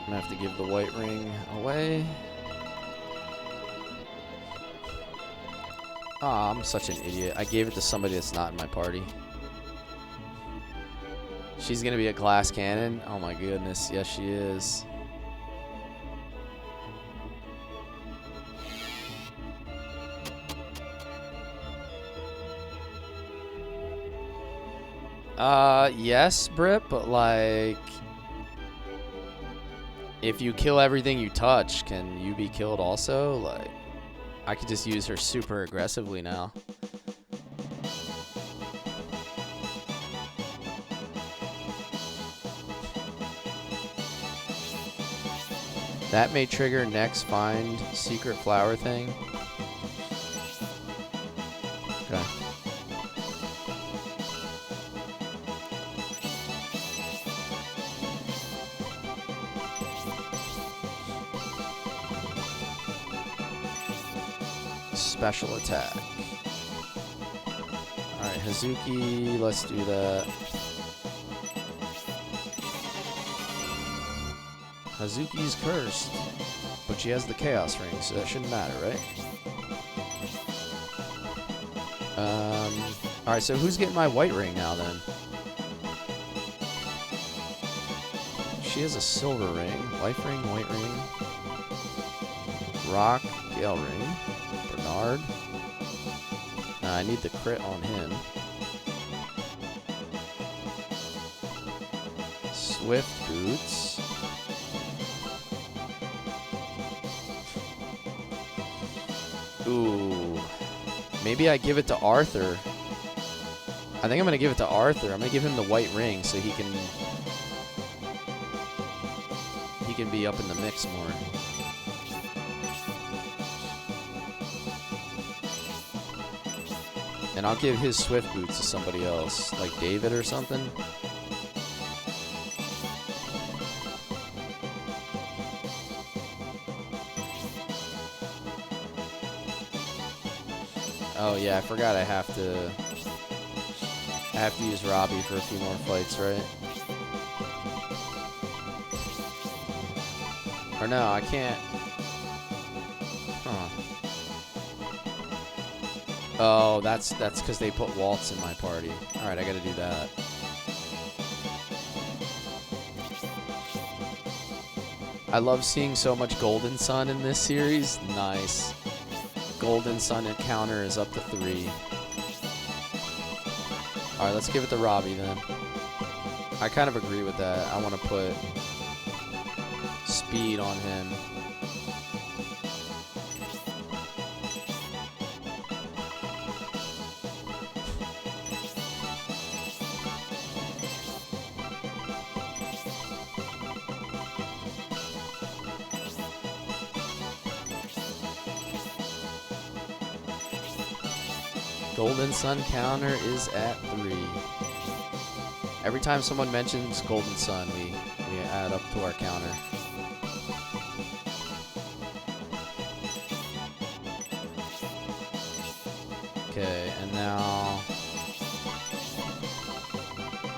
I'm gonna have to give the white ring away. Aw, I'm such an idiot. I gave it to somebody that's not in my party. She's gonna be a glass cannon? Oh my goodness, yes she is. Yes, Britt, but like, if you kill everything you touch, can you be killed also? Like, I could just use her super aggressively now. That may trigger next find secret flower thing. Okay. Special attack. Alright, Hazuki, let's do that. Hazuki's cursed, but she has the Chaos Ring, so that shouldn't matter, right? Alright, so who's getting my white ring now, then? She has a silver ring. Life ring, white ring. Rock, Gale ring. Bernard. I need the crit on him. Swift boots. Ooh. Maybe I give it to Arthur. I think I'm going to give it to Arthur. I'm going to give him the white ring so he can be up in the mix more. And I'll give his Swift boots to somebody else, like David or something. Oh yeah, I forgot I have to use Robbie for a few more fights, right? Or no, I can't. Huh. Oh, that's because they put Waltz in my party. Alright, I gotta do that. I love seeing so much Golden Sun in this series. Nice. Golden Sun encounter is up to 3. Alright, let's give it to Robbie then. I kind of agree with that. I want to put speed on him. Golden Sun counter is at 3. Every time someone mentions Golden Sun, we add up to our counter. Okay, and now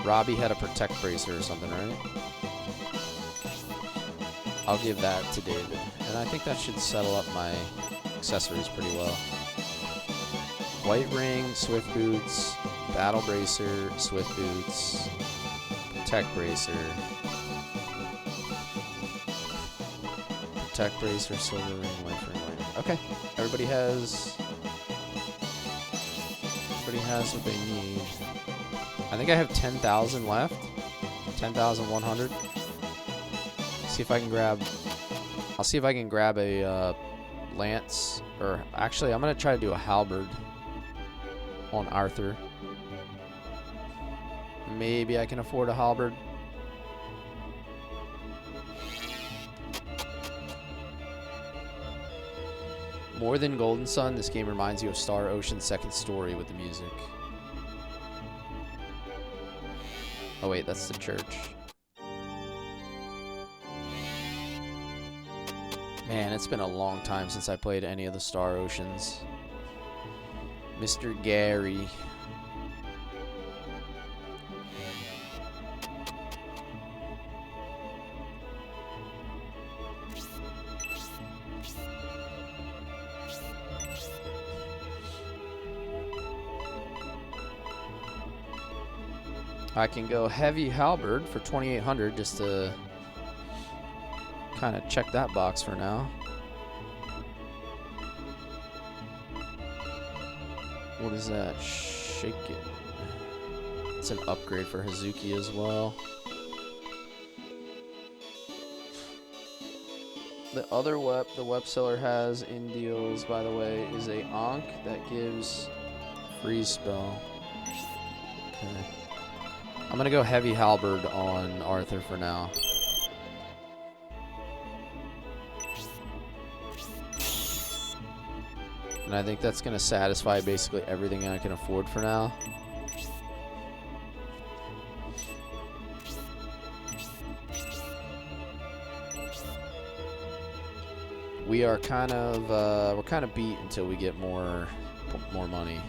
Robbie had a Protect Bracer or something, right? I'll give that to David. And I think that should settle up my accessories pretty well. White ring, Swift boots, Battle Bracer, Swift boots, Protect Bracer, Protect Bracer, Silver ring, White ring, White ring. Okay, everybody has what they need. I think I have 10,000 left. 10,100. See if I can grab. I'll see if I can grab a lance, or actually, I'm gonna try to do a halberd on Arthur. Maybe I can afford a halberd. More than Golden Sun, this game reminds you of Star Ocean's second story with the music. Oh wait, that's the church. Man, it's been a long time since I played any of the Star Oceans. Mr. Gary. I can go heavy halberd for 2,800 just to kind of check that box for now. What is that? Shake it. It's an upgrade for Hazuki as well. The other web the web seller has in deals, by the way, is a Ankh that gives freeze spell. Okay. I'm gonna go heavy halberd on Arthur for now. And I think that's going to satisfy basically everything I can afford for now. We are kind of we're kind of beat until we get more money.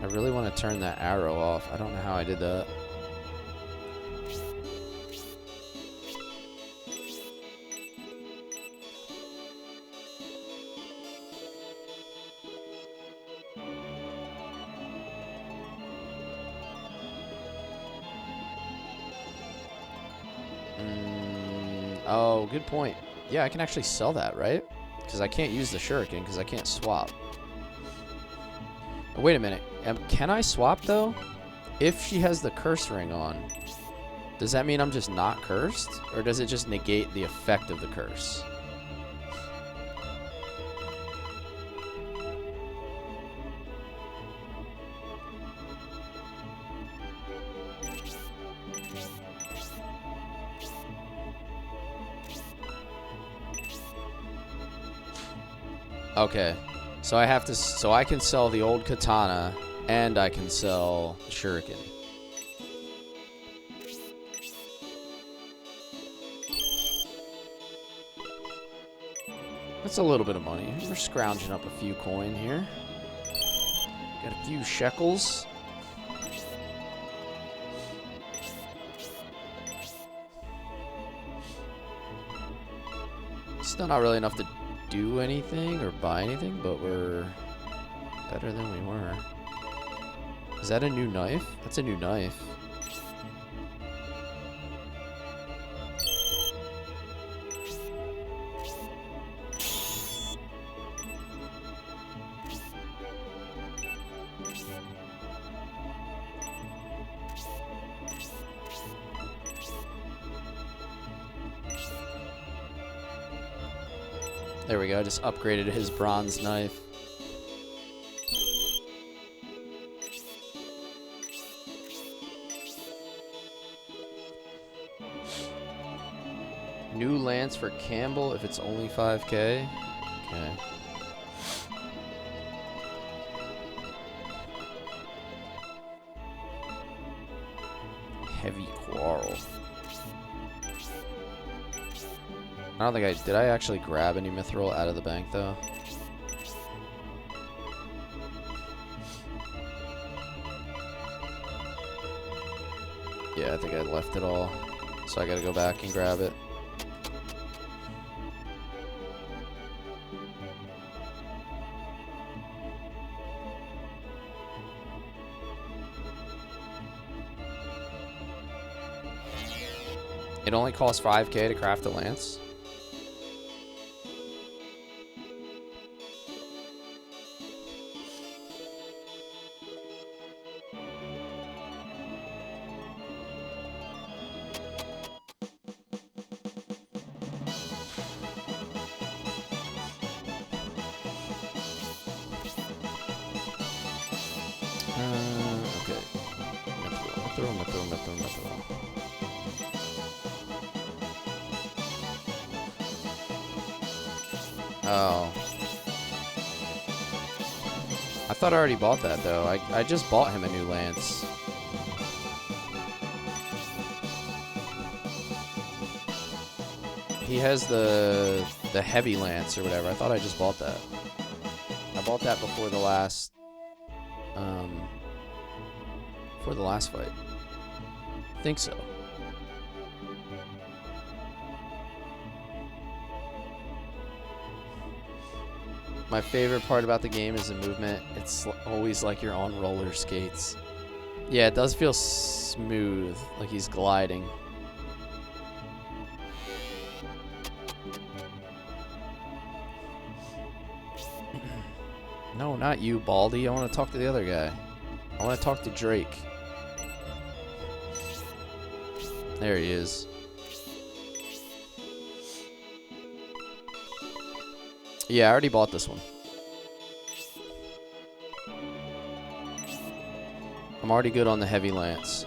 I really want to turn that arrow off. I don't know how I did that. Oh, good point. Yeah, I can actually sell that, right? Because I can't use the shuriken because I can't swap. Oh, wait a minute. Can I swap, though? If she has the curse ring on, does that mean I'm just not cursed? Or does it just negate the effect of the curse? Okay, so I have to. So I can sell the old katana, and I can sell the shuriken. That's a little bit of money. We're scrounging up a few coin here. Got a few shekels. Still not really enough to do anything or buy anything, but we're better than we were. Is that a new knife? That's a new knife. There we go, I just upgraded his bronze knife. New lance for Campbell if it's only 5K. Okay. Heavy quarrel. I don't think did I actually grab any mithril out of the bank though? Yeah, I think I left it all. So I gotta go back and grab it. It only costs 5K to craft a lance? Okay. Mithril. Oh. I thought I already bought that, though. I just bought him a new lance. He has the heavy lance or whatever. I thought I just bought that. I bought that before the last fight. I think so. My favorite part about the game is the movement. It's always like you're on roller skates. Yeah, it does feel smooth, like he's gliding. No, not you, Baldy. I want to talk to the other guy. I want to talk to Drake. There he is. Yeah, I already bought this one. I'm already good on the heavy lance.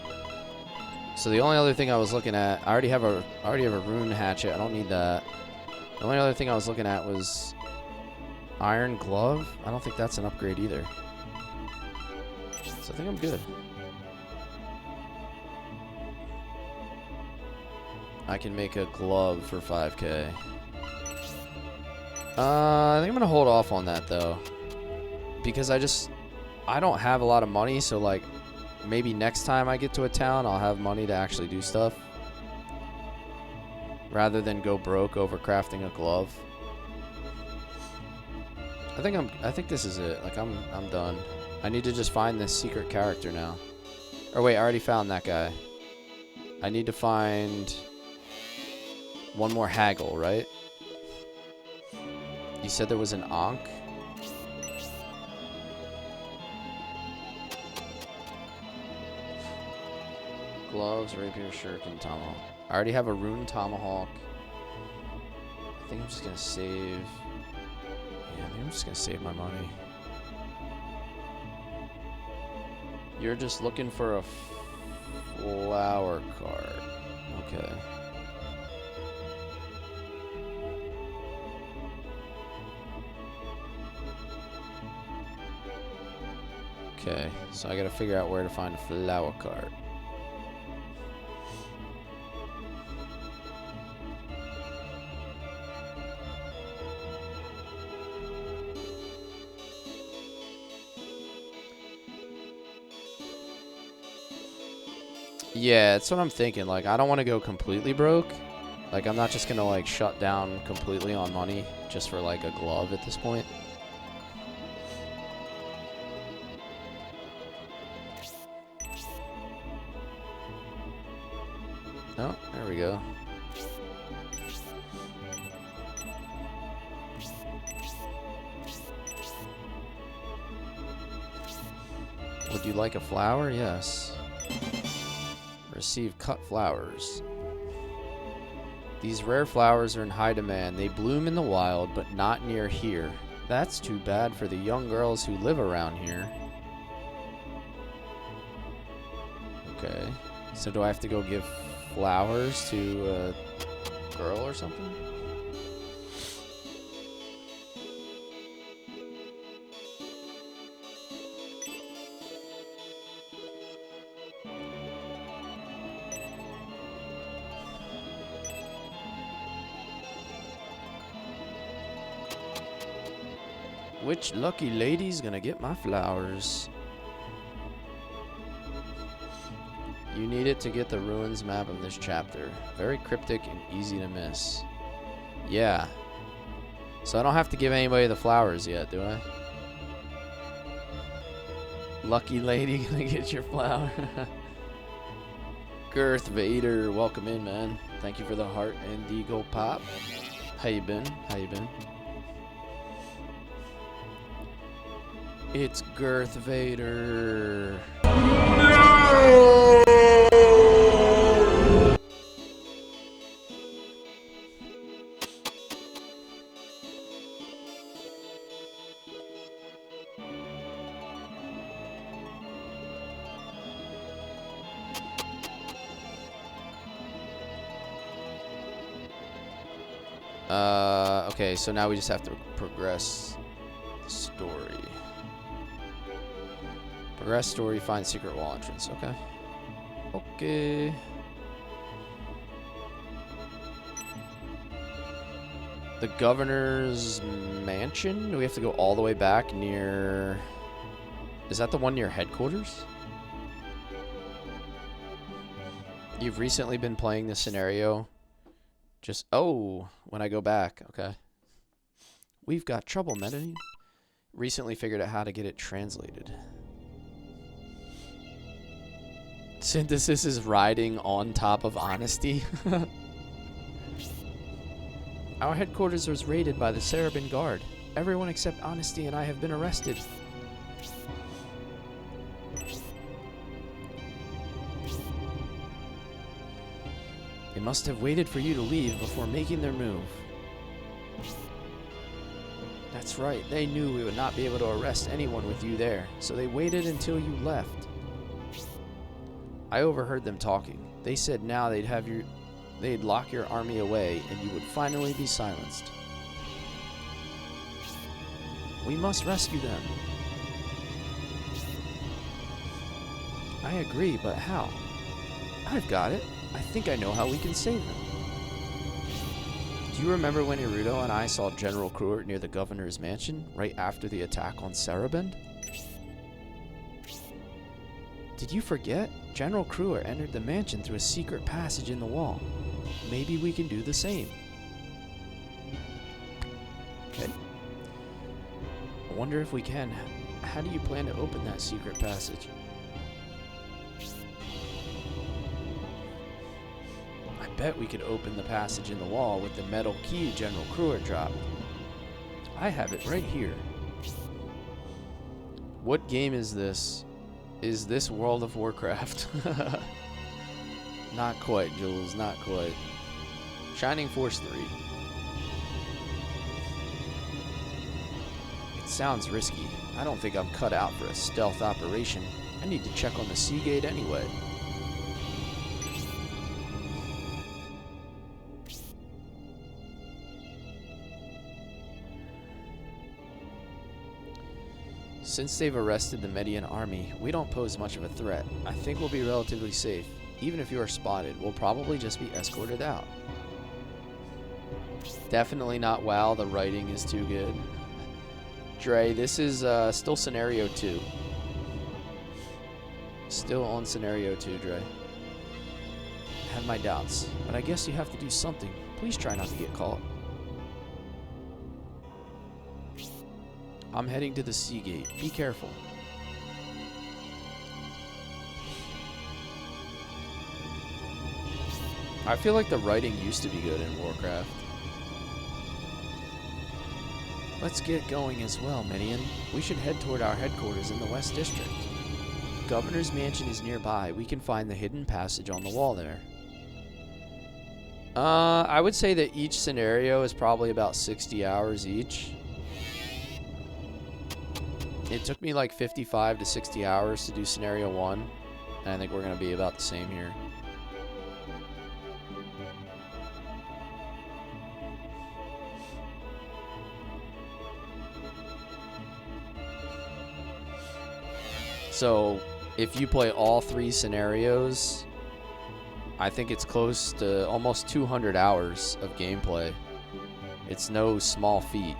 So the only other thing I was looking at, I already have a rune hatchet. I don't need that. The only other thing I was looking at was iron glove. I don't think that's an upgrade either. So I think I'm good. I can make a glove for 5K. I think I'm gonna hold off on that though, because I don't have a lot of money. So like, maybe next time I get to a town, I'll have money to actually do stuff, rather than go broke over crafting a glove. I think this is it. Like I'm done. I need to just find this secret character now. Or wait, I already found that guy. I need to find one more haggle, right? You said there was an Ankh? Gloves, rapier, shuriken, tomahawk. I already have a rune tomahawk. I think I'm just gonna save. Yeah, I think I'm just gonna save my money. You're just looking for a flower card. Okay. Okay, so I gotta figure out where to find a flower cart. Yeah, that's what I'm thinking. Like, I don't want to go completely broke. Like, I'm not just gonna like shut down completely on money just for like a glove at this point. Oh, there we go. Would you like a flower? Yes. Receive cut flowers. These rare flowers are in high demand. They bloom in the wild, but not near here. That's too bad for the young girls who live around here. Okay. So do I have to go give flowers to a girl or something? Which lucky lady's gonna get my flowers? You need it to get the ruins map of this chapter. Very cryptic and easy to miss. Yeah. So I don't have to give anybody the flowers yet, do I? Lucky lady gonna get your flower. Girth Vader, welcome in, man. Thank you for the heart and Deagle Pop. How you been? How you been? It's Girth Vader. Okay, so now we just have to progress the story. Progress story, find secret wall entrance. Okay. Okay. The governor's mansion? Do we have to go all the way back near... Is that the one near headquarters? You've recently been playing this scenario. Just... Oh, when I go back. Okay. We've got trouble, Medellin. Recently figured out how to get it translated. Synthesis is riding on top of honesty. Our headquarters was raided by the Sarabin Guard. Everyone except Honesty and I have been arrested. They must have waited for you to leave before making their move. That's right, they knew we would not be able to arrest anyone with you there, so they waited until you left. I overheard them talking. They said now they'd lock your army away and you would finally be silenced. We must rescue them. I agree, but how? I've got it. I think I know how we can save them. Do you remember when Irudo and I saw General Kruert near the governor's mansion, right after the attack on Sarabend? Did you forget? General Kruert entered the mansion through a secret passage in the wall. Maybe we can do the same. Okay. I wonder if we can. How do you plan to open that secret passage? I bet we could open the passage in the wall with the metal key General Kruert dropped. I have it right here. What game is this? Is this World of Warcraft? Not quite, Jules, not quite. Shining Force 3. It sounds risky. I don't think I'm cut out for a stealth operation. I need to check on the Seagate anyway. Since they've arrested the Median army, we don't pose much of a threat. I think we'll be relatively safe. Even if you are spotted, we'll probably just be escorted out. Definitely not WoW, the writing is too good. Dre, this is still Scenario 2. Still on Scenario 2, Dre. I have my doubts, but I guess you have to do something. Please try not to get caught. I'm heading to the Seagate. Be careful. I feel like the writing used to be good in Warcraft. Let's get going as well, Minion. We should head toward our headquarters in the West District. The Governor's Mansion is nearby. We can find the hidden passage on the wall there. I would say that each scenario is probably about 60 hours each. It took me like 55 to 60 hours to do Scenario 1, and I think we're going to be about the same here. So, if you play all 3 scenarios, I think it's close to almost 200 hours of gameplay. It's no small feat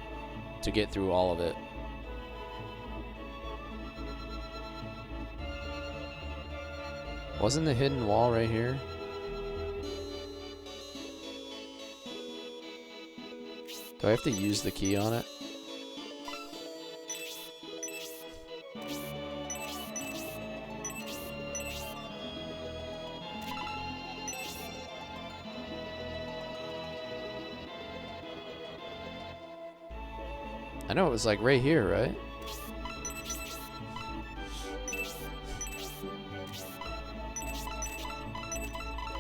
to get through all of it. Wasn't the hidden wall right here? Do I have to use the key on it? I know it was like right here, right?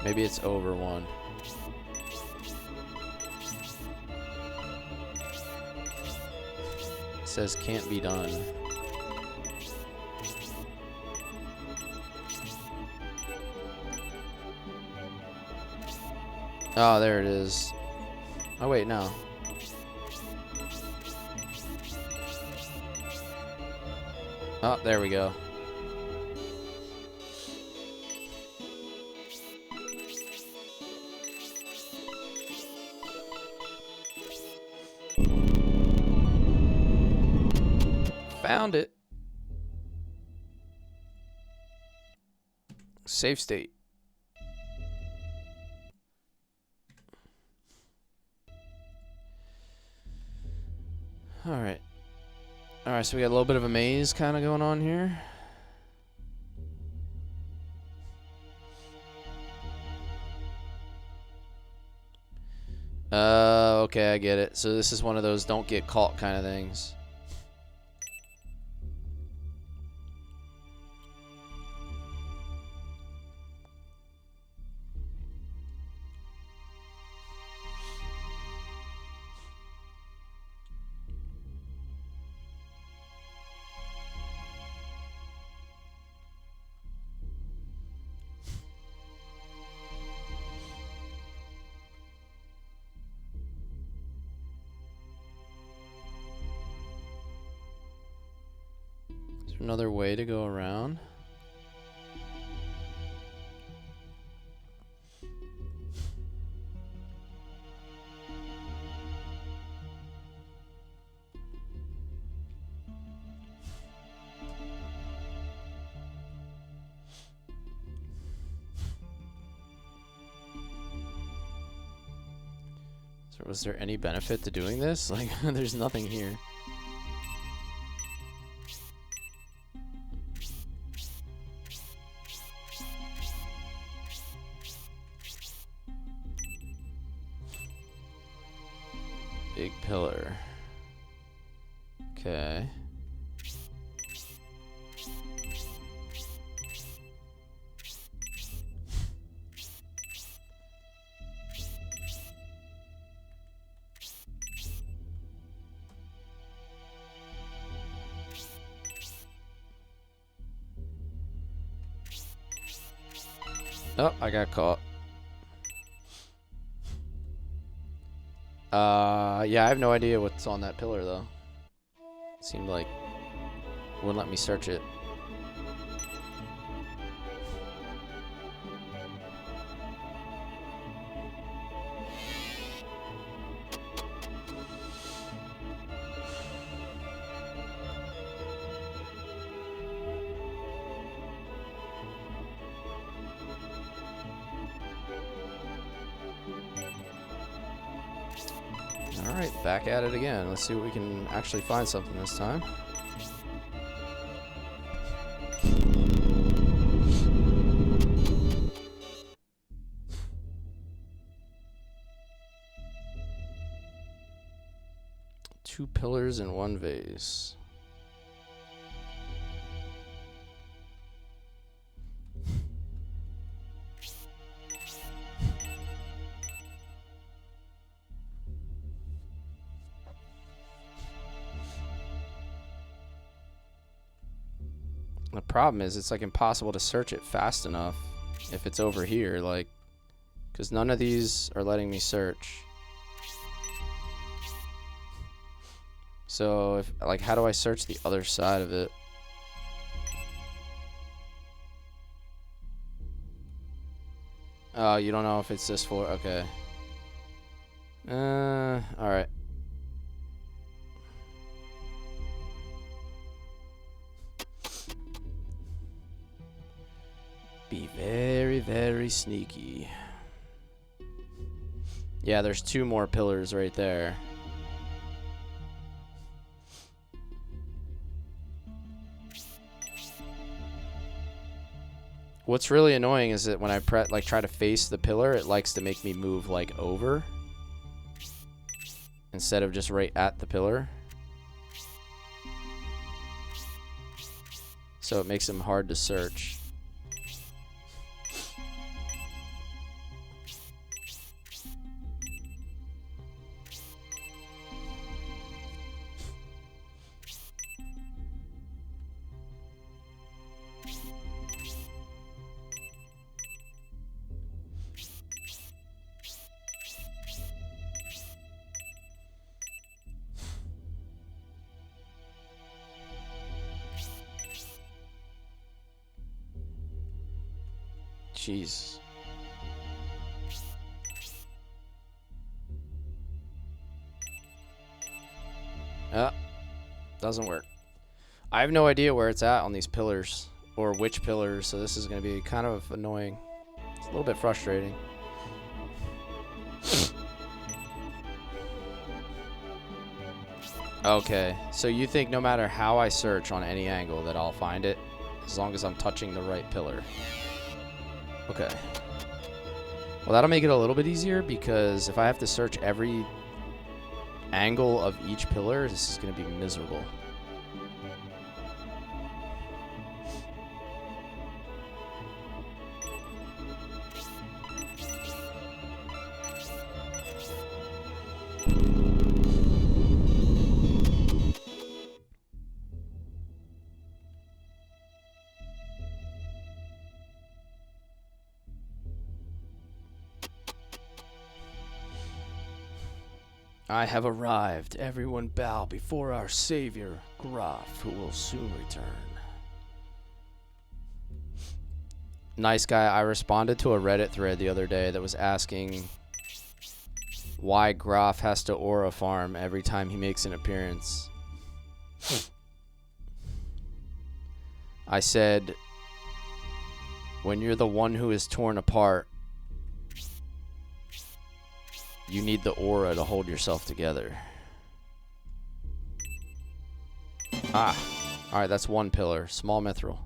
Maybe it's over one. It says can't be done. Oh, there it is. Oh, wait, no. Oh, there we go. Found it. Save state. Alright. Alright, so we got a little bit of a maze kind of going on here. Okay, I get it. So this is one of those don't get caught kind of things. there another way to go around? So was there any benefit to doing this? Like, there's nothing here. Big pillar. Okay. Oh, I got caught. Yeah, I have no idea what's on that pillar, though. Seemed like wouldn't let me search it. Alright, back at it again. Let's see what we can actually find something this time. Two pillars and one vase. The problem is it's like impossible to search it fast enough if it's over here, like, because none of these are letting me search. So if, like, how do I search the other side of it? Oh, you don't know if it's this floor? Okay. Alright. Be very, very sneaky. Yeah, there's two more pillars right there. What's really annoying is that when I try to face the pillar, it likes to make me move like over instead of just right at the pillar. So it makes them hard to search. Jeez. Doesn't work. I have no idea where it's at on these pillars or which pillars, so this is going to be kind of annoying. It's a little bit frustrating. Okay, so you think no matter how I search on any angle that I'll find it, as long as I'm touching the right pillar. Okay. Well, that'll make it a little bit easier, because if I have to search every angle of each pillar, this is going to be miserable. I have arrived. Everyone bow before our savior, Graf, who will soon return. Nice guy. I responded to a Reddit thread the other day that was asking why Groff has to aura farm every time he makes an appearance. I said, when you're the one who is torn apart, you need the aura to hold yourself together. Ah. Alright, that's one pillar. Small mithril.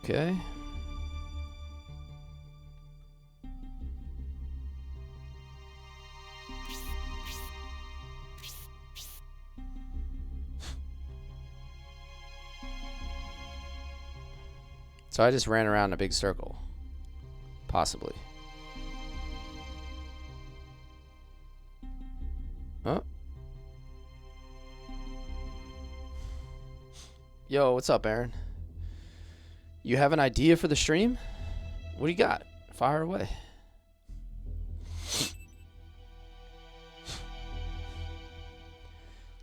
Okay. So I just ran around in a big circle. Possibly. Huh? Yo, what's up, Aaron? You have an idea for the stream? What do you got? Fire away.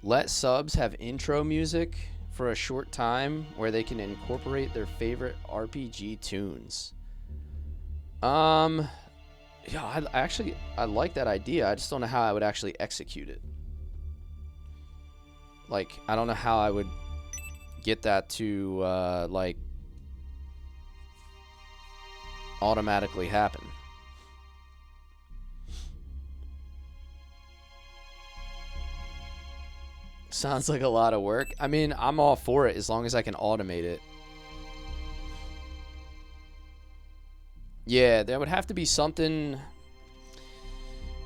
Let subs have intro music for a short time where they can incorporate their favorite RPG tunes. Yeah, I like that idea. I just don't know how I would actually execute it. Like, I don't know how I would get that to like automatically happen. Sounds like a lot of work. I mean, I'm all for it as long as I can automate it. Yeah, there would have to be something.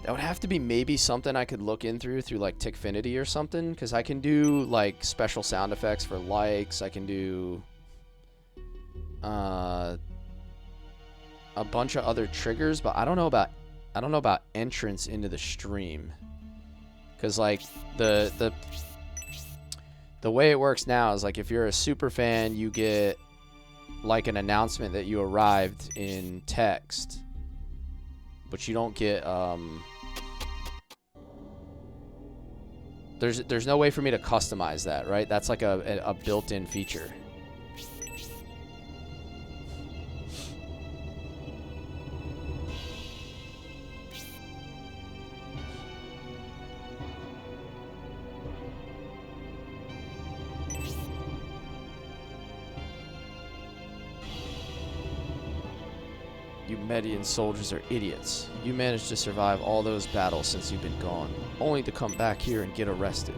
That would have to be maybe something I could look in through like Tickfinity or something, because I can do like special sound effects for likes. I can do a bunch of other triggers, but I don't know about entrance into the stream, because like the way it works now is like if you're a super fan, you get like an announcement that you arrived in text, but you don't get there's no way for me to customize that, right? That's like a built-in feature. You Median soldiers are idiots. You managed to survive all those battles since you've been gone, only to come back here and get arrested.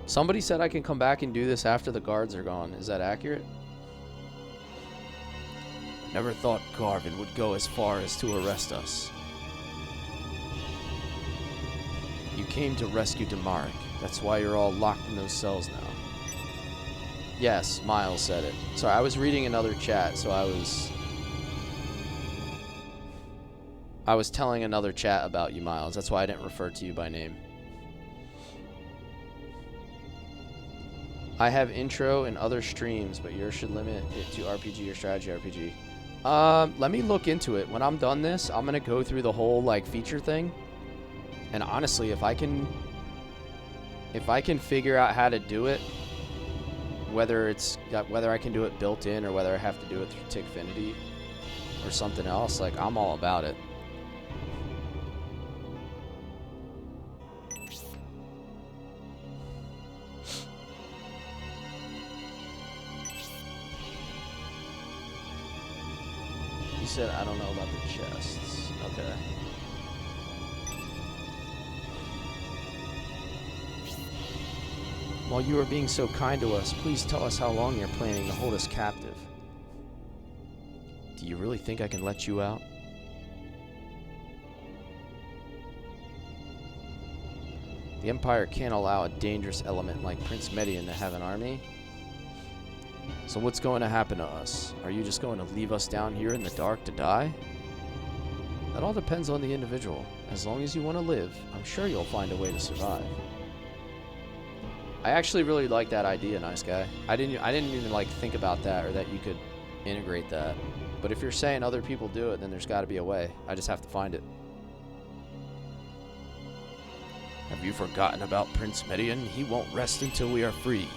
Somebody said I can come back and do this after the guards are gone. Is that accurate? Never thought Garvin would go as far as to arrest us. You came to rescue Demarik. That's why you're all locked in those cells now. Yes, Miles said it. Sorry, I was reading another chat, so I was telling another chat about you, Miles. That's why I didn't refer to you by name. I have intro in other streams, but yours should limit it to RPG or strategy RPG. Let me look into it. When I'm done this, I'm gonna go through the whole like feature thing. And honestly, if I can figure out how to do it, whether I can do it built in or whether I have to do it through Tickfinity or something else, like I'm all about it. He said, I don't know about the chests. Okay. While you are being so kind to us, please tell us how long you're planning to hold us captive. Do you really think I can let you out? The Empire can't allow a dangerous element like Prince Median to have an army. So what's going to happen to us? Are you just going to leave us down here in the dark to die? That all depends on the individual. As long as you want to live, I'm sure you'll find a way to survive. I actually really like that idea, nice guy. I didn't even like think about that, or that you could integrate that. But if you're saying other people do it, then there's got to be a way. I just have to find it. Have you forgotten about Prince Median? He won't rest until we are free.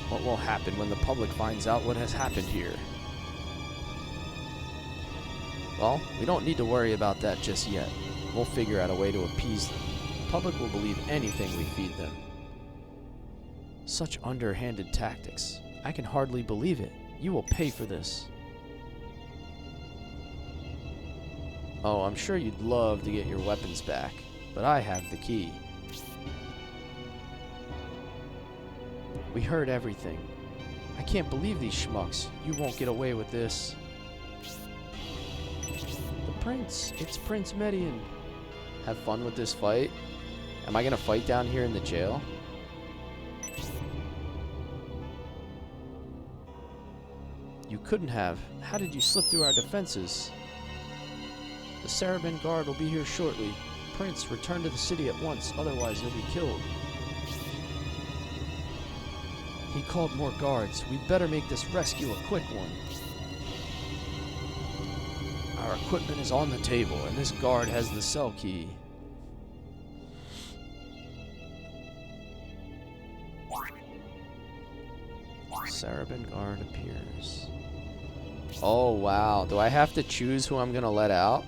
What will happen when the public finds out what has happened here? Well, we don't need to worry about that just yet. We'll figure out a way to appease them. The public will believe anything we feed them. Such underhanded tactics. I can hardly believe it. You will pay for this. Oh, I'm sure you'd love to get your weapons back, but I have the key. We heard everything. I can't believe these schmucks. You won't get away with this. The prince. It's Prince Median. Have fun with this fight. Am I gonna fight down here in the jail? You couldn't have. How did you slip through our defenses? The Sarabin guard will be here shortly. Prince, return to the city at once, otherwise you'll be killed. He called more guards. We'd better make this rescue a quick one. Our equipment is on the table, and this guard has the cell key. Sarabin guard appears. Oh, wow. Do I have to choose who I'm going to let out?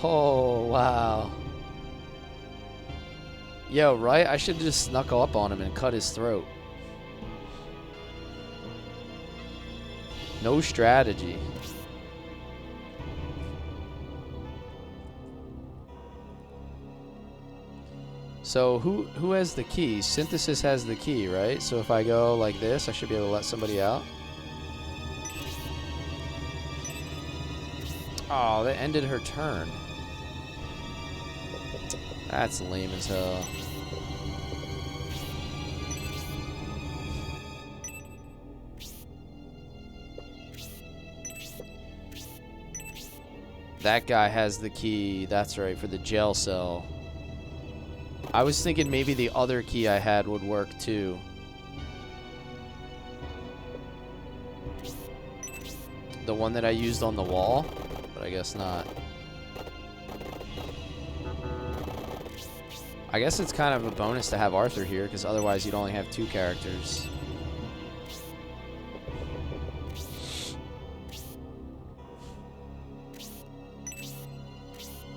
Oh, wow. Yo, right? I should have just snuck up on him and cut his throat. No strategy. So who has the key? Synthesis has the key, right? So if I go like this, I should be able to let somebody out. Oh, that ended her turn. That's lame as hell. That guy has the key, that's right, for the jail cell. I was thinking maybe the other key I had would work too. The one that I used on the wall, but I guess not. I guess it's kind of a bonus to have Arthur here, because otherwise you'd only have 2 characters.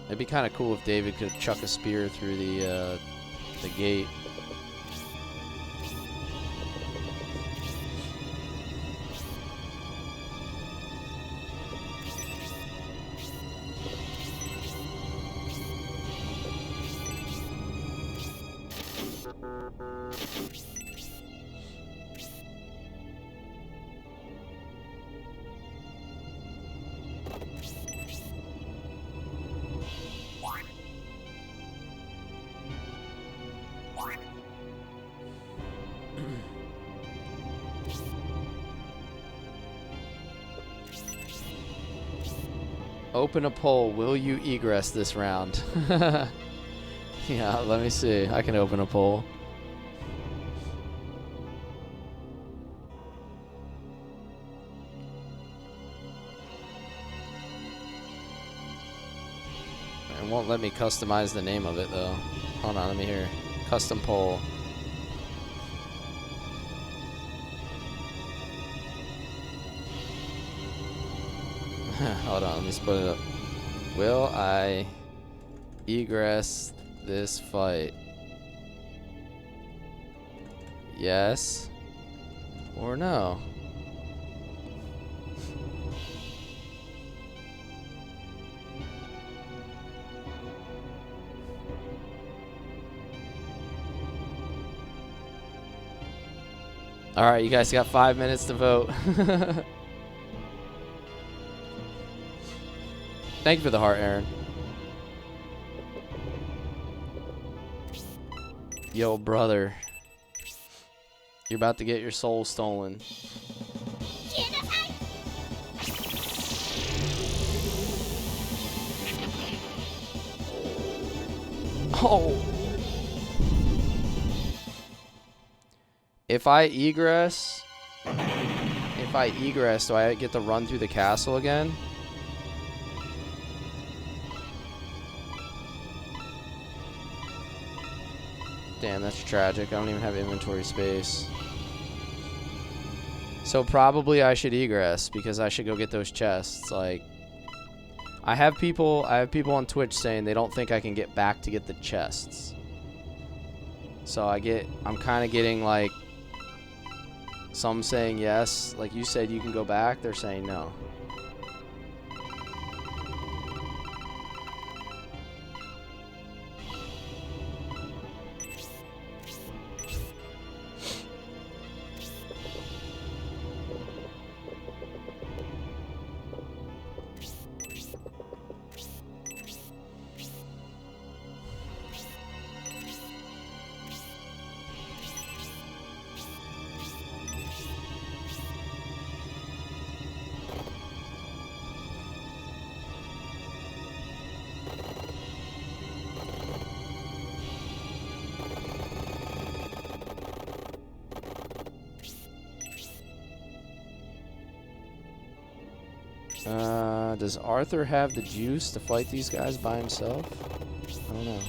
It'd be kind of cool if David could chuck a spear through the gate. Open a poll. Will you egress this round? Yeah, let me see. I can open a poll. It won't let me customize the name of it though. Hold on, let me hear. Custom poll. Hold on, let me split it up. Will I egress this fight? Yes or no? All right, you guys got 5 minutes to vote. Thank you for the heart, Aaron. Yo, brother. You're about to get your soul stolen. Oh. If I egress, do I get to run through the castle again? Damn, that's tragic. I don't even have inventory space. So probably I should egress because I should go get those chests. Like, I have people on Twitch saying they don't think I can get back to get the chests. So I'm kind of getting like some saying yes, like you said you can go back, they're saying no. Does Arthur have the juice to fight these guys by himself? I don't know.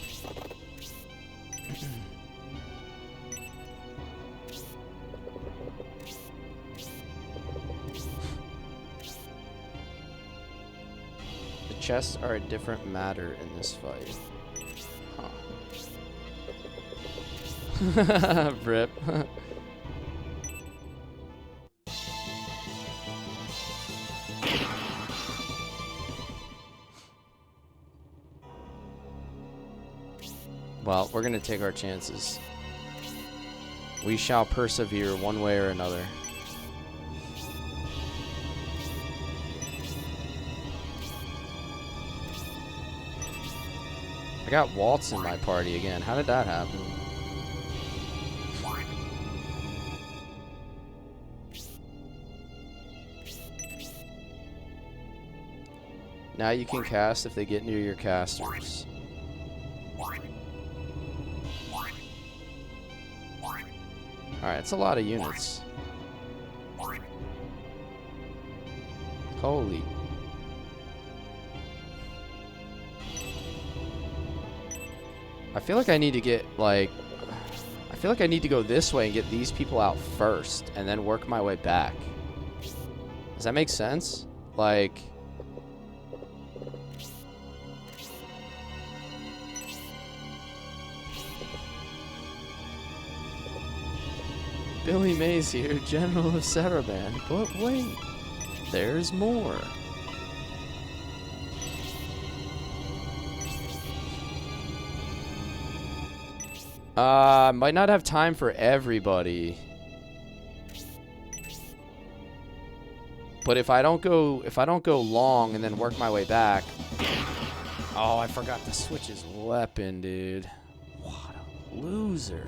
The chests are a different matter in this fight. Huh. Rip. Well, we're gonna take our chances. We shall persevere one way or another. I got Waltz in my party again. How did that happen? Now you can cast if they get near your casters. Alright, it's a lot of units. Holy. I feel like I need to get, like... I feel like I need to go this way and get these people out first, and then work my way back. Does that make sense? Like... Billy Mays here, General of Saraban. But wait, there's more. Might not have time for everybody. But if I don't go long and then work my way back. Oh, I forgot to switch his weapon, dude. What a loser.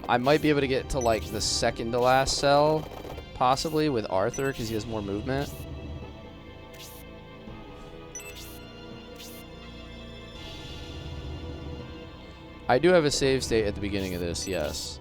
I might be able to get to like the second to last cell, possibly with Arthur, because he has more movement. I do have a save state at the beginning of this, yes.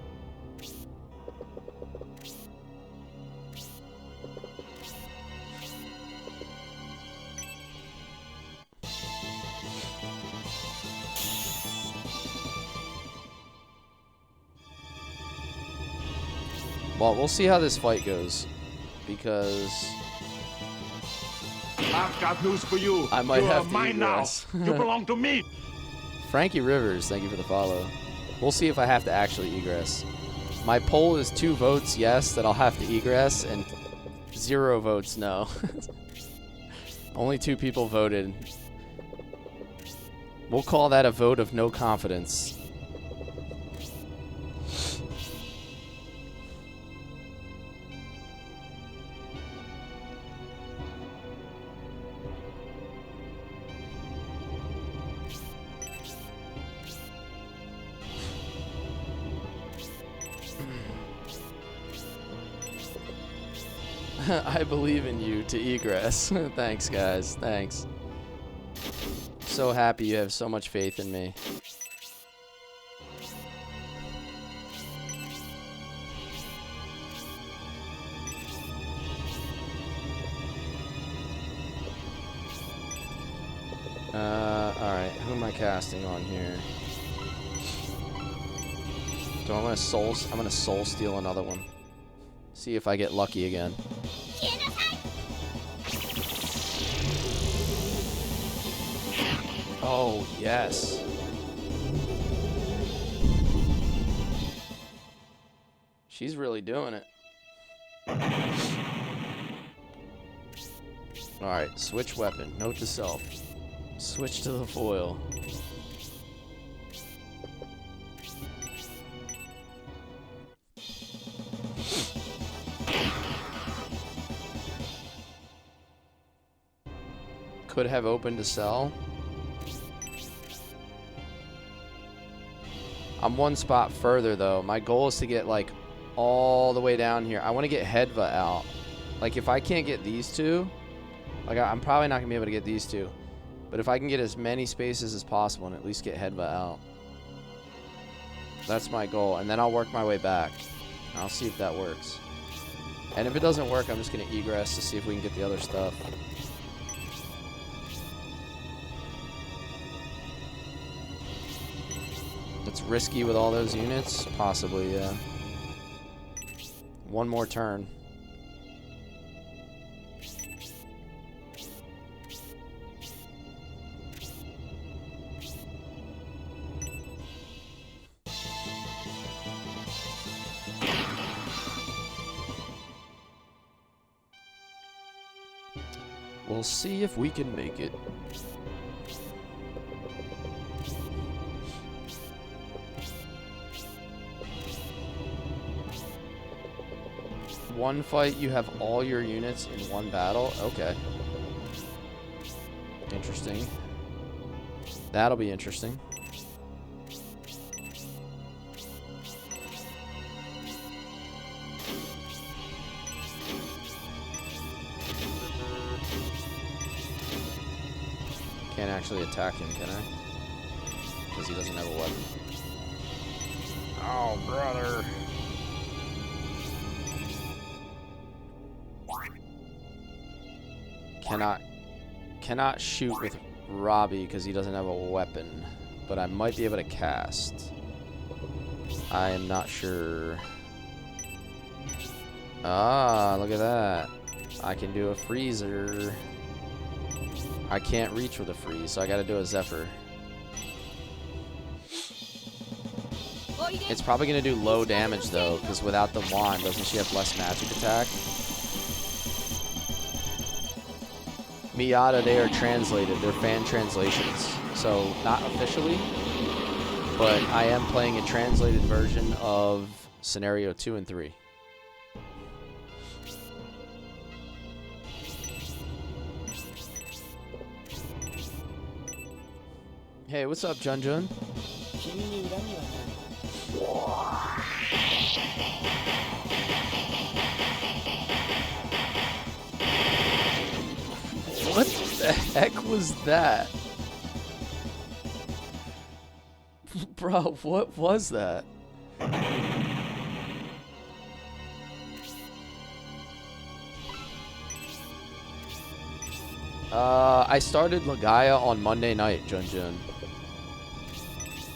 Well, we'll see how this fight goes, because I've got news for you. I might have to mine now. You belong to me. Frankie Rivers, thank you for the follow. We'll see if I have to actually egress. My poll is 2 votes yes that I'll have to egress, and 0 votes no. Only 2 people voted. We'll call that a vote of no confidence. I believe in you to egress. Thanks, guys. Thanks. So happy you have so much faith in me. Alright, who am I casting on here? So I'm gonna soul steal another one. See if I get lucky again. Oh, yes. She's really doing it. Alright, switch weapon. Note to self. Switch to the foil. Could have opened to sell. I'm one spot further though. My goal is to get like all the way down here. I want to get Hedva out. Like if I can't get these two, like I'm probably not gonna be able to get these two. But if I can get as many spaces as possible and at least get Hedva out. That's my goal. And then I'll work my way back. I'll see if that works. And if it doesn't work, I'm just gonna egress to see if we can get the other stuff. It's risky with all those units? Possibly, yeah. One more turn. We'll see if we can make it. One fight, you have all your units in one battle? Okay. Interesting. That'll be interesting. Can't actually attack him, can I? Because he doesn't have a weapon. Oh, brother. Cannot shoot with Robbie because he doesn't have a weapon, but I might be able to cast. I am not sure. Ah, look at that. I can do a freezer. I can't reach with a freeze, so I gotta do a Zephyr. It's probably gonna do low damage though, because without the wand, doesn't she have less magic attack? Miata, they are translated. They're fan translations. So, not officially, but I am playing a translated version of Scenario 2 and 3. Hey, what's up, Jun Jun? What the heck was that? Bro, what was that? I started Legaia on Monday night, Jun Jun.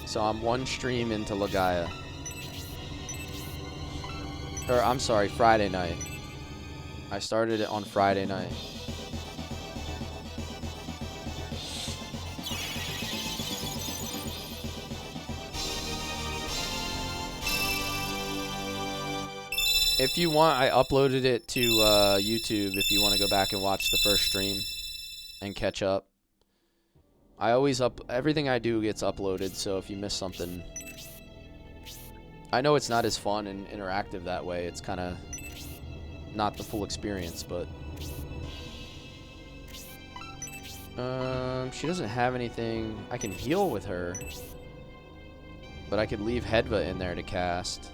So I'm one stream into Legaia. Or, I'm sorry, Friday night. I started it on Friday night. If you want, I uploaded it to YouTube if you want to go back and watch the first stream and catch up. I always everything I do gets uploaded, so if you miss something, I know it's not as fun and interactive that way. It's kind of not the full experience, but she doesn't have anything. I can heal with her, but I could leave Hedva in there to cast.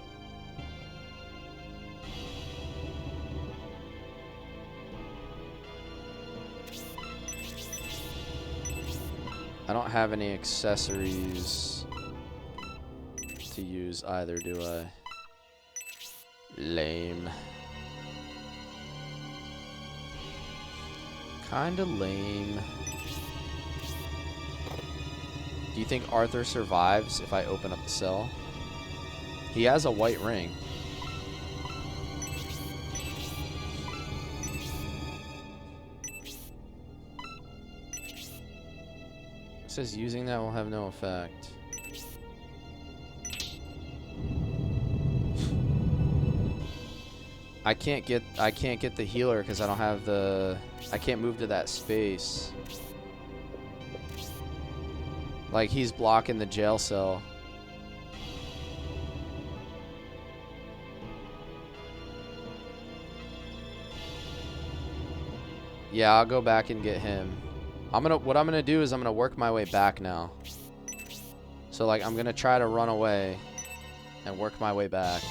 I don't have any accessories to use either, do I? Lame. Kinda lame. Do you think Arthur survives if I open up the cell? He has a white ring. It says using that will have no effect. I can't get the healer because I don't have the, I can't move to that space. Like, he's blocking the jail cell. Yeah, I'll go back and get him. What I'm gonna do is I'm gonna work my way back now. So like, I'm gonna try to run away and work my way back.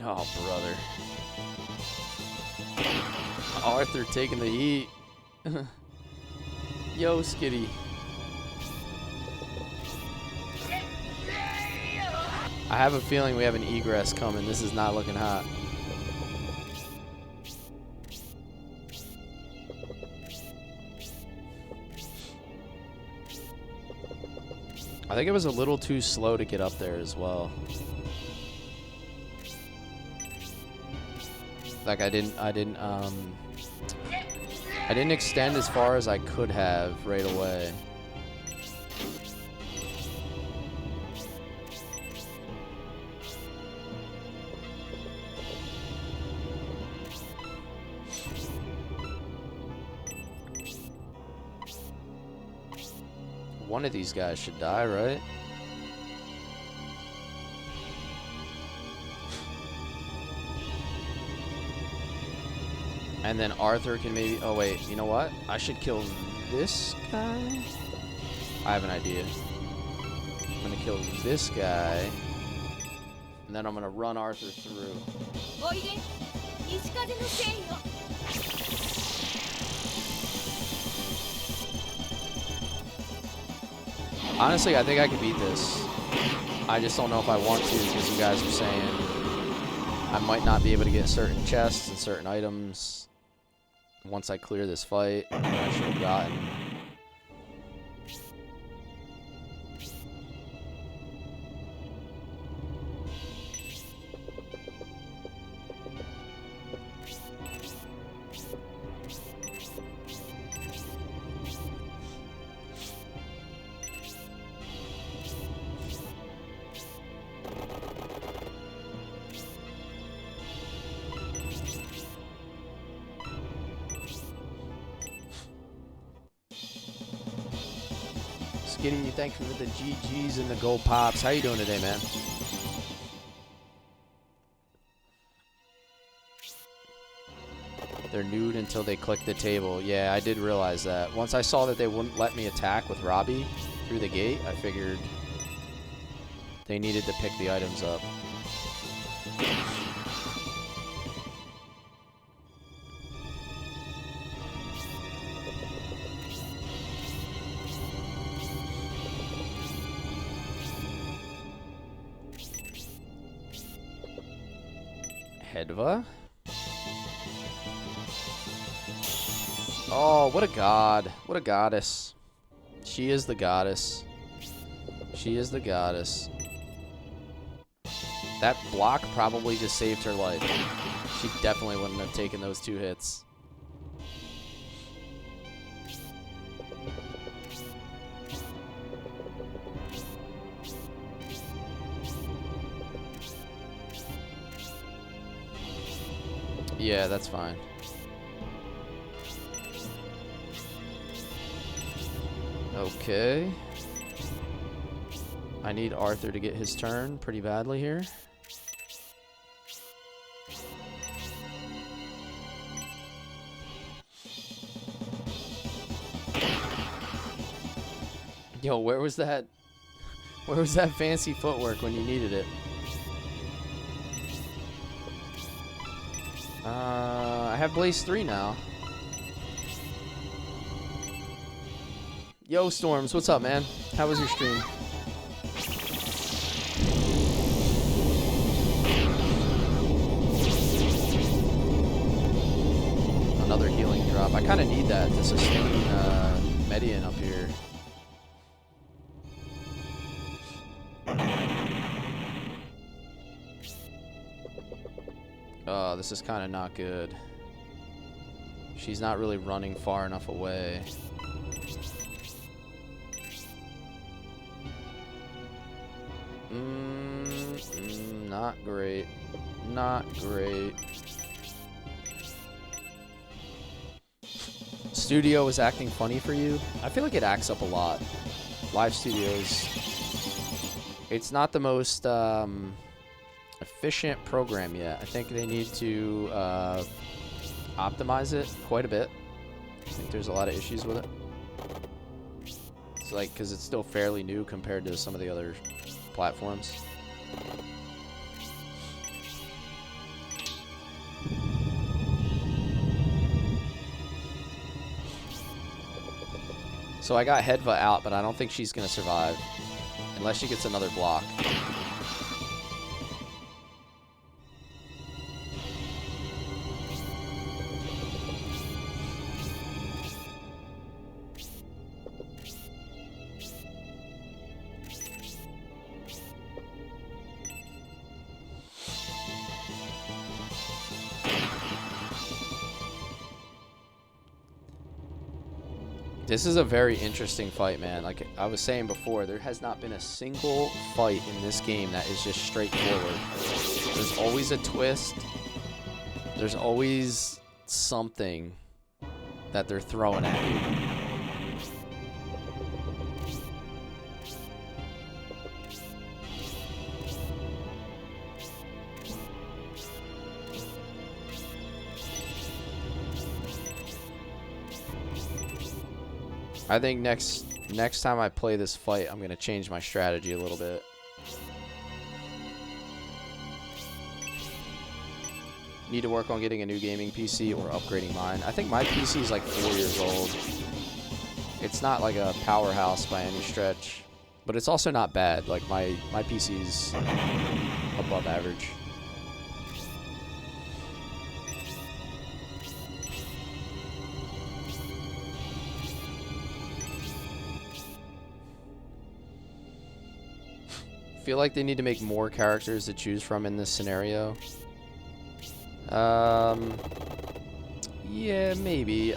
Oh, brother. Arthur taking the heat. Yo, Skitty. I have a feeling we have an egress coming. This is not looking hot. I think it was a little too slow to get up there as well. Like I didn't extend as far as I could have right away. One of these guys should die, right? And then Arthur can maybe... Oh, wait. You know what? I should kill this guy? I have an idea. I'm going to kill this guy. And then I'm going to run Arthur through. Honestly, I think I can beat this. I just don't know if I want to because you guys are saying I might not be able to get certain chests and certain items once I clear this fight. I should have gotten. Skitty, thank you for the GGs and the gold pops. How you doing today, man? They're nude until they click the table. Yeah, I did realize that. Once I saw that they wouldn't let me attack with Robbie through the gate, I figured they needed to pick the items up. Hedva? Oh, what a god. What a goddess. She is the goddess. She is the goddess. That block probably just saved her life. She definitely wouldn't have taken those 2 hits. Yeah, that's fine. Okay. I need Arthur to get his turn pretty badly here. Yo, where was that fancy footwork when you needed it? I have Blaze 3 now. Yo, Storms, what's up, man? How was your stream? Another healing drop. I kind of need that to sustain Median up here. Oh, this is kind of not good. She's not really running far enough away. Not great. Not great. Studio is acting funny for you? I feel like it acts up a lot. Live Studios. It's not the most efficient program yet. I think they need to optimize it quite a bit. I think there's a lot of issues with it. It's like, because it's still fairly new compared to some of the other platforms. So I got Hedva out, but I don't think she's going to survive unless she gets another block. This is a very interesting fight, man. Like I was saying before, there has not been a single fight in this game that is just straightforward. There's always a twist. There's always something that they're throwing at you. I think next time I play this fight, I'm gonna change my strategy a little bit. Need to work on getting a new gaming PC or upgrading mine. I think my PC is like 4 years old. It's not like a powerhouse by any stretch, but it's also not bad. Like my PC's above average. Feel like they need to make more characters to choose from in this scenario. Yeah, maybe.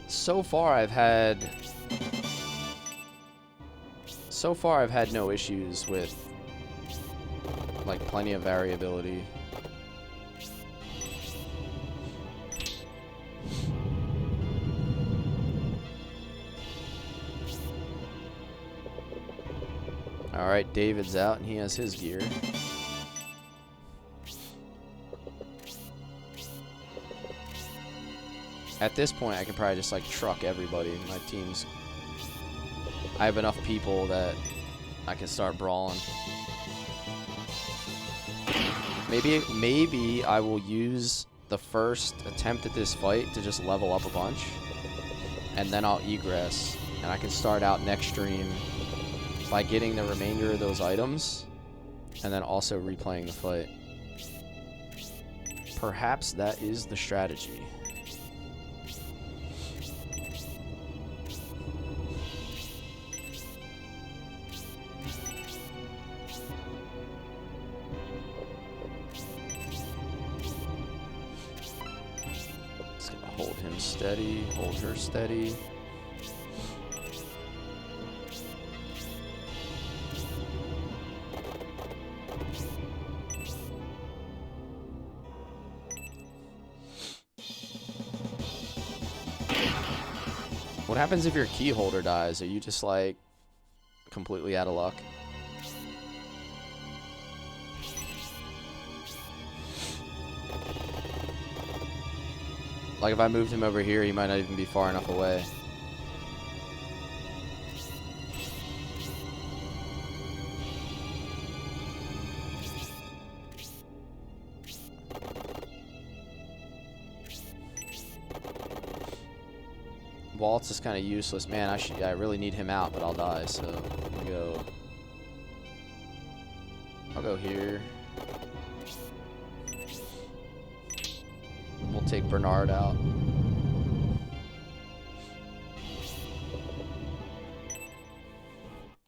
So far I've had no issues with like plenty of variability. All right, David's out and he has his gear. At this point, I can probably just like truck everybody. My team's... I have enough people that I can start brawling. Maybe I will use the first attempt at this fight to just level up a bunch. And then I'll egress. And I can start out next stream by getting the remainder of those items, and then also replaying the fight. Perhaps that is the strategy. Just gonna hold him steady, hold her steady. What happens if your key holder dies? Are you just like completely out of luck? Like if I moved him over here, he might not even be far enough away. Waltz is kind of useless. Man, I really need him out, but I'll die, so I'm gonna I'll go here. We'll take Bernard out.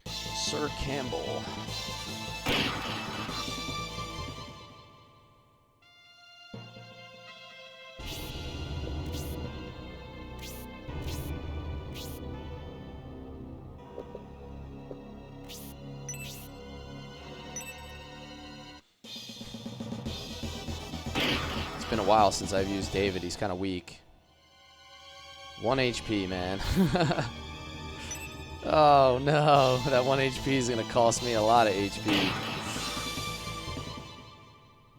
Sir Campbell. It's been a while since I've used David. He's kind of weak. 1 HP, man. Oh no, that 1 HP is gonna cost me a lot of HP.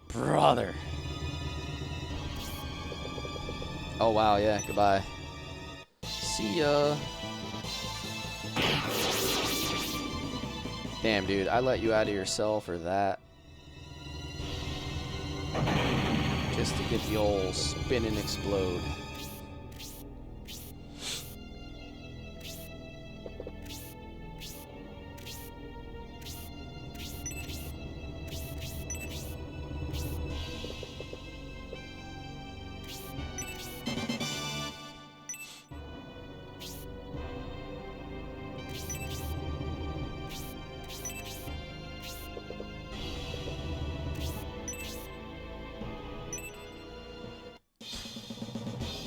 Brother. Oh wow, yeah, goodbye. See ya. Damn, dude, I let you out of your cell for that. Just to get the old spin and explode.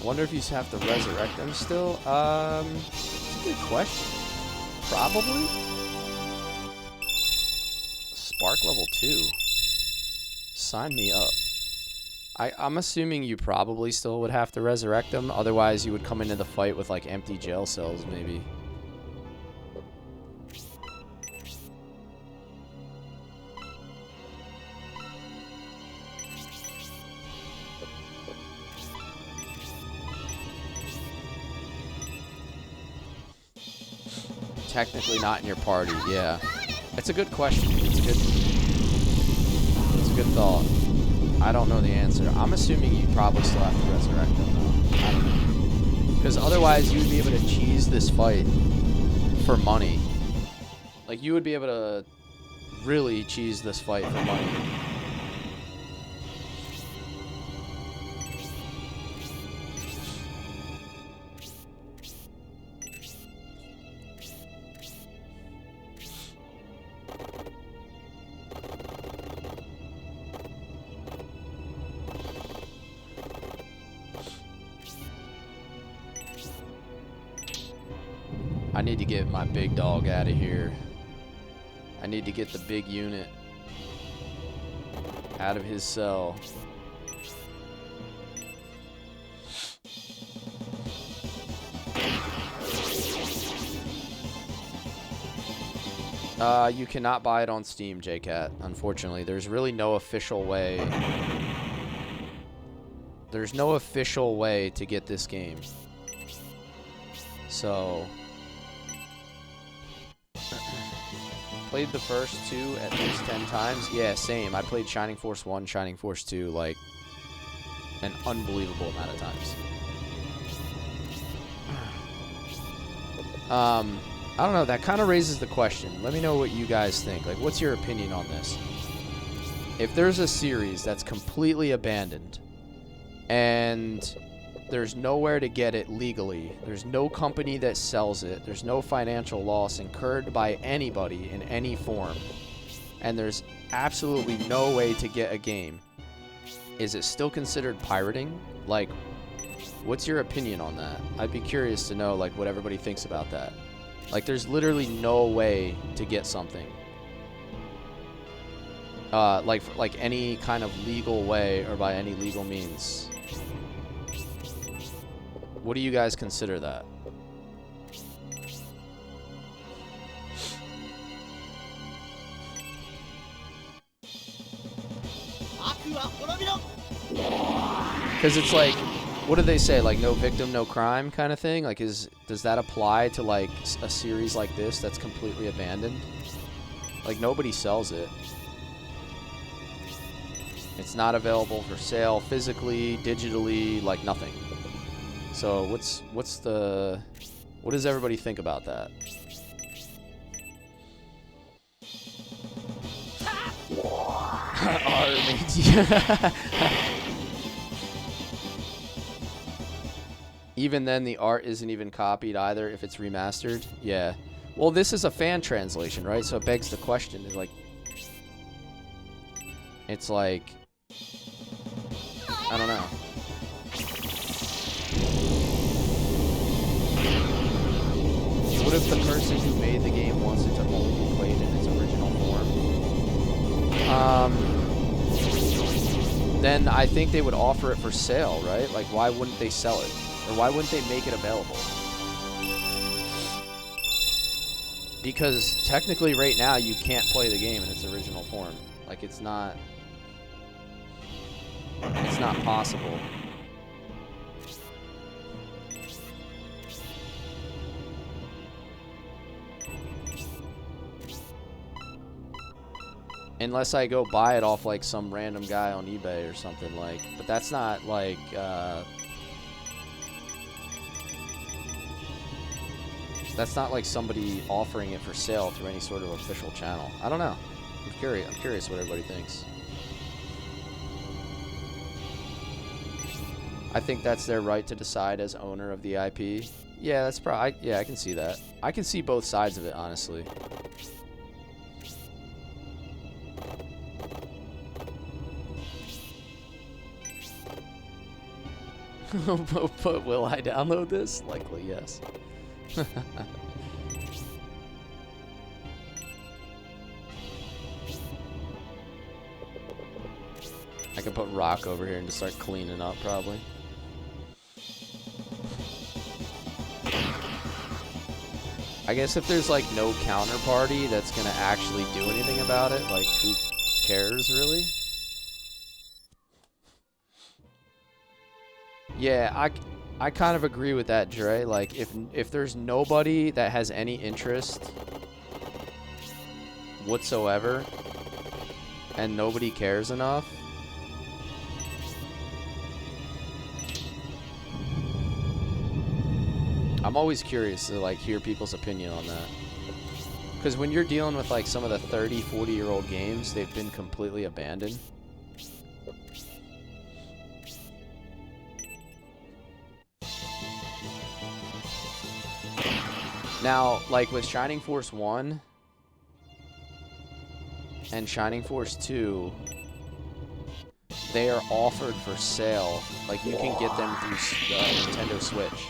Wonder if you have to resurrect them still? It's a good question. Probably. Spark level 2. Sign me up. I'm assuming you probably still would have to resurrect them. Otherwise, you would come into the fight with like empty jail cells, maybe. Technically not in your party, yeah. It's a good question. It's a good thought. I don't know the answer. I'm assuming you probably still have to resurrect them, though. I don't know. Because otherwise, you would be able to cheese this fight for money. Like, you would be able to really cheese this fight for money. I need to get my big dog out of here. I need to get the big unit out of his cell. You cannot buy it on Steam, JCat, unfortunately. There's really no official way. There's no official way to get this game. So... Played the first two at least 10 times. Yeah, same. I played Shining Force 1, Shining Force 2, like, an unbelievable amount of times. I don't know. That kind of raises the question. Let me know what you guys think. Like, what's your opinion on this? If there's a series that's completely abandoned and there's nowhere to get it legally, there's no company that sells it, there's no financial loss incurred by anybody in any form, and there's absolutely no way to get a game, is it still considered pirating? Like, what's your opinion on that? I'd be curious to know, like, what everybody thinks about that. Like, there's literally no way to get something. Like any kind of legal way or by any legal means. What do you guys consider that? Because it's like, what do they say? Like, no victim, no crime kind of thing? Like, does that apply to, like, a series like this that's completely abandoned? Like, nobody sells it. It's not available for sale physically, digitally, like nothing. So what does everybody think about that? Even then, the art isn't even copied either if it's remastered. Yeah. Well, this is a fan translation, right? So it begs the question: is like, it's like, I don't know. What if the person who made the game wants it to only be played in its original form? Then I think they would offer it for sale, right? Like, why wouldn't they sell it? Or why wouldn't they make it available? Because technically right now you can't play the game in its original form. Like, it's not possible. Unless I go buy it off like some random guy on eBay or something, like, but that's not like that's not like somebody offering it for sale through any sort of official channel. I don't know. I'm curious what everybody thinks. I think that's their right to decide as owner of the IP. Yeah, that's probably, yeah, I can see that. I can see both sides of it, honestly. But will I download this? Likely, yes. I can put Rock over here and just start cleaning up, probably. I guess if there's like no counterparty that's gonna actually do anything about it, like, who cares, really? Yeah, I kind of agree with that, Dre. Like, if there's nobody that has any interest whatsoever, and nobody cares enough, I'm always curious to like hear people's opinion on that. Because when you're dealing with like some of the 30, 40-year-old games, they've been completely abandoned. Now, like with Shining Force 1 and Shining Force 2, they are offered for sale. Like, you can get them through Nintendo Switch,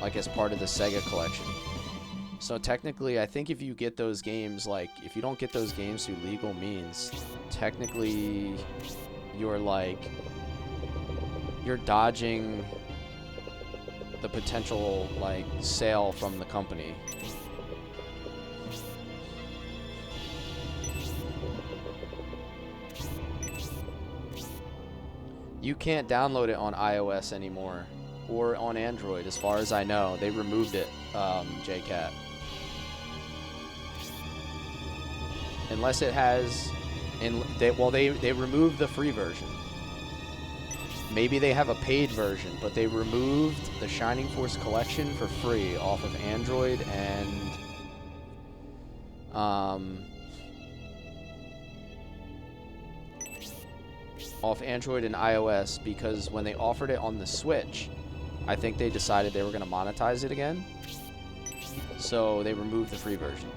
like as part of the Sega collection. So technically, I think if you get those games, like, if you don't get those games through legal means, technically you're like, you're dodging the potential like sale from the company. You can't download it on iOS anymore or on Android, as far as I know. They removed it, JCat. Unless it has, they removed the free version. Maybe they have a paid version, but they removed the Shining Force collection for free off of Android and iOS, because when they offered it on the Switch, I think they decided they were going to monetize it again. So they removed the free version.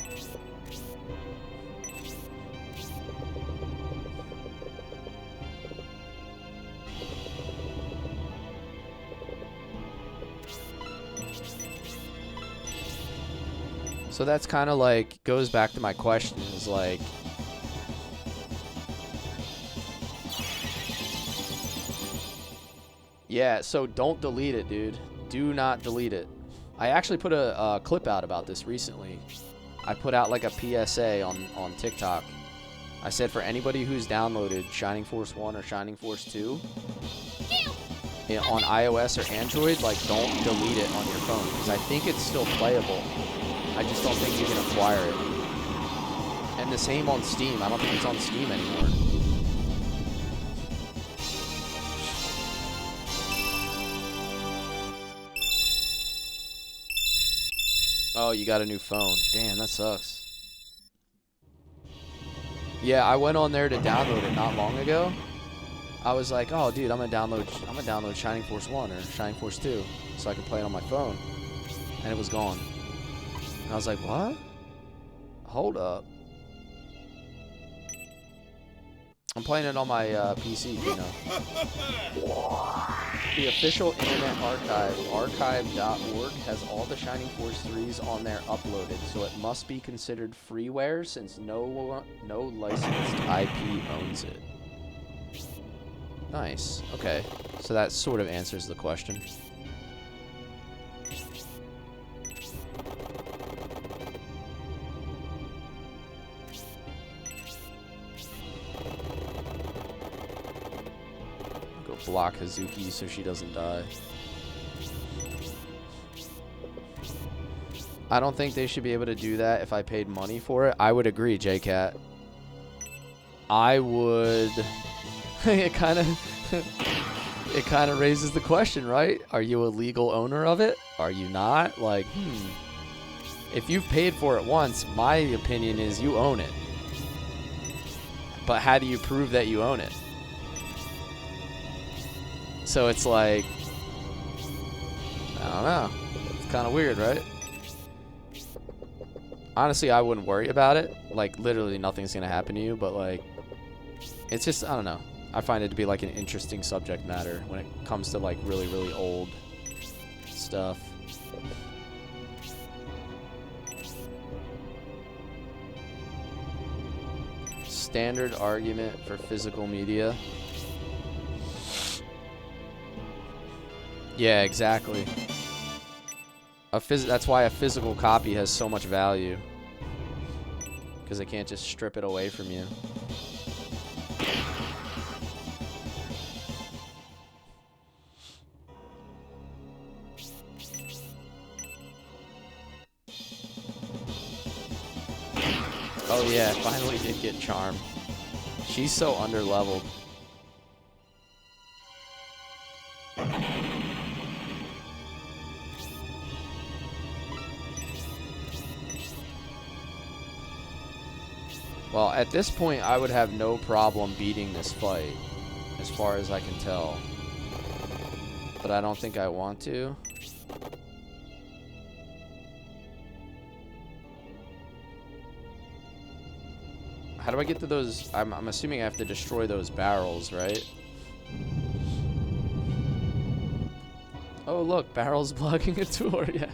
So that's kind of like, goes back to my question, is like, yeah, so don't delete it, dude. Do not delete it. I actually put a clip out about this recently. I put out like a PSA on TikTok. I said for anybody who's downloaded Shining Force 1 or Shining Force 2 on iOS or Android, like, don't delete it on your phone, because I think it's still playable. I just don't think you can acquire it. And the same on Steam. I don't think it's on Steam anymore. Oh, you got a new phone. Damn, that sucks. Yeah, I went on there to download it not long ago. I was like, oh, dude, I'm gonna download Shining Force 1 or Shining Force 2 so I can play it on my phone. And it was gone. And I was like, what? Hold up. I'm playing it on my PC, you know. The official Internet Archive, archive.org, has all the Shining Force 3s on there uploaded, so it must be considered freeware since no licensed IP owns it. Nice. Okay. So that sort of answers the question. Block Hazuki so she doesn't die. I don't think they should be able to do that if I paid money for it. I would agree, JCat. I would... it kind of raises the question, right? Are you a legal owner of it? Are you not? Like, if you've paid for it once, my opinion is you own it. But how do you prove that you own it? So it's like, I don't know. It's kind of weird, right? Honestly, I wouldn't worry about it. Like, literally nothing's going to happen to you. But, like, it's just, I don't know. I find it to be, like, an interesting subject matter when it comes to, like, really, really old stuff. Standard argument for physical media. Yeah, exactly. That's why a physical copy has so much value. Because they can't just strip it away from you. Oh yeah, finally did get Charm. She's so underleveled. Well, at this point, I would have no problem beating this fight, as far as I can tell. But I don't think I want to. How do I get to those? I'm assuming I have to destroy those barrels, right? Oh, look, barrels blocking a door, yeah.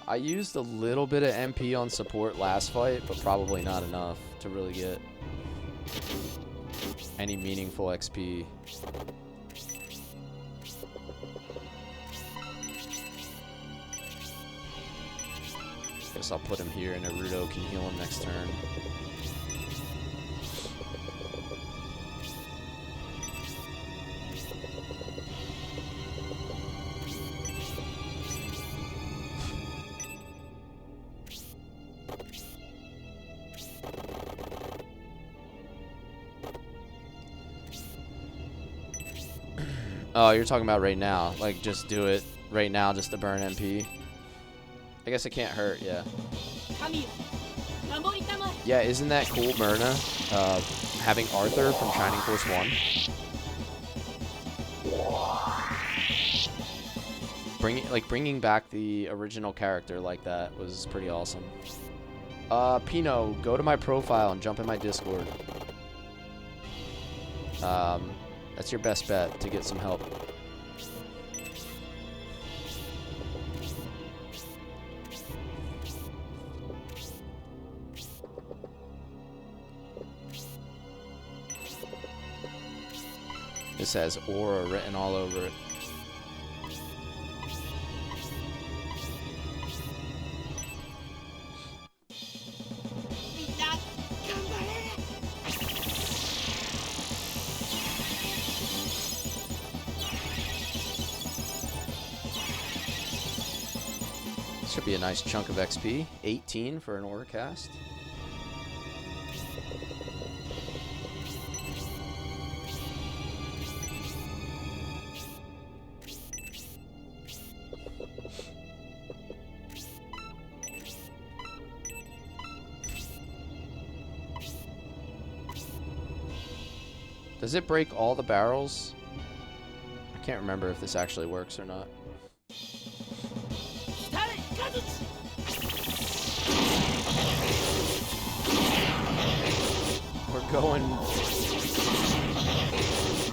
I used a little bit of MP on support last fight, but probably not enough to really get any meaningful XP. Guess I'll put him here and Naruto can heal him next turn. Oh, you're talking about right now. Like, just do it right now just to burn MP. I guess it can't hurt, yeah. Yeah, isn't that cool, Myrna? Having Arthur from Shining Force 1. Bringing back the original character like that was pretty awesome. Pino, go to my profile and jump in my Discord. That's your best bet to get some help. This has aura written all over it. Should be a nice chunk of XP. 18 for an aura cast. Does it break all the barrels? I can't remember if this actually works or not.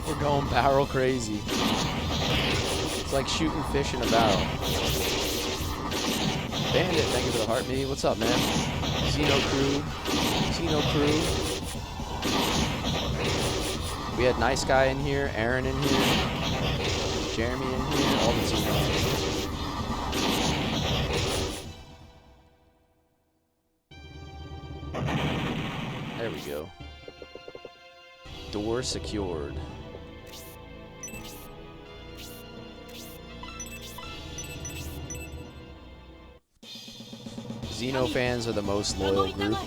We're going barrel crazy. It's like shooting fish in a barrel. Bandit, thank you for the heart me. What's up, man? Xeno crew. We had Nice Guy in here, Aaron in here, Jeremy in here, all the Xenos. There we go. Door secured. Xeno fans are the most loyal group.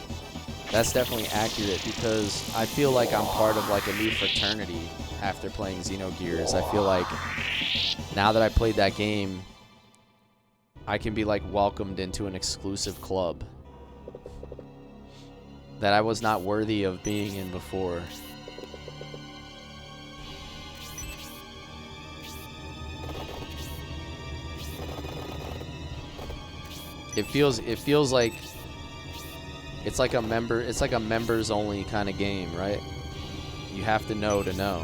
That's definitely accurate because I feel like I'm part of like a new fraternity after playing Xenogears. I feel like now that I played that game, I can be like welcomed into an exclusive club that I was not worthy of being in before. It feels like it's like a members only kind of game, right? You have to know to know.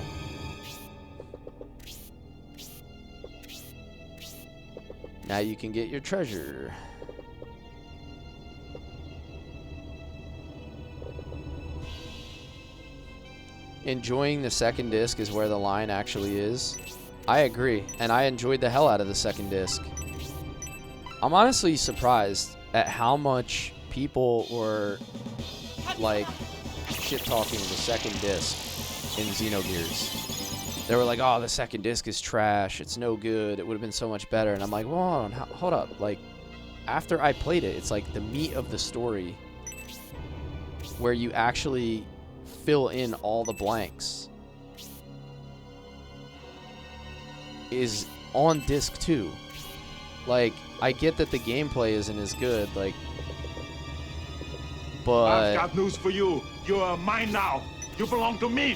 Now you can get your treasure. Enjoying the second disc is where the line actually is. I agree, and I enjoyed the hell out of the second disc. I'm honestly surprised at how much people were like shit-talking the second disc in Xenogears. They were like, oh, the second disc is trash, it's no good, it would have been so much better. And I'm like, well, hold up. Like, after I played it, it's like the meat of the story where you actually fill in all the blanks is on disc 2. Like, I get that the gameplay isn't as good, like, but I've got news for you. You are mine now. You belong to me.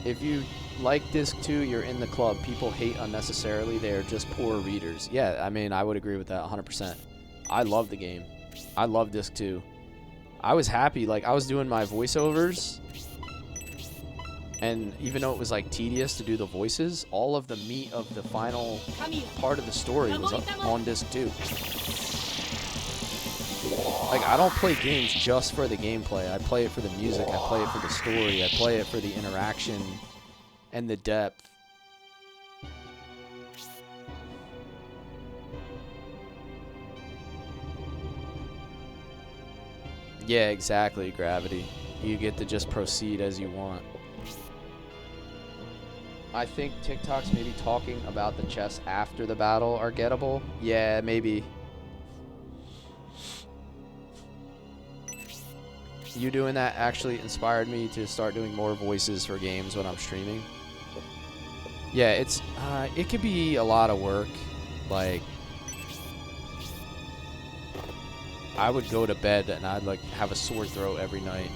If you like disc 2, you're in the club. People hate unnecessarily. They are just poor readers. Yeah, I mean, I would agree with that 100%. I love the game. I love disc 2. I was happy. Like, I was doing my voiceovers, and even though it was like tedious to do the voices, all of the meat of the final part of the story was on disc 2. Like, I don't play games just for the gameplay. I play it for the music. I play it for the story. I play it for the interaction and the depth. Yeah, exactly, Gravity. You get to just proceed as you want. I think TikToks maybe talking about the chests after the battle are gettable. Yeah, maybe. You doing that actually inspired me to start doing more voices for games when I'm streaming. Yeah, it's it could be a lot of work. Like, I would go to bed and I'd like have a sore throat every night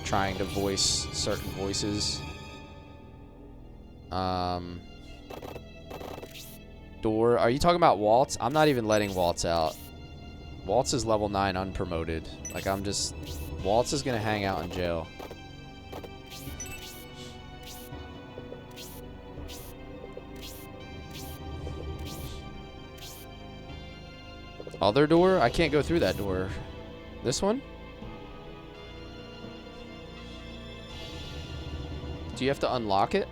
trying to voice certain voices. Door, are you talking about Waltz? I'm not even letting Waltz out. Waltz is level 9 unpromoted. Like, I'm just... Waltz is gonna hang out in jail. Other door? I can't go through that door. This one? Do you have to unlock it?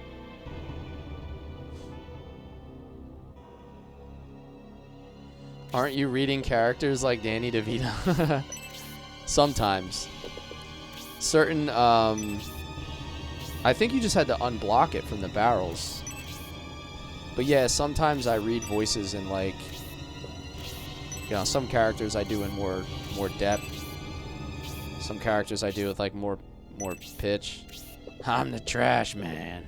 Aren't you reading characters like Danny DeVito? Sometimes. Certain, I think you just had to unblock it from the barrels. But yeah, sometimes I read voices in, like, you know, some characters I do in more depth. Some characters I do with, like, more pitch. I'm the trash man.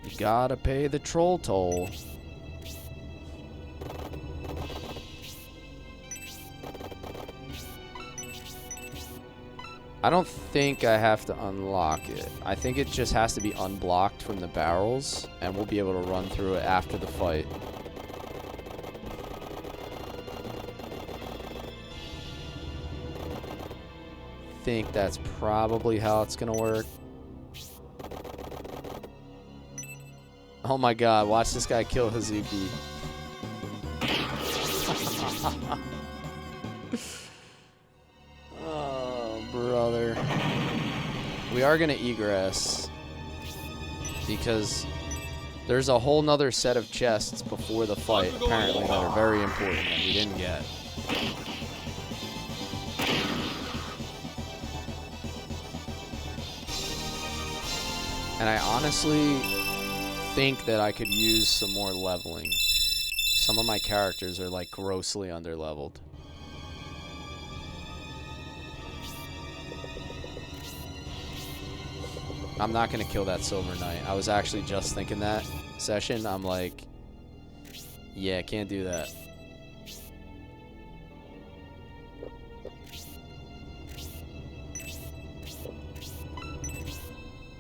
You gotta pay the troll toll. I don't think I have to unlock it. I think it just has to be unblocked from the barrels, and we'll be able to run through it after the fight. I think that's probably how it's gonna work. Oh my god, watch this guy kill Hazuki. Oh, brother. We are gonna egress because there's a whole nother set of chests before the fight, apparently, that are very important that we didn't get. And I honestly think that I could use some more leveling. Some of my characters are like grossly underleveled. I'm not gonna kill that Silver Knight. I was actually just thinking that session. I'm like, yeah, can't do that.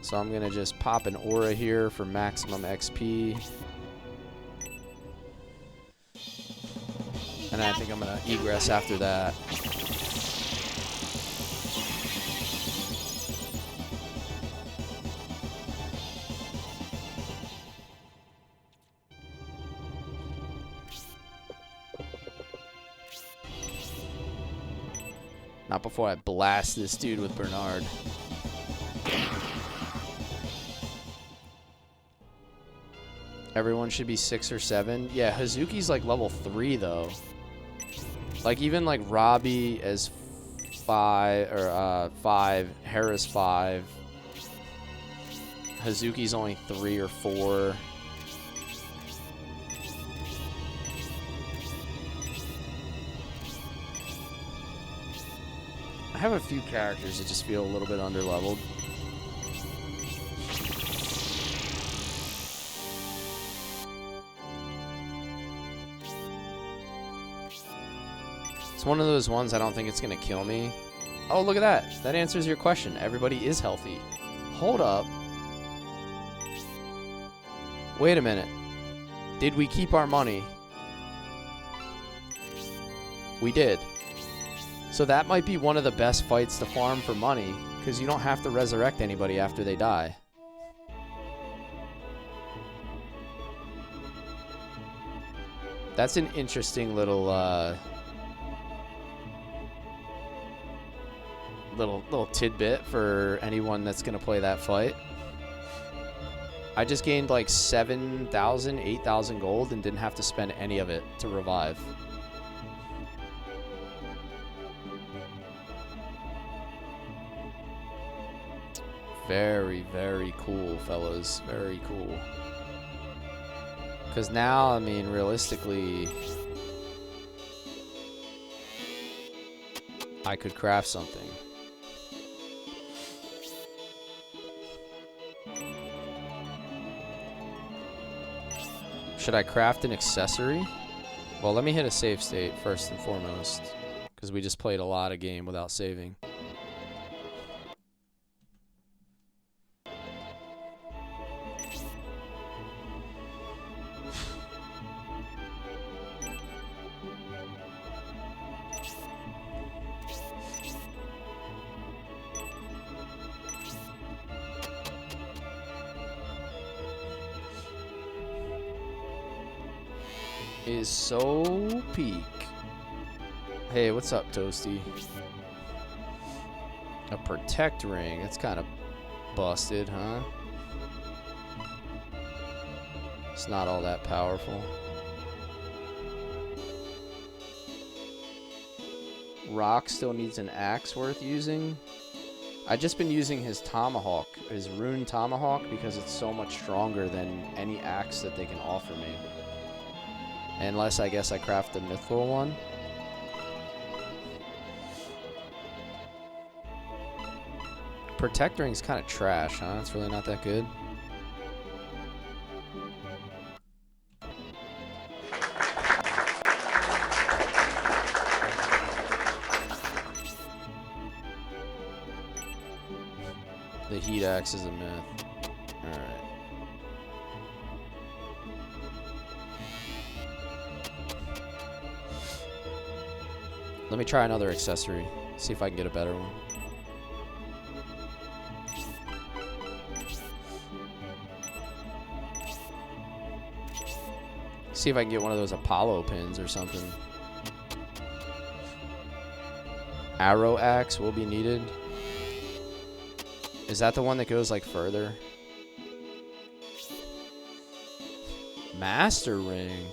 So I'm gonna just pop an aura here for maximum XP. And I think I'm gonna egress after that. Not before I blast this dude with Bernard. Everyone should be 6 or 7. Yeah, Hazuki's like level 3 though. Like even like Robbie as 5 or 5, Hera's 5. Hazuki's only 3 or 4. I have a few characters that just feel a little bit underleveled. It's one of those ones I don't think it's going to kill me. Oh, look at that. That answers your question. Everybody is healthy. Hold up. Wait a minute. Did we keep our money? We did. So that might be one of the best fights to farm for money, because you don't have to resurrect anybody after they die. That's an interesting little, little tidbit for anyone that's going to play that fight. I just gained like 7,000, 8,000 gold and didn't have to spend any of it to revive. Very, very cool, fellas. Very cool. Because now, I mean, realistically, I could craft something. Should I craft an accessory? Well, let me hit a save state first and foremost, because we just played a lot of game without saving. Is so peak. Hey, what's up, Toasty? A protect ring. It's kind of busted, huh? It's not all that powerful. Rock still needs an axe worth using. I've just been using his tomahawk, his rune tomahawk, because it's so much stronger than any axe that they can offer me. Unless, I guess, I craft the mithril one. Protect ring's kind of trash, huh? It's really not that good. The heat axe is a myth. Alright. Let me try another accessory. See if I can get a better one. See if I can get one of those Apollo pins or something. Arrow axe will be needed. Is that the one that goes like further? Master ring.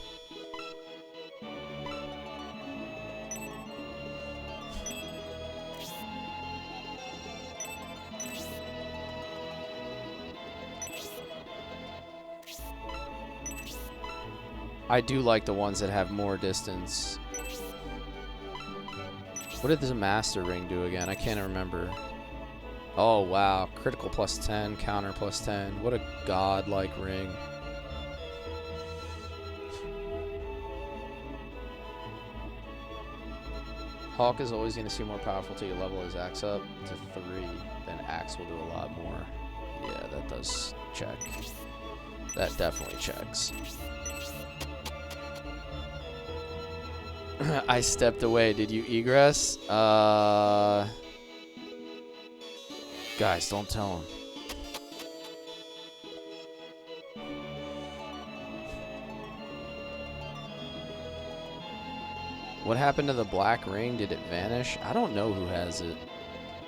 I do like the ones that have more distance. What did the master ring do again? I can't remember. Oh, wow. Critical plus 10, counter plus 10. What a godlike ring. Hawk is always going to seem more powerful till you level his axe up to 3. Then axe will do a lot more. Yeah, that does check. That definitely checks. I stepped away. Did you egress? Guys, don't tell him. What happened to the black ring? Did it vanish? I don't know who has it,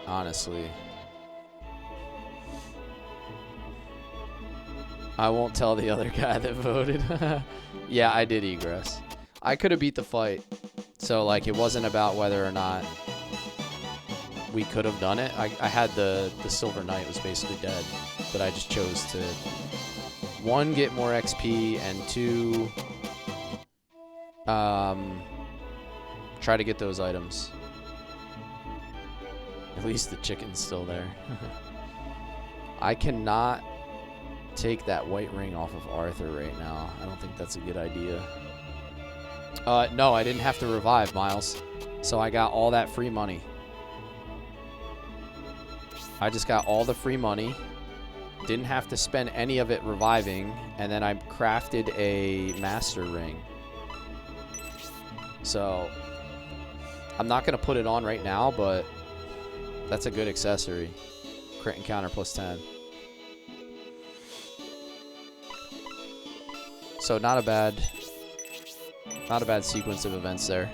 honestly. I won't tell the other guy that voted. Yeah, I did egress. I could have beat the fight. So, like, it wasn't about whether or not we could have done it. I had the Silver Knight was basically dead. But I just chose to, 1, get more XP, and 2, try to get those items. At least the chicken's still there. I cannot take that white ring off of Arthur right now. I don't think that's a good idea. No, I didn't have to revive, Miles. So I got all that free money. I just got all the free money. Didn't have to spend any of it reviving. And then I crafted a master ring. So I'm not going to put it on right now, but that's a good accessory. Crit and counter plus 10. So not a bad sequence of events there.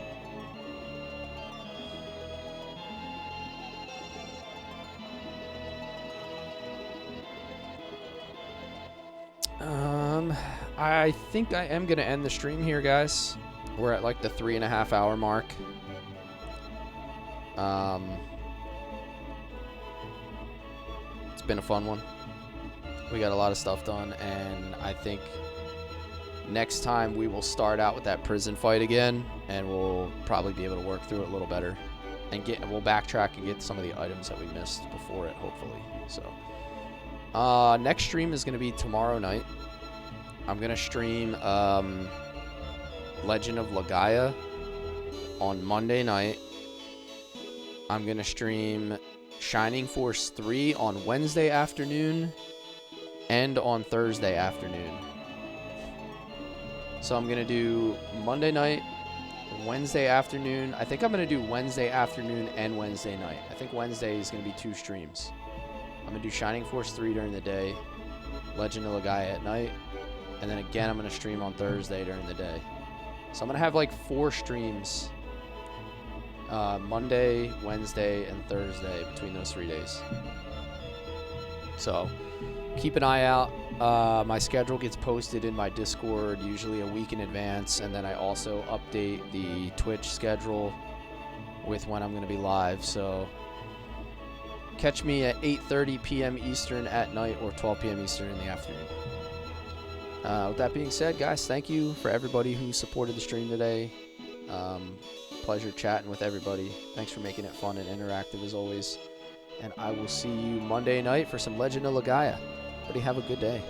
I think I am going to end the stream here, guys. We're at like the 3.5 hour mark. It's been a fun one. We got a lot of stuff done, and I think next time we will start out with that prison fight again, and we'll probably be able to work through it a little better, and we'll backtrack and get some of the items that we missed before it, hopefully. So, next stream is going to be tomorrow night. I'm going to stream Legend of Legaia on Monday night. I'm going to stream Shining Force 3 on Wednesday afternoon and on Thursday afternoon. So I'm going to do Monday night, Wednesday afternoon. I think I'm going to do Wednesday afternoon and Wednesday night. I think Wednesday is going to be 2 streams. I'm going to do Shining Force 3 during the day, Legend of Legaia at night, and then again I'm going to stream on Thursday during the day. So I'm going to have like 4 streams, Monday, Wednesday, and Thursday between those 3 days. So keep an eye out. My schedule gets posted in my Discord usually a week in advance, and then I also update the Twitch schedule with when I'm going to be live. So catch me at 8:30 p.m. Eastern at night or 12 p.m. Eastern in the afternoon. With that being said, guys, thank you for everybody who supported the stream today. Pleasure chatting with everybody. Thanks for making it fun and interactive as always. And I will see you Monday night for some Legend of Legaia. Everybody have a good day.